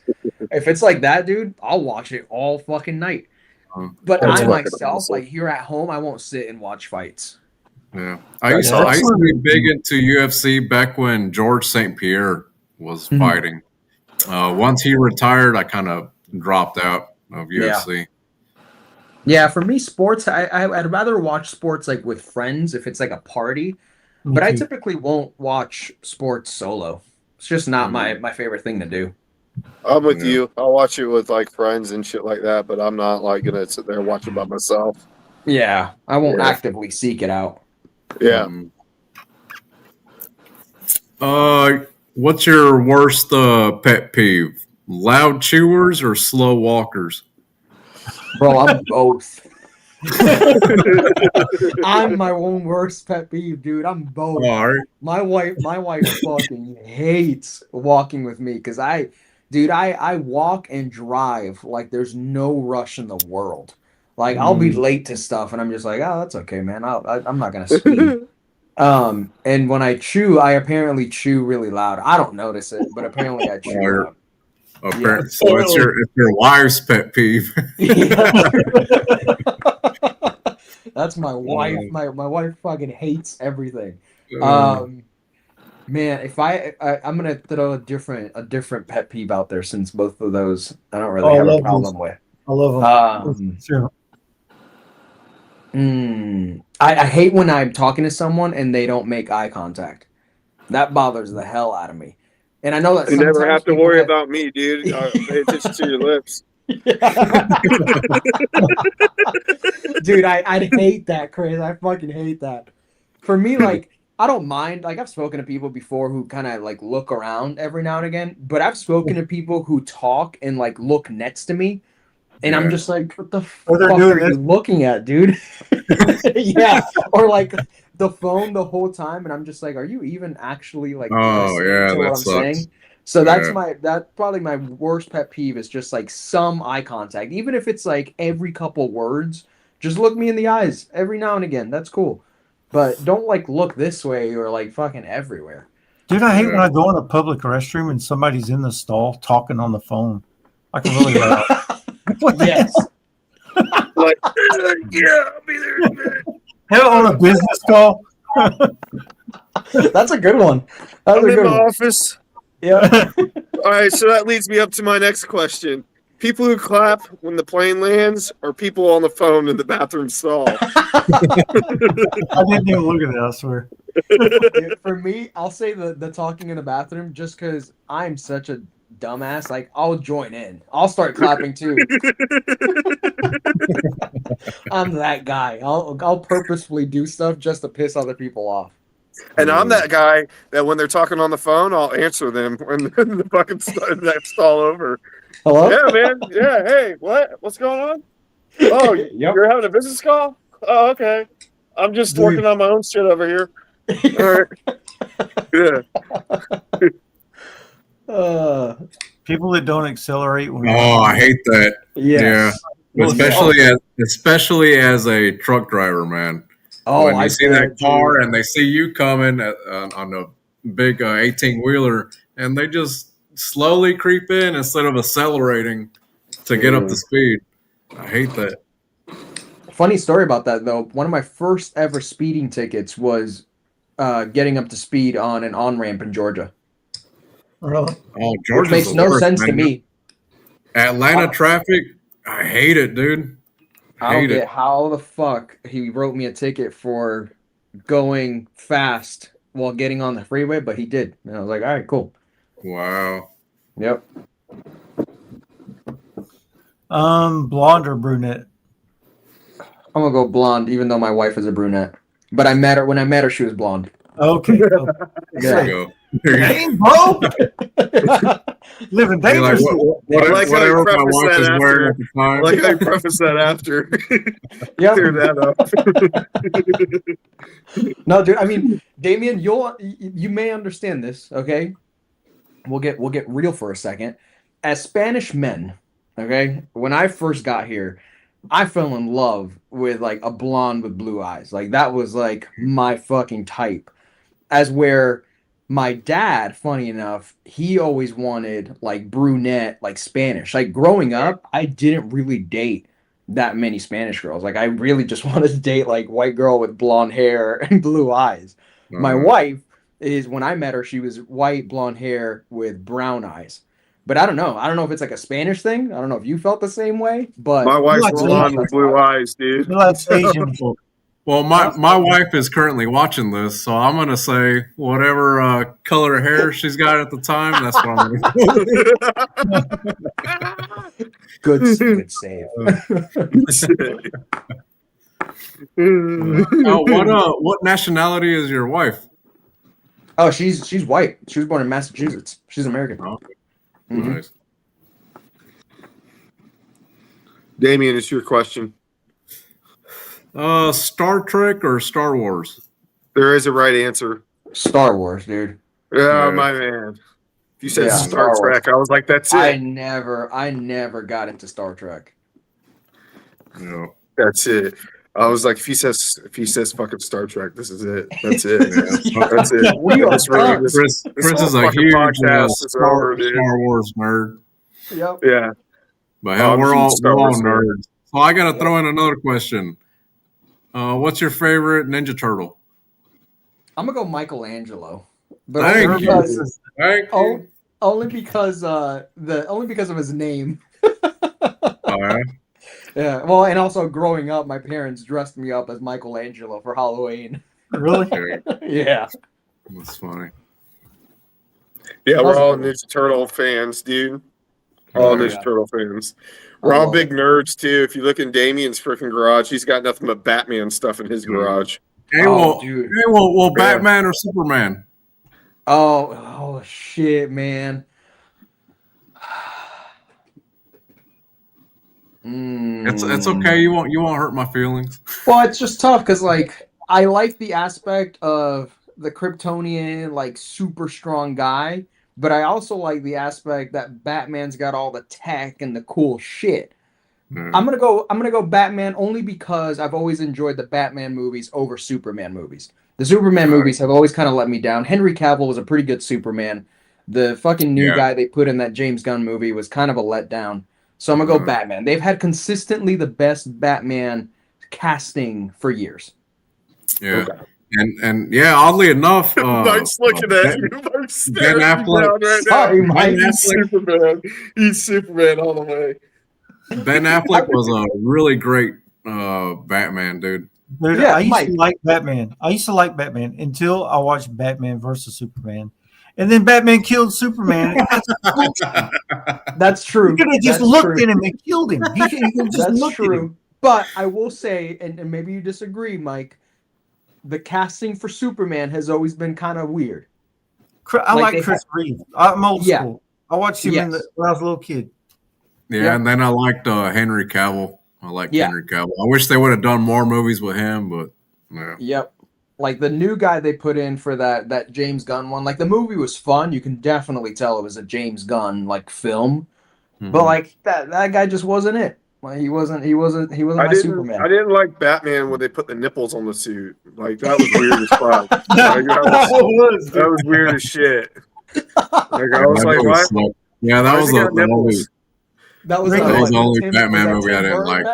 If it's like that, dude, I'll watch it all fucking night. But I myself, like here at home, I won't sit and watch fights. Yeah, I used to be big into UFC back when George St. Pierre was fighting. Once he retired, I kind of dropped out of UFC. Yeah, for me, sports, I'd rather watch sports like with friends if it's like a party. But I typically won't watch sports solo. It's just not my favorite thing to do. I'm with you. I'll watch it with like friends and shit like that, but I'm not like gonna sit there and watch it by myself. Yeah, I won't actively seek it out. Yeah. What's your worst pet peeve? Loud chewers or slow walkers? Bro, I'm both. I'm my own worst pet peeve, dude. I'm both. Right. My wife fucking hates walking with me because I walk and drive like there's no rush in the world. Like I'll be late to stuff and I'm just like, oh, that's okay, man. I'm not gonna speed. And when I chew, I apparently chew really loud. I don't notice it, but apparently I chew loud. Apparently, so it's your wife's pet peeve. That's my wife. My wife fucking hates everything. Man, if I'm gonna throw a different pet peeve out there since both of those I don't really have a problem with. I love them. Sure. I hate when I'm talking to someone and they don't make eye contact. That bothers the hell out of me. And I know that you never have to worry about me, dude. Pay attention to your lips. Dude, I'd hate that, Chris. I fucking hate that. For me, like, I don't mind. Like, I've spoken to people before who kind of, like, look around every now and again. But I've spoken to people who talk and, like, look next to me. And I'm just like, what the fuck are you looking at, dude? Yeah. Or, like, the phone the whole time. And I'm just like, are you even actually, like, listening to what I'm saying? So that's probably my worst pet peeve is just, like, some eye contact. Even if it's, like, every couple words, just look me in the eyes every now and again. That's cool. But don't, like, look this way or, like, fucking everywhere. Dude, I hate when I go in a public restroom and somebody's in the stall talking on the phone. Like, really loud. Yes. Like, yeah, I'll be there in a minute. Hell, on a business call. That's a good one. I'm in my office. Yeah. All right, so that leads me up to my next question. People who clap when the plane lands or people on the phone in the bathroom stall? I didn't even look at it, I swear. For me, I'll say the talking in the bathroom just because I'm such a dumbass. Like, I'll join in. I'll start clapping too. I'm that guy. I'll purposefully do stuff just to piss other people off. And I'm that guy that when they're talking on the phone, I'll answer them when the fucking stall over. Hello? Yeah, man. Yeah, hey, what's going on? Oh, You're having a business call? Oh, okay. I'm just working on my own shit over here. All right. Yeah. People that don't accelerate when I hate that. Yes. Yeah, especially as a truck driver, man. Oh, When you I see bet, that car dude. and they see you coming on a big 18-wheeler, and they just slowly creep in instead of accelerating to get up to speed. I hate that. Funny story about that though. One of my first ever speeding tickets was getting up to speed on an on-ramp in Georgia. Really? Oh, Which Georgia's makes the no worst, sense to man. me. Atlanta traffic, I hate it, dude. I don't Hate get it. how the fuck he wrote me a ticket for going fast while getting on the freeway, but he did. And I was like, all right, cool. Wow. Yep. Blonde or brunette? I'm gonna go blonde, even though my wife is a brunette. But I met her when I met her, she was blonde. Okay. There you go. There you Dang, bro. Living go. You're like, dangerously. whatever my wife is wearing at the I time. like how you preface that after. Yep. Clear that up. No, dude. I mean, Damien, you may understand this. Okay, we'll get real for a second. As Spanish men, okay, when I first got here, I fell in love with like a blonde with blue eyes. Like that was like my fucking type. As where my dad, funny enough, he always wanted like brunette, like Spanish. Like growing up, I didn't really date that many Spanish girls. Like I really just wanted to date like white girl with blonde hair and blue eyes. My wife is when I met her, she was white, blonde hair with brown eyes. But I don't know. I don't know if it's like a Spanish thing. I don't know if you felt the same way, but My wife's like blonde with blue eyes, dude. You like Asian. Well, my wife is currently watching this, so I'm gonna say whatever color of hair she's got at the time. That's what I'm gonna do. good save. What nationality is your wife? Oh, she's white. She was born in Massachusetts. She's American. Oh, Mhm. nice. Damien, it's your question. Star Trek or Star Wars? There is a right answer. Star Wars, dude. Yeah, Yeah. my man. If you said Yeah, Star Star Wars. Trek, I was like, that's I it. never got into Star Trek. Yeah. That's it. I was like, if he says fucking Star Trek, this is it. That's it. Yeah. That's it. We are This really- done. this- Chris this is whole a fucking huge podcast is over, dude. Star Wars nerd. Yep. Yeah. But hell, I'm a we're huge all Star Wars nerd. nerds. So I got to throw in another question. What's your favorite Ninja Turtle? I'm gonna go Michelangelo. But Thank only you. because Thank you. only because of his name. All right. Yeah. Well, and also growing up, my parents dressed me up as Michelangelo for Halloween. Really? Yeah. That's funny. Yeah, we're That's all cool. Ninja Turtle fans, dude. All Oh, Ninja yeah. Turtle fans. I We're all love big it. nerds too. If you look in Damien's freaking garage, he's got nothing but Batman stuff in his garage. Hey, Oh, dude. well, Batman or Superman? Oh shit, man. It's okay. You won't hurt my feelings. Well, it's just tough because like I like the aspect of the Kryptonian like super strong guy, but I also like the aspect that Batman's got all the tech and the cool shit. I'm gonna go Batman only because I've always enjoyed the Batman movies over Superman movies. The Superman movies have always kind of let me down. Henry Cavill was a pretty good Superman. The fucking new guy they put in that James Gunn movie was kind of a letdown. So I'm gonna go Batman. They've had consistently the best Batman casting for years. Yeah. Okay. And yeah, oddly enough, Mike's looking at you. Mike's staring you down right Sorry, now. Mike. He's Superman. He's Superman all the way. Ben Affleck was a really great Batman, dude. Dude, Yeah, I used Mike. to like Batman. I used to like Batman until I watched Batman versus Superman. And then Batman killed Superman. That's true. You could have just That's looked true. at him and killed him. You could have just That's looked at him. true. But I will say, and maybe you disagree, Mike, the casting for Superman has always been kind of weird. I Like like they Chris Reeve. I'm old Yeah. school. I watched him Yes. when I was a little kid. Yeah, Yep. and then I liked Henry Cavill. I liked Yeah. Henry Cavill. I wish they would have done more movies with him, but no. Yep. Like the new guy they put in for that James Gunn one, like the movie was fun. You can definitely tell it was a James Gunn like film, but like that guy just wasn't it. Like he wasn't my Superman. I didn't like Batman when they put the nipples on the suit. Like that was weird as fuck. Like, that was weird as shit. Like I was like, what? Yeah, that was the nipples? That was the only Batman movie I didn't like.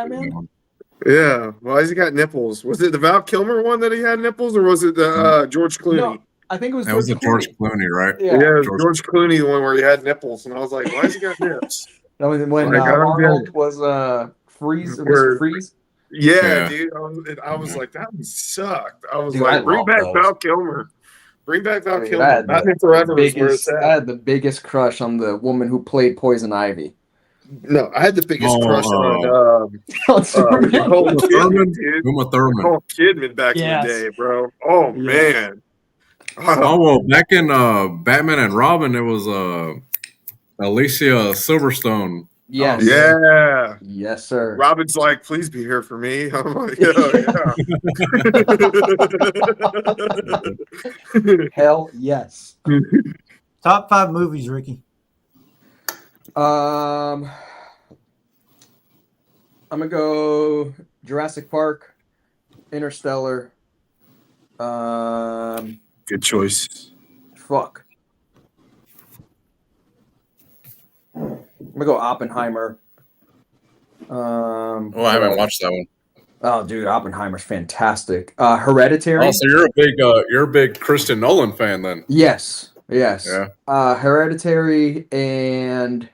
Yeah, why has he got nipples? Was it the Val Kilmer one that he had nipples, or was it the George Clooney? No, I think it was. That was the George Clooney, right? Yeah, it was George Clooney, the one where he had nipples, and I was like, why has he got nips? That was when Arnold was Freeze. Freeze. Yeah, dude. I was like, that one sucked. I was like, bring back Val Kilmer. Bring back Val Kilmer. Batman Forever is where it's at. I had the biggest crush on the woman who played Poison Ivy. No, I had the biggest crush on Nicole Kidman, dude. Nicole Kidman back in the day, bro. Oh man. Oh well, back in Batman and Robin, it was Alicia Silverstone. Yes. Yeah. Yes, sir. Robin's like, please be here for me. I'm like, yeah. Hell yes. Top 5 movies, Ricky. I'm gonna go Jurassic Park, Interstellar. Good choice. Fuck. I'm gonna go Oppenheimer. I haven't watched that one. Oh, dude, Oppenheimer's fantastic. Hereditary. Oh, so you're a big Christopher Nolan fan then? Yes. Yeah. Hereditary and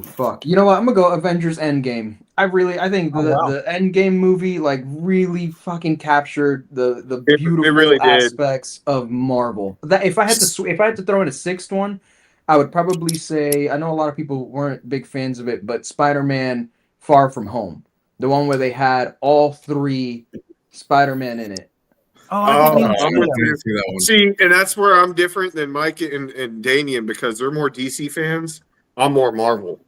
fuck. You know what? I'm gonna go Avengers Endgame. I think the Endgame movie like really fucking captured the beautiful aspects of Marvel. That if I had to throw in a sixth one, I would probably say, I know a lot of people weren't big fans of it, but Spider-Man Far From Home. The one where they had all 3 Spider-Man in it. I'm with you. See, and that's where I'm different than Mike and Damien because they're more DC fans. I'm more Marvel.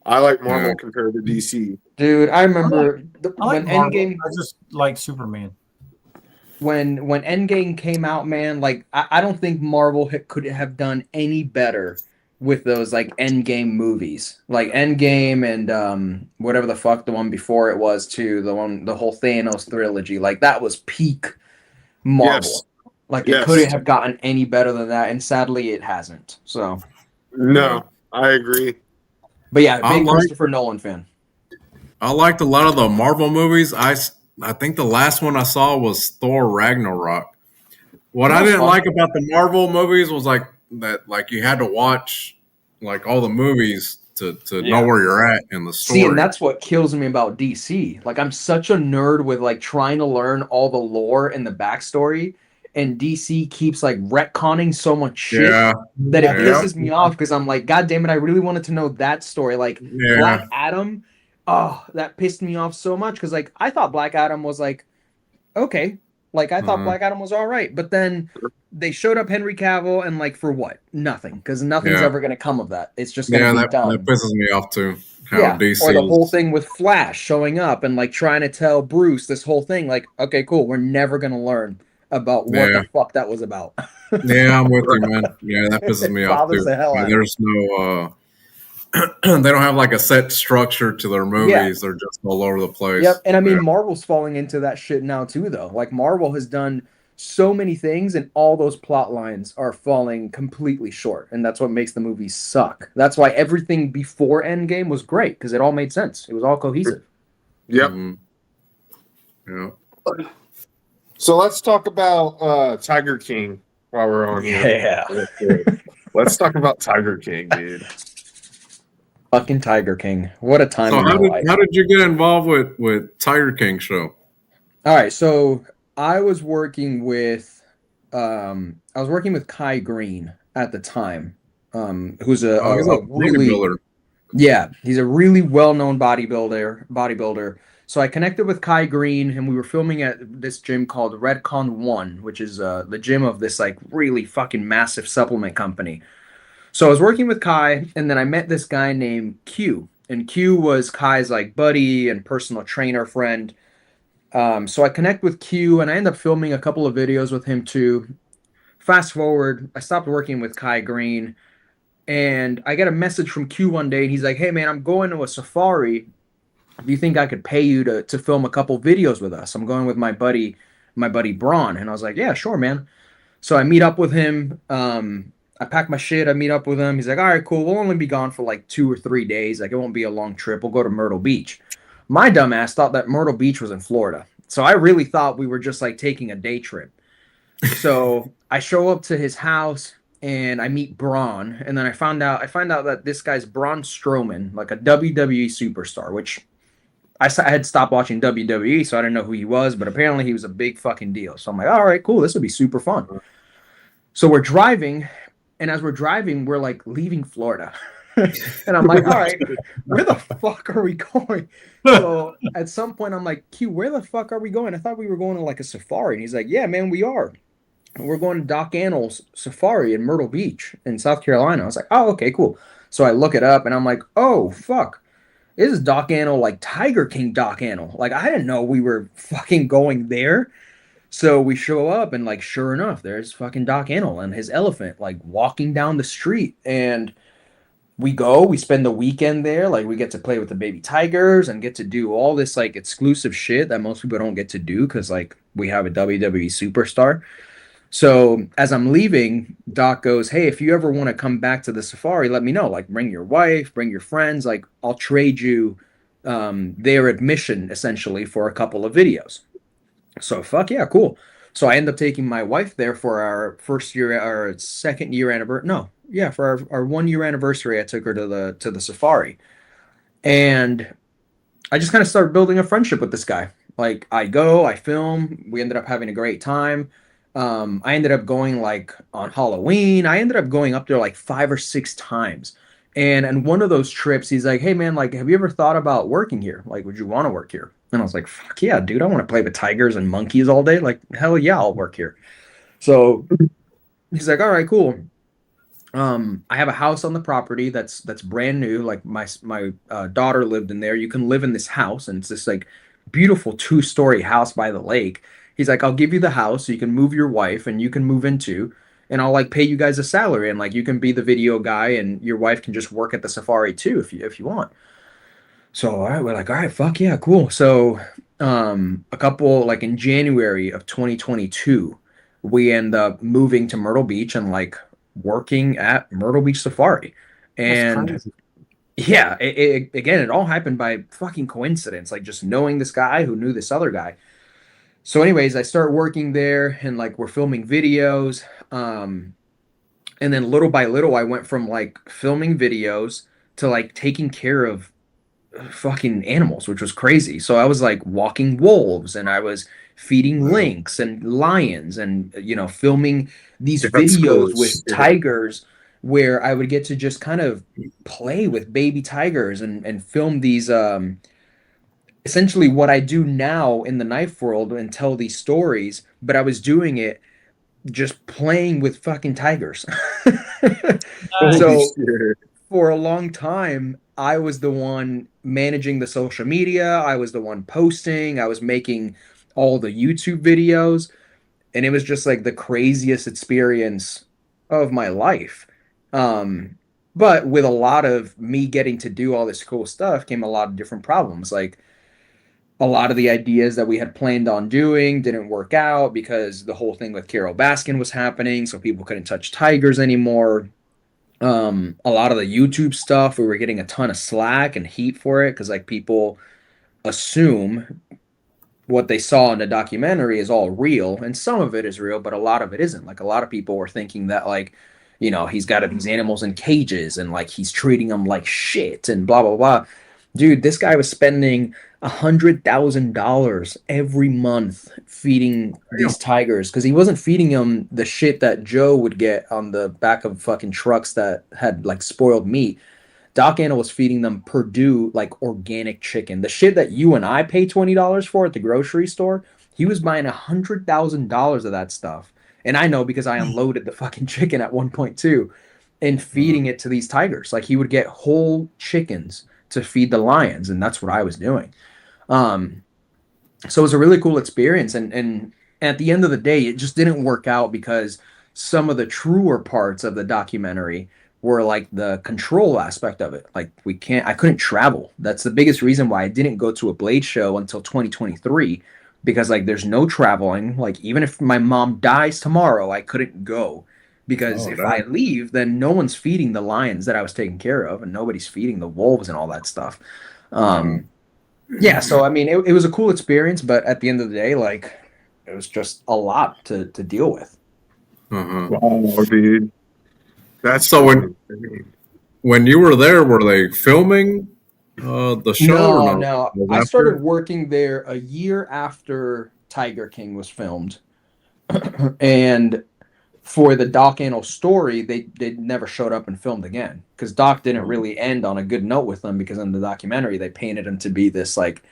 I like Marvel compared to DC. Dude, I remember when Endgame. I just like Superman. When Endgame came out, man, like I don't think Marvel could have done any better with those like Endgame movies, like Endgame and whatever the fuck the one before it was too, the whole Thanos trilogy, like that was peak Marvel. Yes. Like it couldn't have gotten any better than that, and sadly it hasn't. So no, I agree. But yeah, big Christopher Nolan fan. I liked a lot of the Marvel movies. I think the last one I saw was Thor Ragnarok. What I didn't like about the Marvel movies was like that, like you had to watch like all the movies to know where you're at in the story. See, and that's what kills me about DC. Like I'm such a nerd with like trying to learn all the lore and the backstory, and DC keeps like retconning so much shit that it pisses me off because I'm like, God damn it, I really wanted to know that story. Like Black Adam. Oh, that pissed me off so much because, like, I thought Black Adam was, like, okay. Like, I thought Black Adam was all right. But then they showed up Henry Cavill and, like, for what? Nothing. Because nothing's ever going to come of that. It's just going to be done. That pisses me off, too. How DC or the whole thing with Flash showing up and, like, trying to tell Bruce this whole thing. Like, okay, cool. We're never going to learn about what the fuck that was about. Yeah, I'm with you, man. Yeah, that pisses me off, too. There's no... they don't have like a set structure to their movies. They're just all over the place. Yep. And I mean, Marvel's falling into that shit now too, though. Like Marvel has done so many things and all those plot lines are falling completely short. And that's what makes the movies suck. That's why everything before Endgame was great because it all made sense. It was all cohesive. Yep. Yeah. So let's talk about Tiger King while we're on here. Yeah. Let's talk about Tiger King, dude. Fucking Tiger King. What a time. So how did you get involved with Tiger King show? All right, so I was working with Kai Green at the time, who's a really bodybuilder. Yeah, he's a really well-known bodybuilder. So I connected with Kai Green, and we were filming at this gym called Redcon 1, which is the gym of this like really fucking massive supplement company. So I was working with Kai, and then I met this guy named Q, and Q was Kai's like buddy and personal trainer friend. So I connect with Q and I end up filming a couple of videos with him too. Fast forward, I stopped working with Kai Green and I get a message from Q one day and he's like, "Hey man, I'm going to a safari. Do you think I could pay you to film a couple videos with us? I'm going with my buddy Braun." And I was like, "Yeah, sure, man." So I meet up with him. I pack my shit. I meet up with him. He's like, "All right, cool. We'll only be gone for like 2 or 3 days. Like, it won't be a long trip. We'll go to Myrtle Beach." My dumbass thought that Myrtle Beach was in Florida. So I really thought we were just like taking a day trip. So I show up to his house and I meet Braun. And then I find out that this guy's Braun Strowman, like a WWE superstar, which I had stopped watching WWE, so I didn't know who he was, but apparently he was a big fucking deal. So I'm like, all right, cool. This will be super fun. So we're driving, and as we're driving, we're like leaving Florida. And I'm like, all right, where the fuck are we going? So at some point, I'm like, Q, where the fuck are we going? I thought we were going to like a safari. And he's like, yeah, man, we are. We're going to Doc Annal's safari in Myrtle Beach in South Carolina. I was like, oh, okay, cool. So I look it up, and I'm like, oh, fuck. This is Doc Annal, like Tiger King Doc Annal. Like, I didn't know we were fucking going there. So we show up and like, sure enough, there's fucking Doc Annal and his elephant, like walking down the street. And we spend the weekend there. Like, we get to play with the baby tigers and get to do all this like exclusive shit that most people don't get to do because like we have a WWE superstar. So as I'm leaving, Doc goes, "Hey, if you ever want to come back to the safari, let me know. Like, bring your wife, bring your friends. Like, I'll trade you their admission essentially for a couple of videos." So fuck yeah, cool. So I end up taking my wife there for our second year anniversary. No, yeah, for our 1 year anniversary. I took her to the safari, and I just kind of started building a friendship with this guy. Like, I go, I film. We ended up having a great time. I ended up going like on Halloween. I ended up going up there like 5 or 6 times. And one of those trips, he's like, "Hey man, like, have you ever thought about working here? Like, would you want to work here?" And I was like, "Fuck yeah, dude. I want to play with tigers and monkeys all day. Like, hell yeah, I'll work here." So he's like, "All right, cool. I have a house on the property that's brand new. Like, my daughter lived in there. You can live in this house, and it's this like beautiful 2-story house by the lake." He's like, "I'll give you the house so you can move your wife and you can move into, and I'll like pay you guys a salary, and like you can be the video guy and your wife can just work at the safari too if you want." So all right, we're like, all right, fuck yeah, cool. So a couple like in January of 2022, we end up moving to Myrtle Beach and like working at Myrtle Beach Safari. And yeah, again, it all happened by fucking coincidence, like just knowing this guy who knew this other guy. So anyways, I start working there and like we're filming videos. And then little by little, I went from like filming videos to like taking care of fucking animals, which was crazy. So I was like walking wolves and I was feeding lynx and lions and, filming these videos with tigers where I would get to just kind of play with baby tigers and film these, essentially what I do now in the knife world and tell these stories, but I was doing it just playing with fucking tigers. So for a long time, I was the one managing the social media. I was the one posting. I was making all the YouTube videos. And it was just like the craziest experience of my life. But with a lot of me getting to do all this cool stuff came a lot of different problems. Like, a lot of the ideas that we had planned on doing didn't work out because the whole thing with Carol Baskin was happening, so people couldn't touch tigers anymore. A lot of the YouTube stuff, we were getting a ton of slack and heat for it because like people assume what they saw in the documentary is all real, and some of it is real, but a lot of it isn't. Like, a lot of people were thinking that like, he's got these animals in cages and like he's treating them like shit and blah blah blah. Dude, this guy was spending $100,000 every month feeding these tigers because he wasn't feeding them the shit that Joe would get on the back of fucking trucks that had like spoiled meat. Doc Anna was feeding them Purdue like organic chicken, the shit that you and I pay $20 for at the grocery store. He was buying $100,000 of that stuff, and I know because I unloaded the fucking chicken at one point too, and feeding it to these tigers. Like, he would get whole chickens to feed the lions, and that's what I was doing. And So it was a really cool experience. And at the end of the day, it just didn't work out because some of the truer parts of the documentary were like the control aspect of it. Like I couldn't travel. That's the biggest reason why I didn't go to a Blade show until 2023, because like there's no traveling. Like even if my mom dies tomorrow, I couldn't go because if I leave, then no one's feeding the lions that I was taking care of, and nobody's feeding the wolves and all that stuff. Yeah, so I mean, it was a cool experience, but at the end of the day, like it was just a lot to deal with. Wow, dude. That's so when you were there, were they filming the show? No, no. I started working there a year after Tiger King was filmed, and for the Doc Antle story, they never showed up and filmed again because Doc didn't really end on a good note with them, because in the documentary they painted him to be this like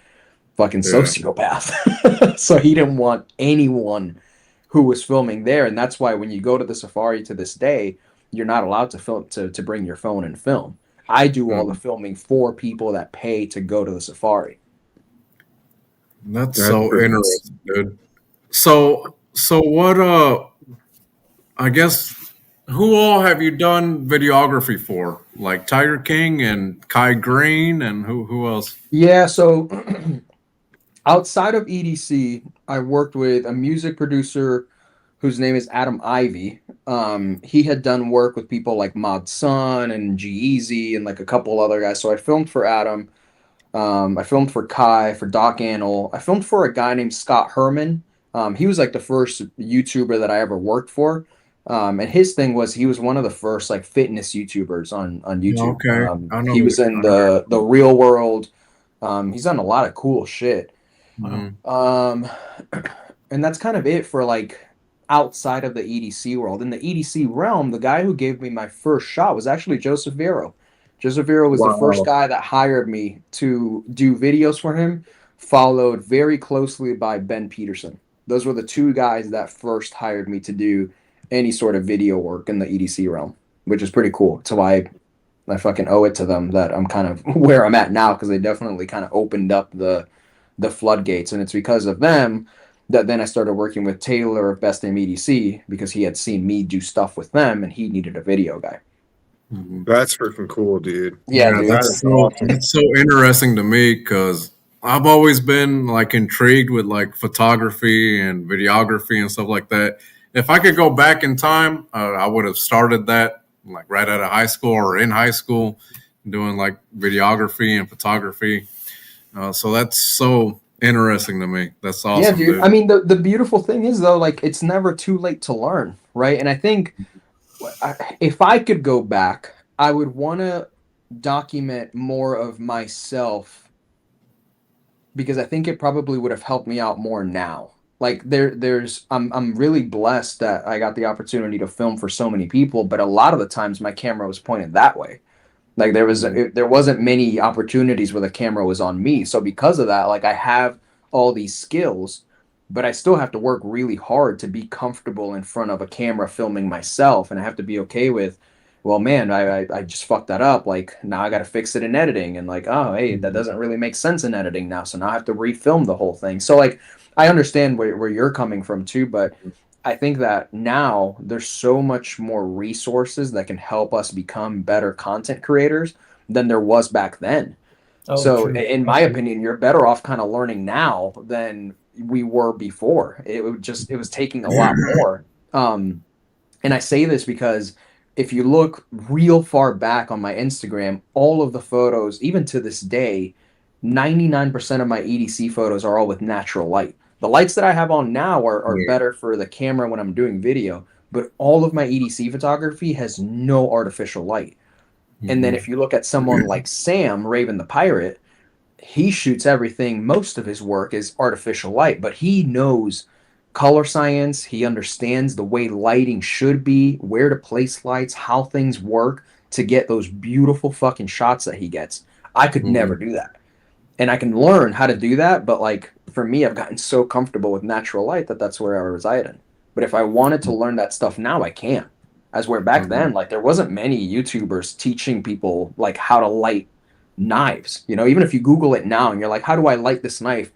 fucking sociopath. So he didn't want anyone who was filming there, and that's why when you go to the safari to this day, you're not allowed to film to bring your phone and film. I do all the filming for people that pay to go to the safari. That's so interesting, dude. So what I guess, who all have you done videography for? Like Tiger King and Kai Green, and who else? Yeah, so outside of EDC, I worked with a music producer whose name is Adam Ivy. He had done work with people like Mod Sun and G-Eazy and like a couple other guys. So I filmed for Adam. I filmed for Kai, for Doc Antle. I filmed for a guy named Scott Herman. He was like the first YouTuber that I ever worked for. And his thing was he was one of the first like fitness YouTubers on YouTube. Okay. He was in the Real World. He's done a lot of cool shit. And that's kind of it for like outside of the EDC world. In the EDC realm, the guy who gave me my first shot was actually Joseph Vero. Joseph Vero was the first guy that hired me to do videos for him, followed very closely by Ben Peterson. Those were the two guys that first hired me to do any sort of video work in the EDC realm, which is pretty cool. So I fucking owe it to them that I'm kind of where I'm at now, because they definitely kind of opened up the floodgates. And it's because of them that then I started working with Taylor of Best Name EDC, because he had seen me do stuff with them and he needed a video guy. That's freaking cool, dude. Yeah, dude. That's so interesting to me, because I've always been like intrigued with like photography and videography and stuff like that. If I could go back in time, I would have started that like right out of high school or in high school, doing like videography and photography. So that's so interesting to me. That's awesome. Yeah, dude. I mean, the beautiful thing is though, like it's never too late to learn, right? And I think if I could go back, I would want to document more of myself, because I think it probably would have helped me out more now. Like I'm really blessed that I got the opportunity to film for so many people, but a lot of the times my camera was pointed that way. Like there wasn't many opportunities where the camera was on me. So because of that, like I have all these skills, but I still have to work really hard to be comfortable in front of a camera filming myself. And I have to be okay with, well, man, I just fucked that up. Like now I got to fix it in editing, and like, oh, hey, that doesn't really make sense in editing now. So now I have to refilm the whole thing. So like, I understand where you're coming from too, but I think that now there's so much more resources that can help us become better content creators than there was back then. So in my opinion, you're better off kind of learning now than we were before. It was taking a lot more. And I say this because if you look real far back on my Instagram, all of the photos, even to this day, 99% of my EDC photos are all with natural light. The lights that I have on now are better for the camera when I'm doing video, but all of my EDC photography has no artificial light. And then if you look at someone like Sam, Raven the Pirate, he shoots everything. Most of his work is artificial light, but he knows color science. He understands the way lighting should be, where to place lights, how things work to get those beautiful fucking shots that he gets. I could never do that. And I can learn how to do that, but like for me, I've gotten so comfortable with natural light that that's where I reside in. But if I wanted to learn that stuff now, I can. As where back then, like there wasn't many YouTubers teaching people like how to light knives. You know, even if you Google it now and you're like, how do I light this knife?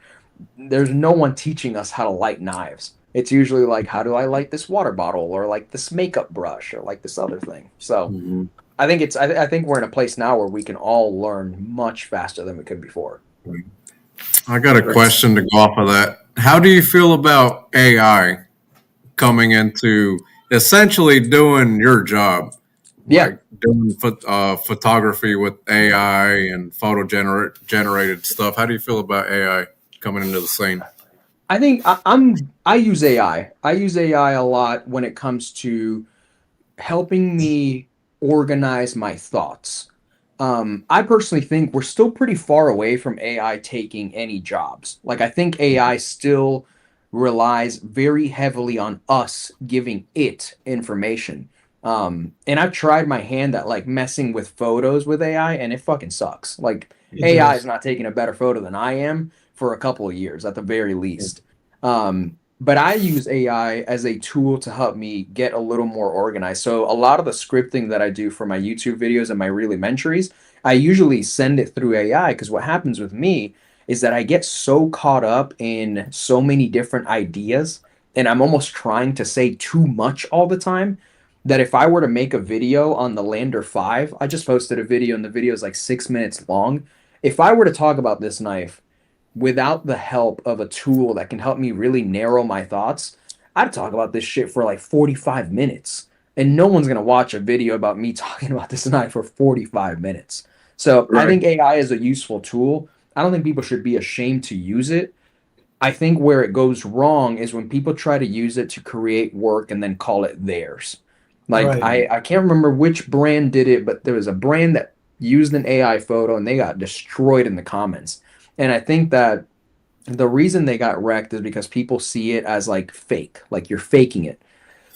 there's no one teaching us how to light knives. It's usually like, how do I light this water bottle, or like this makeup brush, or like this other thing. So I think I think we're in a place now where we can all learn much faster than we could before. I got a question to go off of that. How do you feel about AI coming into essentially doing your job? Yeah. Like doing photography with AI and photo generated stuff. How do you feel about AI coming into the scene? I think I use AI. I use AI a lot when it comes to helping me organize my thoughts. I personally think we're still pretty far away from AI taking any jobs. Like, I think AI still relies very heavily on us giving it information. And I've tried my hand at like messing with photos with AI, and it fucking sucks. Like, AI is not taking a better photo than I am for a couple of years at the very least. But I use AI as a tool to help me get a little more organized. So a lot of the scripting that I do for my YouTube videos and my Reelementaries, I usually send it through AI, because what happens with me is that I get so caught up in so many different ideas, and I'm almost trying to say too much all the time, that if I were to make a video on the Lander 5, I just posted a video and the video is like 6 minutes long. If I were to talk about this knife without the help of a tool that can help me really narrow my thoughts, I'd talk about this shit for like 45 minutes. And no one's going to watch a video about me talking about this knife for 45 minutes. So I think AI is a useful tool. I don't think people should be ashamed to use it. I think where it goes wrong is when people try to use it to create work and then call it theirs. Like, I can't remember which brand did it, but there was a brand that used an AI photo and they got destroyed in the comments. And I think that the reason they got wrecked is because people see it as like fake, like you're faking it.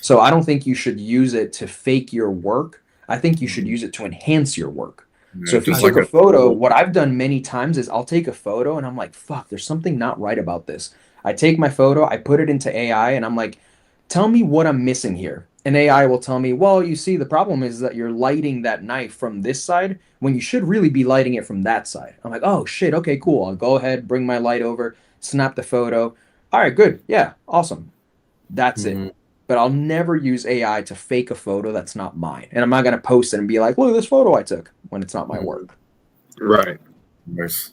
So I don't think you should use it to fake your work. I think you should use it to enhance your work. So if you take a photo, what I've done many times is I'll take a photo and I'm like, fuck, there's something not right about this. I take my photo, I put it into AI, and I'm like, tell me what I'm missing here. And AI will tell me, well, you see, the problem is that you're lighting that knife from this side when you should really be lighting it from that side. I'm like, oh shit, okay, cool. I'll go ahead, bring my light over, snap the photo. All right, good. Yeah, awesome. That's it. But I'll never use AI to fake a photo that's not mine. And I'm not going to post it and be like, look at this photo I took, when it's not my work. Right. Nice.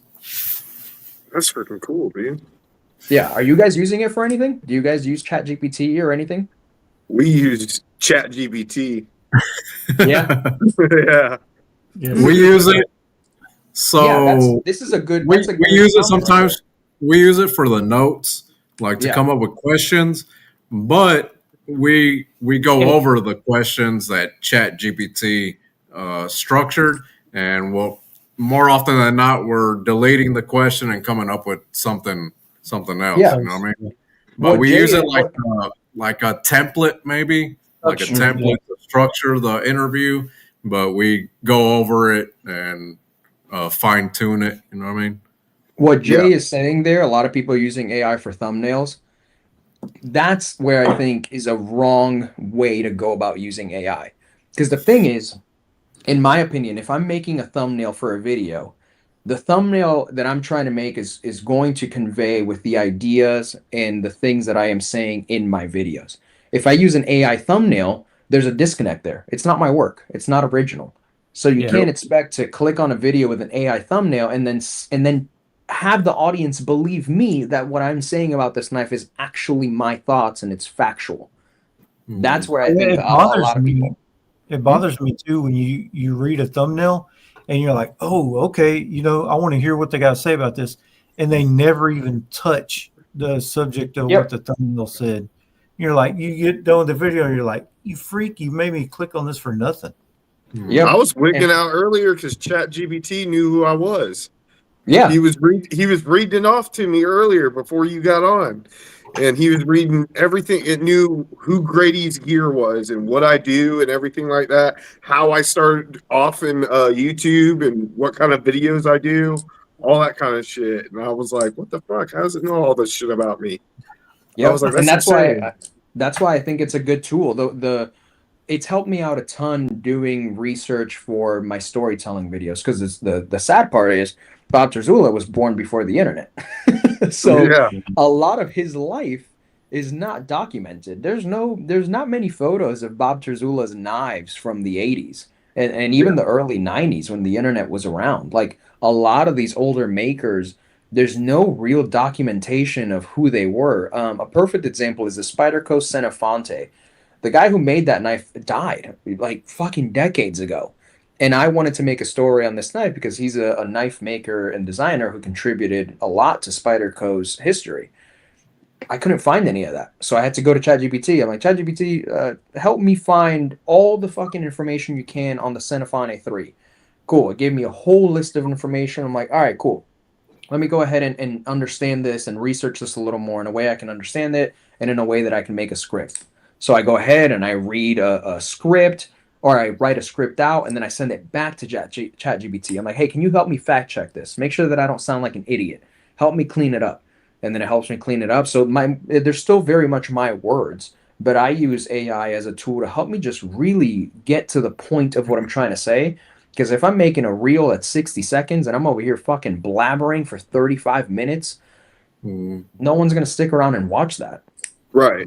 That's freaking cool, dude. Yeah. Are you guys using it for anything? Do you guys use ChatGPT or anything? We use ChatGPT. Yeah. Yeah. We use it. So yeah, this is a good. We use it sometimes. We use it for the notes, like to come up with questions. But we go over the questions that ChatGPT structured, and more often than not, we're deleting the question and coming up with something else. Yeah. You know what I mean? But we use it like a template, maybe like a template to structure the interview. But we go over it and fine tune it. You know what I mean? What Jay is saying there, a lot of people are using AI for thumbnails. That's where I think is a wrong way to go about using AI. Because the thing is, in my opinion, if I'm making a thumbnail for a video, the thumbnail that I'm trying to make is going to convey with the ideas and the things that I am saying in my videos. If I use an AI thumbnail, there's a disconnect there. It's not my work. It's not original. So you can't expect to click on a video with an AI thumbnail and then have the audience believe me that what I'm saying about this knife is actually my thoughts and it's factual. That's where I think a lot of people. It bothers me too when you read a thumbnail and you're like, oh, okay, I want to hear what they got to say about this, and they never even touch the subject of what the thumbnail said. You're like, you get done with the video and you're like, you freak, you made me click on this for nothing. Yeah, I was wigging out earlier because ChatGPT knew who I was. Yeah, he was reading off to me earlier before you got on, and he was reading everything. It knew who Grady's gear was and what I do and everything like that. How I started off in YouTube and what kind of videos I do, all that kind of shit. And I was like, what the fuck? How does it know all this shit about me? Yeah, I was like, and that's insane. why I think it's a good tool. It's helped me out a ton doing research for my storytelling videos, because the sad part is Bob Terzula was born before the internet. So Yeah. a lot of his life is not documented. There's not many photos of Bob Terzula's knives from the 80s and even the early 90s when the internet was around. Like a lot of these older makers, there's no real documentation of who they were. A perfect example is the Spyderco Senefonte. The guy who made that knife died like fucking decades ago. And I wanted to make a story on this knife because he's a knife maker and designer who contributed a lot to Spyderco's history. I couldn't find any of that. So I had to go to ChatGPT. I'm like, ChatGPT, help me find all the fucking information you can on the Xenophon 3. Cool. It gave me a whole list of information. I'm like, all right, cool. Let me go ahead and understand this and research this a little more in a way I can understand it and in a way that I can make a script. So I go ahead and I read a script or I write a script out and then I send it back to ChatGPT. I'm like, hey, can you help me fact check this? Make sure that I don't sound like an idiot. Help me clean it up. And then it helps me clean it up. So there's still very much my words, but I use AI as a tool to help me just really get to the point of what I'm trying to say. Because if I'm making a reel at 60 seconds and I'm over here fucking blabbering for 35 minutes, no one's going to stick around and watch that. Right.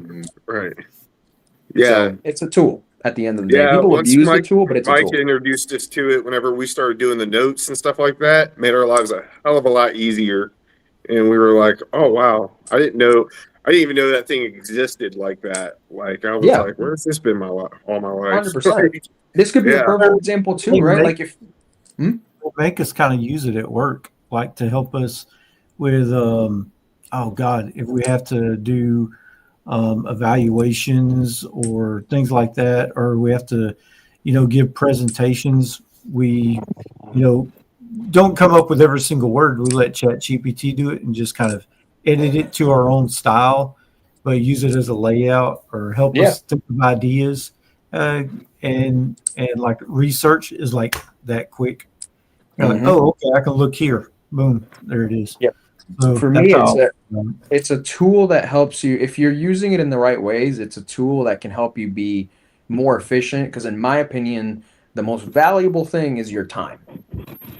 Yeah. So it's a tool at the end of the day. Yeah, People once abuse the tool, but it's a tool. Mike introduced us to it whenever we started doing the notes and stuff like that, made our lives a hell of a lot easier. And we were like, oh, wow, I didn't even know that thing existed like that. Like, I was like, where's this been all my life? 100%. This could be a perfect example too, right? Like if make us kind of use it at work, like to help us with, if we have to do evaluations or things like that, or we have to, give presentations, we, don't come up with every single word. We let ChatGPT do it and just kind of edit it to our own style, but use it as a layout or help us think of ideas. And like research is like that quick. You're like, oh, okay, I can look here. Boom, there it is. Yep. So for me, it's a tool that helps you if you're using it in the right ways. It's a tool that can help you be more efficient. Because in my opinion, the most valuable thing is your time.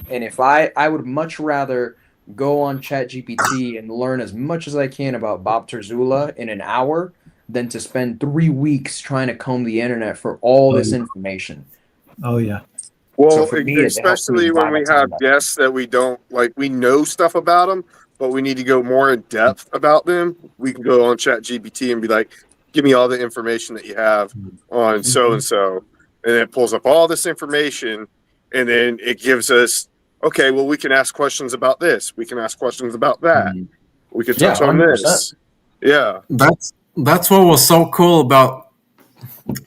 And if I would much rather go on ChatGPT and learn as much as I can about Bob Terzula in an hour than to spend 3 weeks trying to comb the internet for all this information. Oh, yeah. Well, so especially when we have guests that we don't like, we know stuff about them, but we need to go more in depth about them. We can go on ChatGPT and be like, give me all the information that you have on so-and-so. And it pulls up all this information, and then it gives us, okay, well, we can ask questions about this. We can ask questions about that. We could touch on 100%. This. Yeah. That's what was so cool about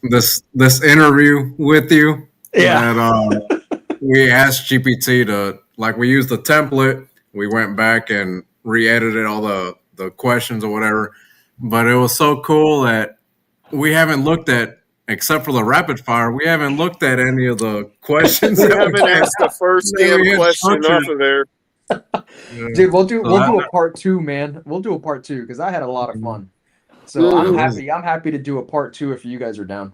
this interview with you. Yeah. That, we asked GPT to, like, we used the template. We went back and re-edited all the questions or whatever. But it was so cool that we haven't looked at, except for the rapid fire, we haven't looked at any of the questions. We haven't asked the first damn question off of there. Dude, we'll do a part 2, man. We'll do a part 2 because I had a lot of fun. So I'm happy to do a part 2 if you guys are down.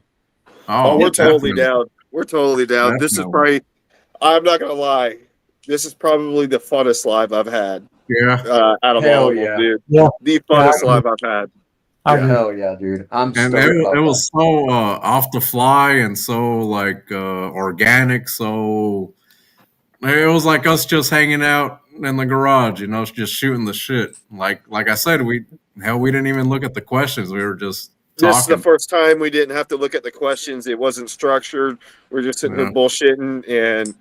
Oh, we're totally down. We're totally down. This is probably, I'm not gonna lie, this is probably the funnest live I've had. Yeah. Out of all of them, dude. Yeah. The funnest live I've had. Hell yeah, dude. And it was so off the fly and so like organic. So it was like us just hanging out in the garage, just shooting the shit. Like I said, we didn't even look at the questions. We were just talking. This is the first time we didn't have to look at the questions. It wasn't structured. We're just sitting there bullshitting and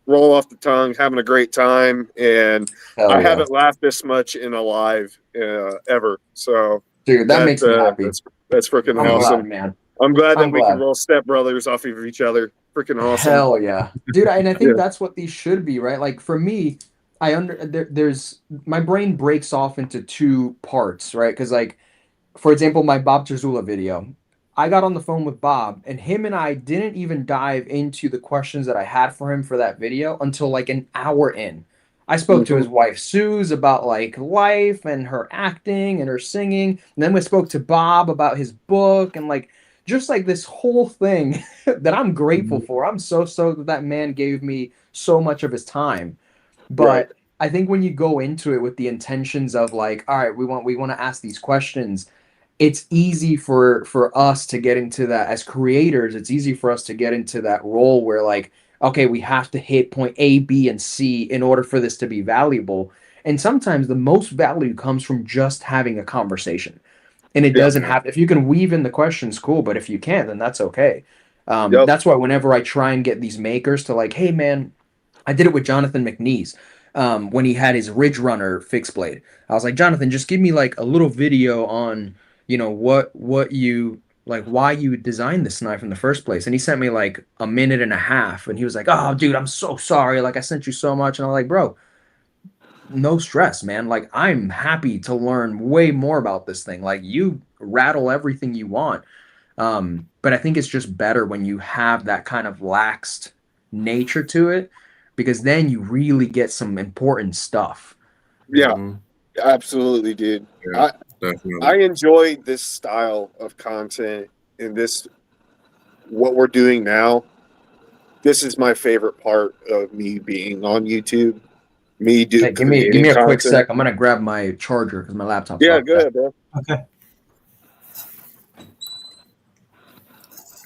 roll off the tongue, having a great time. And I haven't laughed this much in a live ever. So. Dude, that makes me happy. That's freaking awesome, man. I'm glad that we can roll step brothers off of each other. Freaking awesome. Hell yeah, dude. And I think that's what these should be, right? Like for me, there's my brain breaks off into 2 parts, right? Because like, for example, my Bob Terzula video, I got on the phone with Bob, and him and I didn't even dive into the questions that I had for him for that video until like an hour in. I spoke to his wife, Suze, about like life and her acting and her singing. And then we spoke to Bob about his book and like just like this whole thing that I'm grateful for. I'm so stoked that man gave me so much of his time. But I think when you go into it with the intentions of like, all right, we want to ask these questions, it's easy for us to get into that as creators. It's easy for us to get into that role where like, okay, we have to hit point A, B, and C in order for this to be valuable. And sometimes the most value comes from just having a conversation. And it doesn't have, if you can weave in the questions, cool. But if you can't, then that's okay. That's why whenever I try and get these makers to like, hey man, I did it with Jonathan McNeese when he had his Ridge Runner fixed blade. I was like, Jonathan, just give me like a little video on, what you like, why you designed this knife in the first place. And he sent me like a minute and a half, and he was like, oh, dude, I'm so sorry. Like I sent you so much, and I'm like, bro, no stress, man. Like I'm happy to learn way more about this thing. Like you rattle everything you want. But I think it's just better when you have that kind of laxed nature to it, because then you really get some important stuff. Yeah, absolutely, dude. Yeah, I enjoy this style of content and what we're doing now. This is my favorite part of me being on YouTube. Hey, give me a quick sec. I'm gonna grab my charger because my laptop's Yeah, off. go ahead, bro. Okay.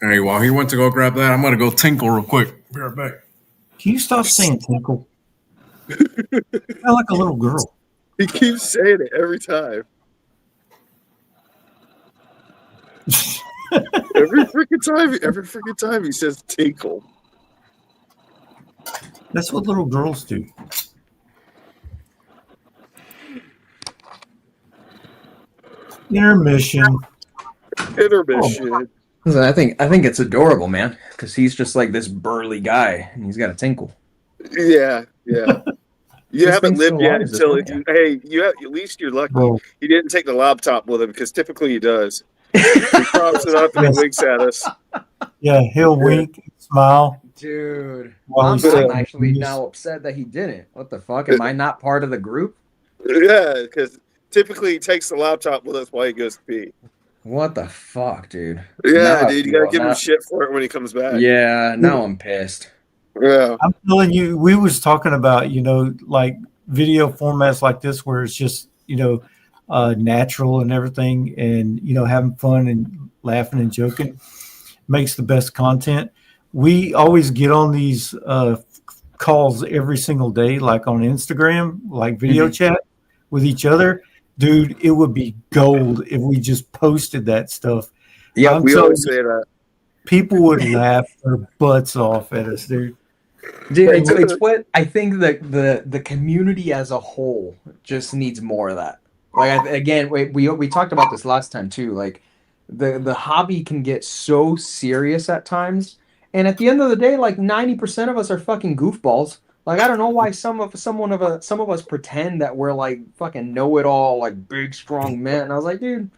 Hey, while he went to go grab that, I'm gonna go tinkle real quick. Be right back. Can you stop saying tinkle? I sound like a little girl. He keeps saying it every time. every freaking time he says tinkle. That's what little girls do. Intermission. Intermission. I think it's adorable, man, because he's just like this burly guy and he's got a tinkle. Yeah. You haven't lived yet until at least you're lucky. Bro. He didn't take the laptop with him because typically he does. He props it up and he winks at us. Yeah, he'll wink, smile. Dude, Well, I'm actually now upset that he didn't. What the fuck? Am I not part of the group? Yeah, because typically he takes the laptop with us while he goes to pee. What the fuck, dude? Yeah, dude, you gotta give him shit for it when he comes back. Yeah, now I'm pissed. Yeah. I'm telling you, we was talking about, like video formats like this where it's just, natural and everything, and, having fun and laughing and joking makes the best content. We always get on these calls every single day, like on Instagram, like video chat with each other. Dude, it would be gold if we just posted that stuff. Yeah, we always say that. People would laugh their butts off at us, dude. Dude, it's what I think that the community as a whole just needs more of that. Like again, we talked about this last time too. Like the hobby can get so serious at times, and at the end of the day, like 90% of us are fucking goofballs. Like I don't know why some of us pretend that we're like fucking know-it-all, like big strong men. And I was like, dude,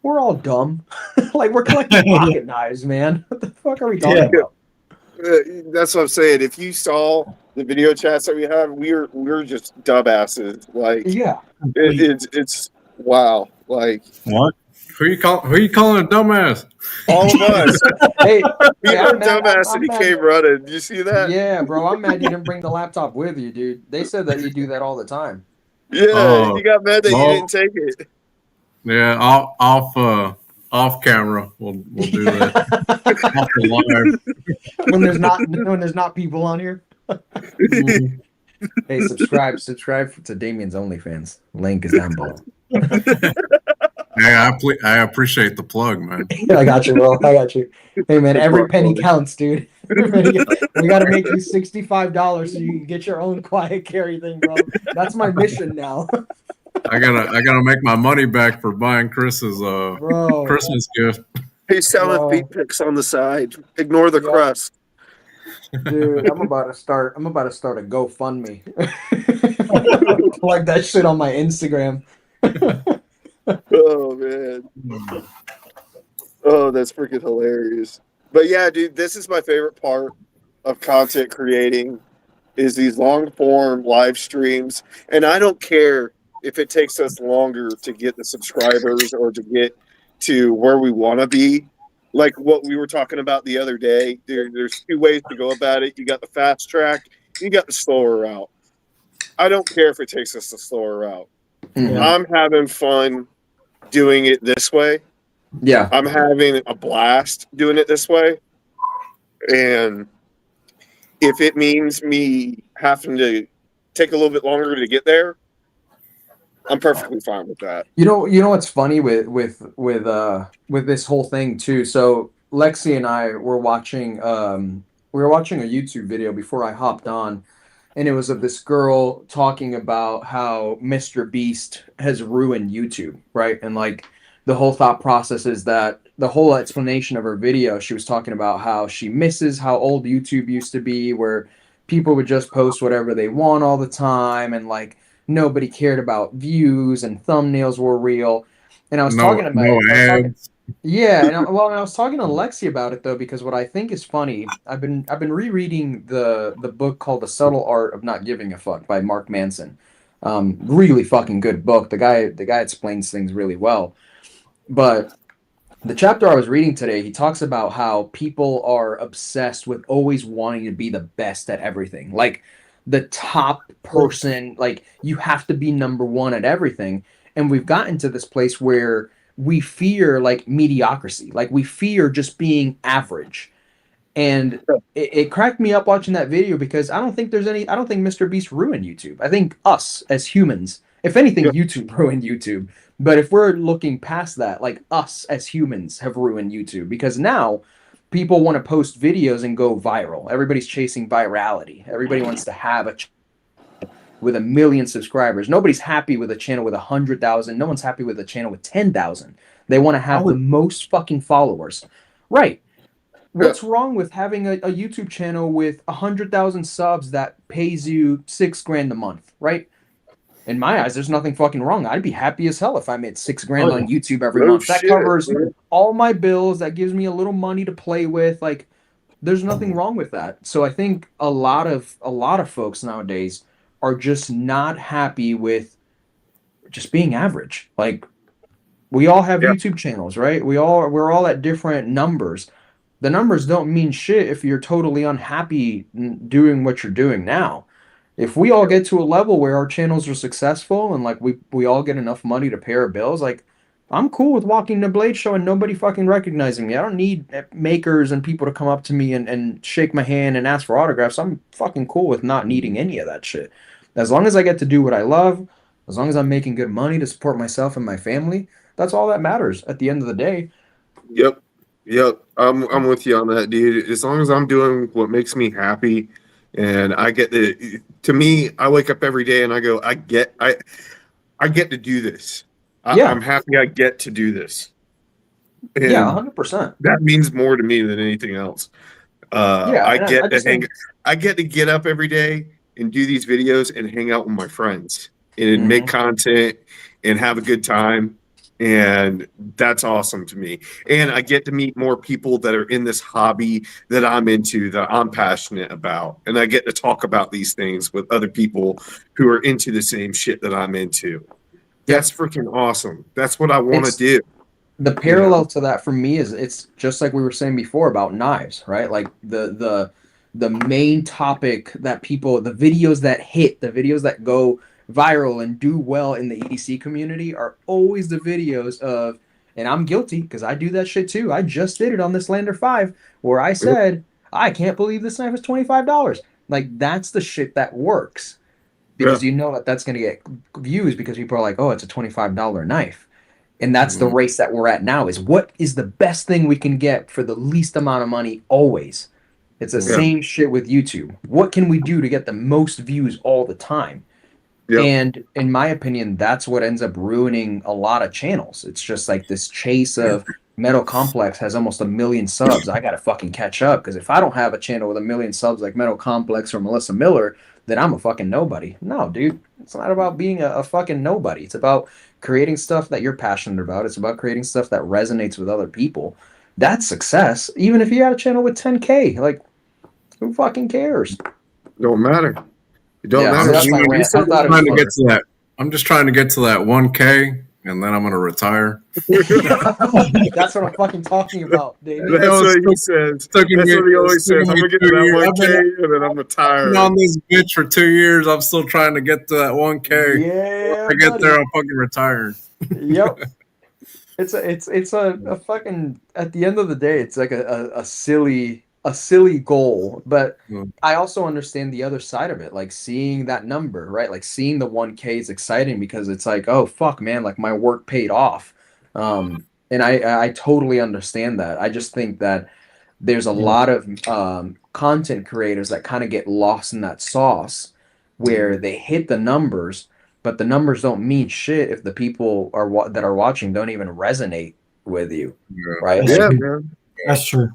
we're all dumb. Like we're collecting pocket knives, man. What the fuck are we talking about? That's what I'm saying. If you saw the video chats that we have, we're just dumbasses. Like, yeah, it's wow. Like, what? Who you calling a dumbass? All of us. Hey, he heard dumbass and he came running. Did you see that? Yeah, bro. I'm mad you didn't bring the laptop with you, dude. They said that you do that all the time. Yeah, he got mad that you didn't take it. Yeah, off camera. We'll do that. Off the live. When there's not people on here. Hey, subscribe to Damien's OnlyFans. Link is down below. Hey, I appreciate the plug, man. I got you, bro. I got you. Hey, man, every penny counts, dude. We got to make you $65 so you can get your own quiet carry thing, bro. That's my mission now. I gotta make my money back for buying Chris's Christmas gift. He's selling feet pics on the side. Ignore the crust. Dude, I'm about to start a GoFundMe. Like that shit on my Instagram. Oh man. Oh, that's freaking hilarious. But yeah, dude, this is my favorite part of content creating is these long form live streams. And I don't care if it takes us longer to get the subscribers or to get to where we want to be. Like what we were talking about the other day, there's two ways to go about it. You got the fast track, you got the slower route. I don't care if it takes us the slower route. Mhm. I'm having fun doing it this way. Yeah. I'm having a blast doing it this way. And if it means me having to take a little bit longer to get there, I'm perfectly fine with that. You know what's funny with this whole thing too. So Lexi and I were watching we were watching a YouTube video before I hopped on, and it was of this girl talking about how Mr. Beast has ruined YouTube, right? And like the whole thought process is that the whole explanation of her video, she was talking about how she misses how old YouTube used to be, where people would just post whatever they want all the time, and like nobody cared about views and thumbnails were real. And I was talking to No ads. yeah, and I was talking to Lexi about it though, because what I think is funny, I've been rereading the book called The Subtle Art of Not Giving a Fuck by Mark Manson. Really fucking good book. The guy explains things really well. But the chapter I was reading today, he talks about how people are obsessed with always wanting to be the best at everything. Like the top person, like you have to be number one at everything. And we've gotten to this place where we fear like mediocrity. Like we fear just being average. And it cracked me up watching that video because I don't think Mr. Beast ruined YouTube. I think us as humans, if anything, YouTube ruined YouTube. But if we're looking past that, like us as humans have ruined YouTube because now people want to post videos and go viral. Everybody's chasing virality. Everybody wants to have a with 1 million subscribers. Nobody's happy with a channel with 100,000. No one's happy with a channel with 10,000. They want to have the most fucking followers. Right. What's wrong with having a YouTube channel with 100,000 subs that pays you $6,000 a month, right? In my eyes, there's nothing fucking wrong. I'd be happy as hell if I made $6,000 on YouTube every month. That covers all my bills. That gives me a little money to play with. Like, there's nothing wrong with that. So I think a lot of folks nowadays are just not happy with just being average. Like, we all have YouTube channels, right? We're all at different numbers. The numbers don't mean shit if you're totally unhappy doing what you're doing now. If we all get to a level where our channels are successful and like we all get enough money to pay our bills, like I'm cool with walking the Blade Show and nobody fucking recognizing me. I don't need makers and people to come up to me and shake my hand and ask for autographs. I'm fucking cool with not needing any of that shit. As long as I get to do what I love, as long as I'm making good money to support myself and my family, that's all that matters at the end of the day. Yep. I'm with you on that, dude. As long as I'm doing what makes me happy and I get to me, I wake up every day and I go, I get to do this. I'm happy I get to do this. And 100%. That means more to me than anything else. I get to get up every day and do these videos and hang out with my friends and make content and have a good time. And that's awesome to me. And I get to meet more people that are in this hobby that I'm into, that I'm passionate about. And I get to talk about these things with other people who are into the same shit that I'm into. That's freaking awesome. That's what I want to do. The parallel to that for me is it's just like we were saying before about knives, right? Like the main topic that people, the videos that hit, the videos that go viral and do well in the EDC community are always the videos of, and I'm guilty because I do that shit too. I just did it on this Lander 5 where I said, I can't believe this knife is $25. Like that's the shit that works because you know that's going to get views because people are like, oh, it's a $25 knife. And that's the race that we're at now is what is the best thing we can get for the least amount of money always. It's the same shit with YouTube. What can we do to get the most views all the time? Yep. And in my opinion, that's what ends up ruining a lot of channels. It's just like this chase of Metal Complex has almost 1 million subs. I got to fucking catch up because if I don't have a channel with 1 million subs like Metal Complex or Melissa Miller, then I'm a fucking nobody. No, dude, it's not about being a fucking nobody. It's about creating stuff that you're passionate about. It's about creating stuff that resonates with other people. That's success. Even if you had a channel with 10K, like who fucking cares? Don't matter. It don't matter. I'm just trying to get to that 1K, and then I'm gonna retire. That's what I'm fucking talking about, David. That's what he says. That's what he always says. I'm gonna get to that 1K and then I'm retired. I've been on this bitch for 2 years. I'm still trying to get to that 1K. Yeah, I get there, I'm fucking retired. Yep. It's a fucking, at the end of the day, it's like a silly goal, but I also understand the other side of it, like seeing that number, right? Like seeing the 1K is exciting because it's like, oh fuck, man, like my work paid off. And I totally understand that. I just think that there's a lot of content creators that kind of get lost in that sauce where they hit the numbers, but the numbers don't mean shit if the people that are watching don't even resonate with you, right? Yeah, man. That's true.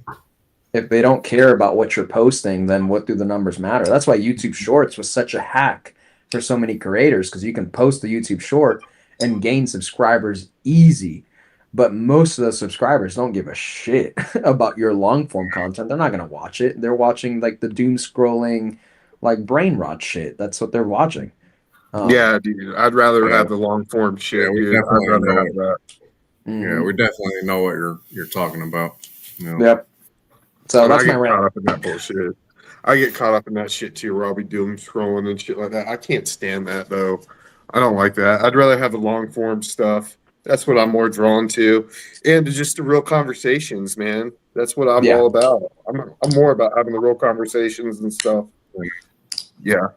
If they don't care about what you're posting, then what do the numbers matter? That's why YouTube Shorts was such a hack for so many creators, because you can post the YouTube Short and gain subscribers easy. But most of those subscribers don't give a shit about your long form content. They're not going to watch it. They're watching like the doom scrolling, like brain rot shit. That's what they're watching. Yeah, dude. I'd rather have the long form shit. Yeah, dude. I'd rather have that. Yeah, we definitely know what you're talking about. You know? Yep. So that's my caught rant. up in that bullshit. I get caught up in that shit too, where I'll be doom scrolling and shit like that. I can't stand that though. I don't like that. I'd rather have the long form stuff. That's what I'm more drawn to, and just the real conversations, man. That's what I'm all about. I'm more about having the real conversations and stuff. Yeah.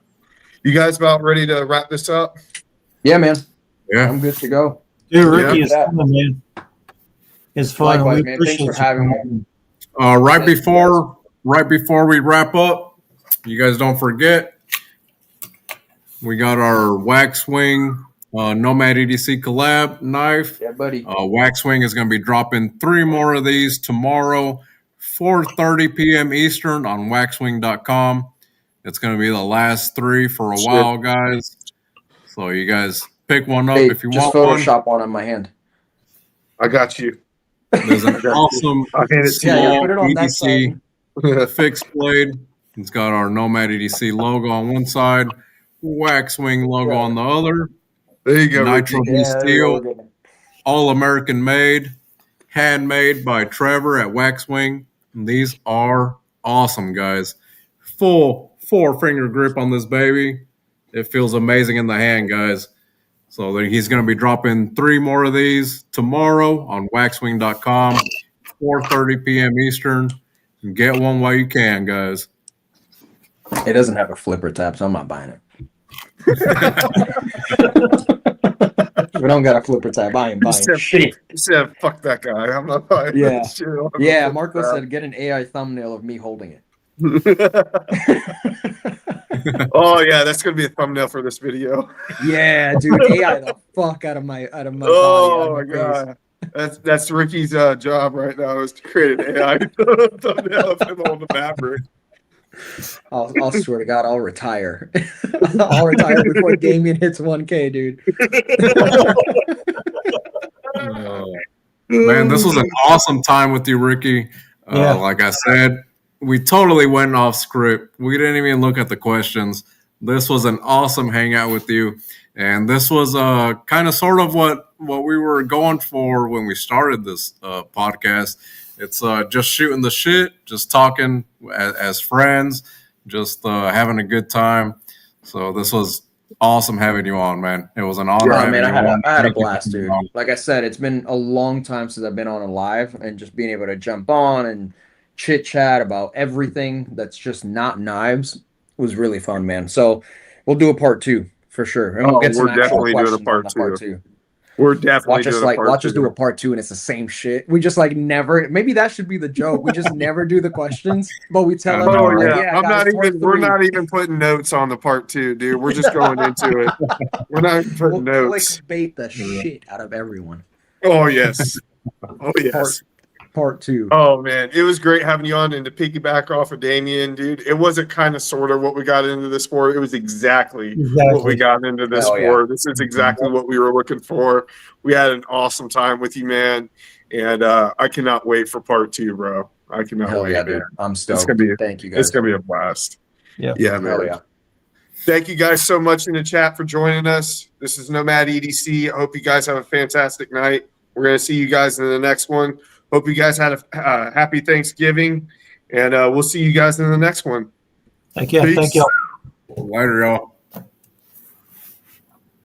You guys about ready to wrap this up? Yeah, man. Yeah, I'm good to go. Dude, Rikki, it's fun, man. It's fun. Likewise, man. Thanks for having me. Right before we wrap up, you guys don't forget, we got our Waxwing Nomad EDC collab knife. Yeah, buddy. Waxwing is going to be dropping 3 more of these tomorrow, 4:30 p.m. Eastern on waxwing.com. It's going to be the last 3 for a while, guys. So you guys pick one up if you want one. Just Photoshop one on my hand. I got you. There's an awesome put it on that EDC fixed blade. It's got our Nomad EDC logo on one side, Waxwing logo on the other. There you go. Nitro steel, all American made, handmade by Trevor at Waxwing. And these are awesome, guys. Full 4-finger grip on this baby. It feels amazing in the hand, guys. So he's going to be dropping 3 more of these tomorrow on waxwing.com, 4:30 p.m. Eastern. Get one while you can, guys. It doesn't have a flipper tab, so I'm not buying it. We don't got a flipper tab. I ain't buying shit. You said, fuck that guy. I'm not buying that shit. Yeah, Marco said, get an AI thumbnail of me holding it. Oh yeah, that's gonna be a thumbnail for this video. Yeah, dude, AI the fuck out of my oh body. my god, that's Rikki's job right now, is to create an AI thumbnail of him on the Maverick. I'll swear to God, I'll retire. I'll retire before Damien hits 1K, dude. Man, this was an awesome time with you, Rikki. Like I said, we totally went off script. We didn't even look at the questions. This was an awesome hangout with you. And this was kind of sort of what we were going for when we started this podcast. It's just shooting the shit, just talking as friends, just having a good time. So this was awesome having you on, man. It was an honor. Yeah, man, I had a blast, dude. Like I said, it's been a long time since I've been on a live, and just being able to jump on and chit chat about everything that's just not knives was really fun, man. So we'll do a part 2 for sure. And we'll get some definitely doing a part 2. We're definitely watch us do a part 2, and it's the same shit. We just like never. Maybe that should be the joke. We just never do the questions, but we tell them. Oh yeah, we're not even putting notes on the part 2, dude. We're just going into it. We're not even putting notes. Clickbait the shit out of everyone. Oh yes. Oh yes. Part 2. Oh man, it was great having you on. And to piggyback off of Damien, dude, it wasn't kind of sort of what we got into this for. It was exactly what we got into this for. Yeah. This is exactly what we were looking for. We had an awesome time with you, man, and I cannot wait for part 2, bro. I cannot wait. Yeah, dude. I'm stoked. Thank you guys. It's gonna be a blast. Yeah, man. Yeah. Thank you guys so much in the chat for joining us. This is Nomad EDC. I hope you guys have a fantastic night. We're going to see you guys in the next one. Hope you guys had a happy Thanksgiving, and we'll see you guys in the next one. Thank you. Peace. Thank you. Later, y'all.